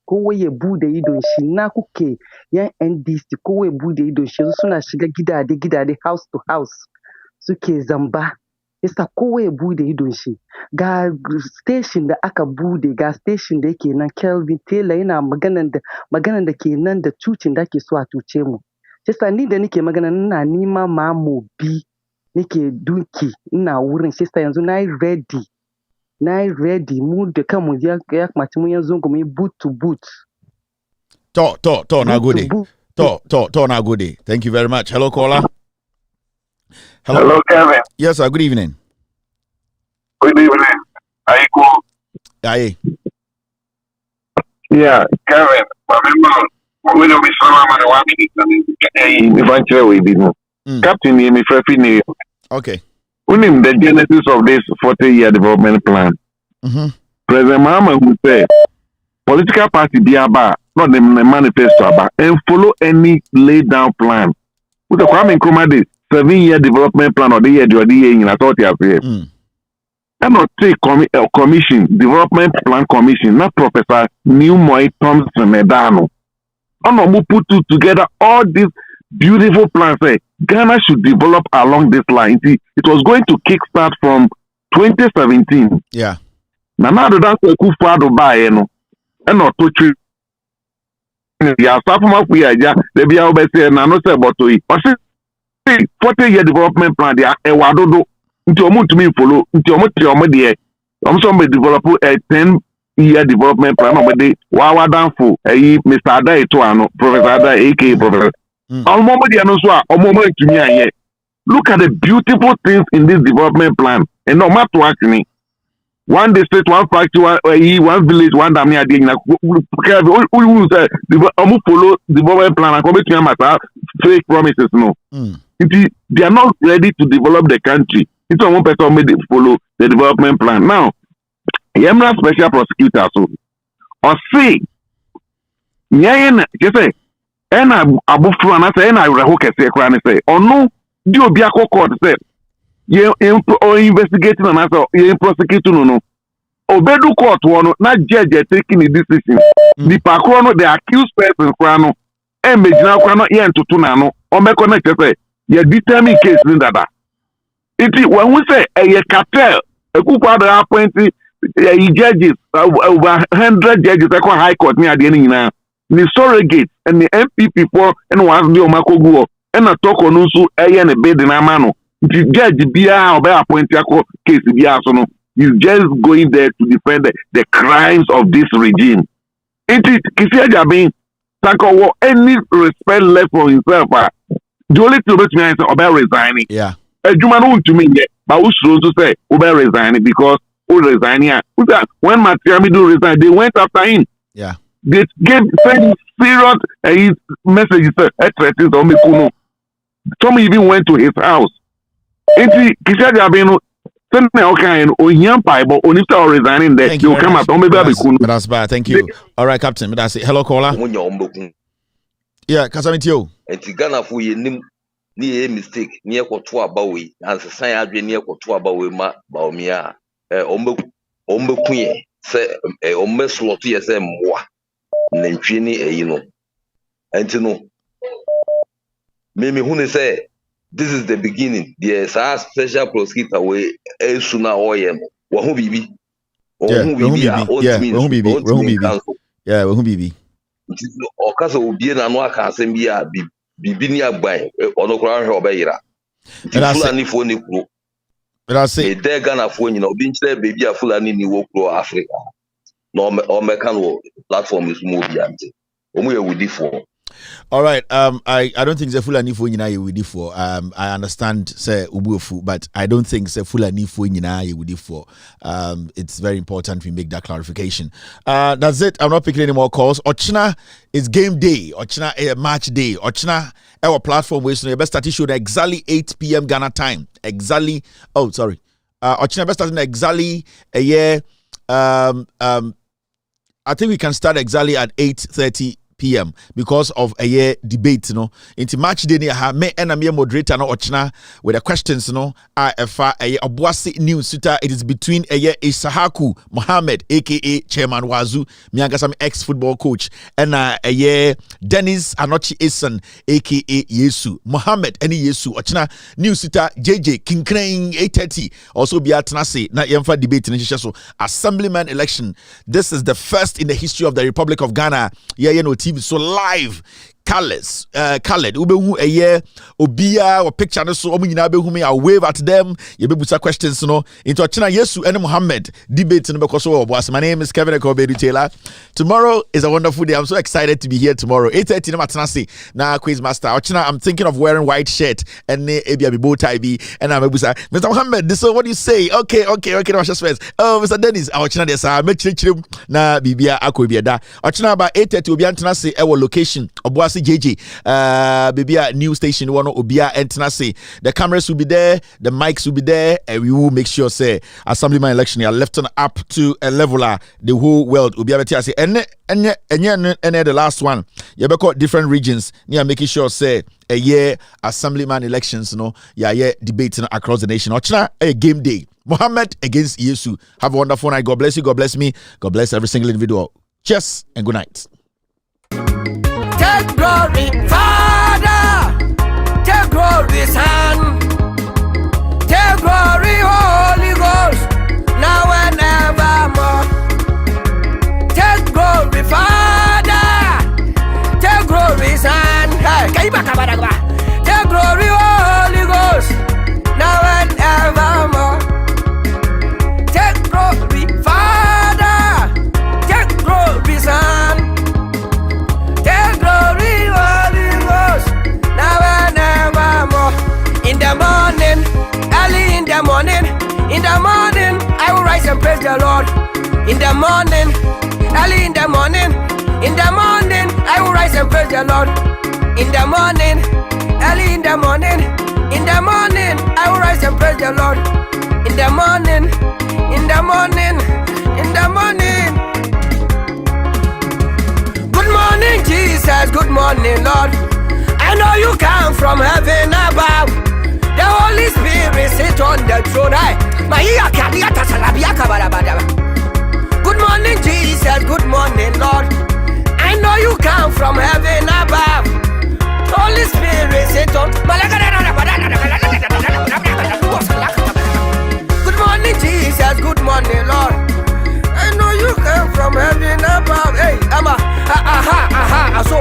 W: Kowai ya bude idon shi na kuke yan NDC kowai bude idon shi suna shiga gidade house to house suke zamba. Yasa kowai ya bude idon shi. Ga station da aka bude ga station da yake nan Kelvin Taylor yana maganan da ke nan da cucin da ke so a tuce mu. Yasa ni da nake magana ina nima mamu bi nake duki ina wurin yasa yanzu na yi ready mu da kanmu ya kamace mu yanzu mu yi boot to boot.
N: To na gode. To na gode. Thank you very much. Hello caller.
I: Hello, Kevin.
N: Yes, sir. Good evening.
I: Good evening. Are you cool?
N: Aye.
I: Yeah, Kevin. Remember, we don't be so Captain, me Frefi.
N: Okay.
I: We name the genesis of this 40-year development plan. President Mahama who said, political party be about, not the manifesto about, and follow any laid down plan. With the Kwame Nkrumah 7-year development plan or the year in a thought you have and not take commission, development plan commission, not Professor Newmoy Thompson Medano. And we put together all these beautiful plans. Ghana should develop along this line. See, it was going to kickstart from 2017.
N: Yeah.
I: Now that's a good father by and not to treat. Yeah, some we are yeah, they be able to say, and I know say about to it. 40-year development plan, they are a wadodo. Into a to me follow, into a month, I'm somebody develop a 10-year development plan. Nobody, Wawa Danfo, Mr. Adai Tuano, Professor Adai, aka Professor. Look at the beautiful things in this development plan. And no matter what, one district, one factory, one village, one dam near the follow development plan and come to matter fake promises. No, they are not ready to develop the country. It's one person made follow the development plan. Now, Yemna special prosecutor so or say, just say. Ena abufru na say ena reho kese kra ne say onu di obi akoko say ye investigating na say ye prosecuting no obedu court wono na judge taking the decision the pakro no the accused person kra no e mejina kra no ye ntutu na no o meko na say ye determine case ni dada iti when we say a cartel ekupa the appointee judges over 100 judges ekwa high court ni ade ni nyina the surrogate and the MPP for and was the Omakoguo and a talk on also and a bed in a mano. The judge be a appointed case to is just going there to defend the crimes of this regime. It is Kisia being Sako any respect left for himself. The only thing about me is about resigning.
N: Yeah.
I: A Juman to me yet, but who's supposed to say about resigning because who resigning? When Matiamido resigned, they went after him.
N: Yeah.
I: They gave serious messages threats on Mikuno. Some even went to his house. Enti Kisha Jabino send me okay or young Bible or if they resigning there, you come out on Mikuno.
N: That's bad. Thank you. All right, Captain. But that's it. Hello, caller. Yeah, Casamitio.
J: Enti Ghana for ye ni mistake near Kotua Bawi and society near Kotua Bawi ma Bawumia. Ombe Queen say Ombe slot yes moi. Nentwini and no Mimi Hune say this is the beginning. There's a special prosecutor way sooner or yem. Who bibi?
N: Yeah, who bibi?
J: Okasa will be an annual cancer be a bibinia by or no crown or bayra. But I say, they're gonna phone, being there, baby, a full and in New Africa. No, or mechanical platform is movie anti. We are with it for.
N: All right. I don't think the Fulani for you with it for. I understand say ubufu, but I don't think the Fulani for you with it for. It's very important we make that clarification. That's it. I'm not picking any more calls. Ochina is game day. Ochina match day. Ochina our platform was your best starting show exactly 8 p.m. Ghana time. Exactly. Oh, sorry. Ochina best starting exactly a year. I think we can start exactly at 8:30 p.m. because of a year debate, Into match day near me and a moderator no ochna with the questions, a Obuasi news suita. It is between a year Isahaku Mohammed, aka Chairman Wazu, Miangasam ex-football coach, and a year Dennis Anochi Esan, aka Yesu Mohammed, any Yesu ochna news suita JJ Kinkrane 8:30. Also be at Nasi na yemfa debate in so assemblyman election. This is the first in the history of the Republic of Ghana. TV so live Khaled ubehu a year obia or picture no so omunyina behu me I wave at them ye bebusa questions into China Yesu and Muhammad debate no because so boss. My name is Kevin Ekobedu Taylor. Tomorrow is a wonderful day. I'm so excited to be here tomorrow 8:30 na matanasi na quiz master China. I'm thinking of wearing white shirt and ebi bow tie bi and I'm bebusa Mr. Muhammad this what do you say? Okay no just first. Oh Mr. Dennis China there sir me chirichirim na bibia akobia da China about 8:30 obi antanasi e wo location Obuasi JJ Bibia news station one Obia Entenase. The cameras will be there, the mics will be there, and we will make sure say assemblyman election are left up to a leveler the whole world will be able to say and the last one you got different regions near making sure say a year assemblyman elections debating across the nation. Ochina a game day. Mohammed against Yesu. Have a wonderful night. God bless you, God bless me, God bless every single individual. Cheers and good night.
M: Take glory, Father. Take glory, Son. Take glory, Holy Ghost. Now and evermore. Take glory, Father. Take glory, Son. Take glory, Holy Ghost. Now and evermore. Take glory, Father. Take glory, Son. In the morning, I will rise and praise the Lord. In the morning, early in the morning, I will rise and praise the Lord. In the morning, early in the morning, I will rise and praise the Lord. In the morning, Good morning, Jesus. Good morning, Lord. I know you come from heaven above. The Holy Spirit sit on the throne. Good morning, Jesus. Good morning, Lord. I know you come from heaven above. Holy Spirit sit on. Good morning, Jesus. Good morning, Lord. I know you come from heaven above. Hey, so,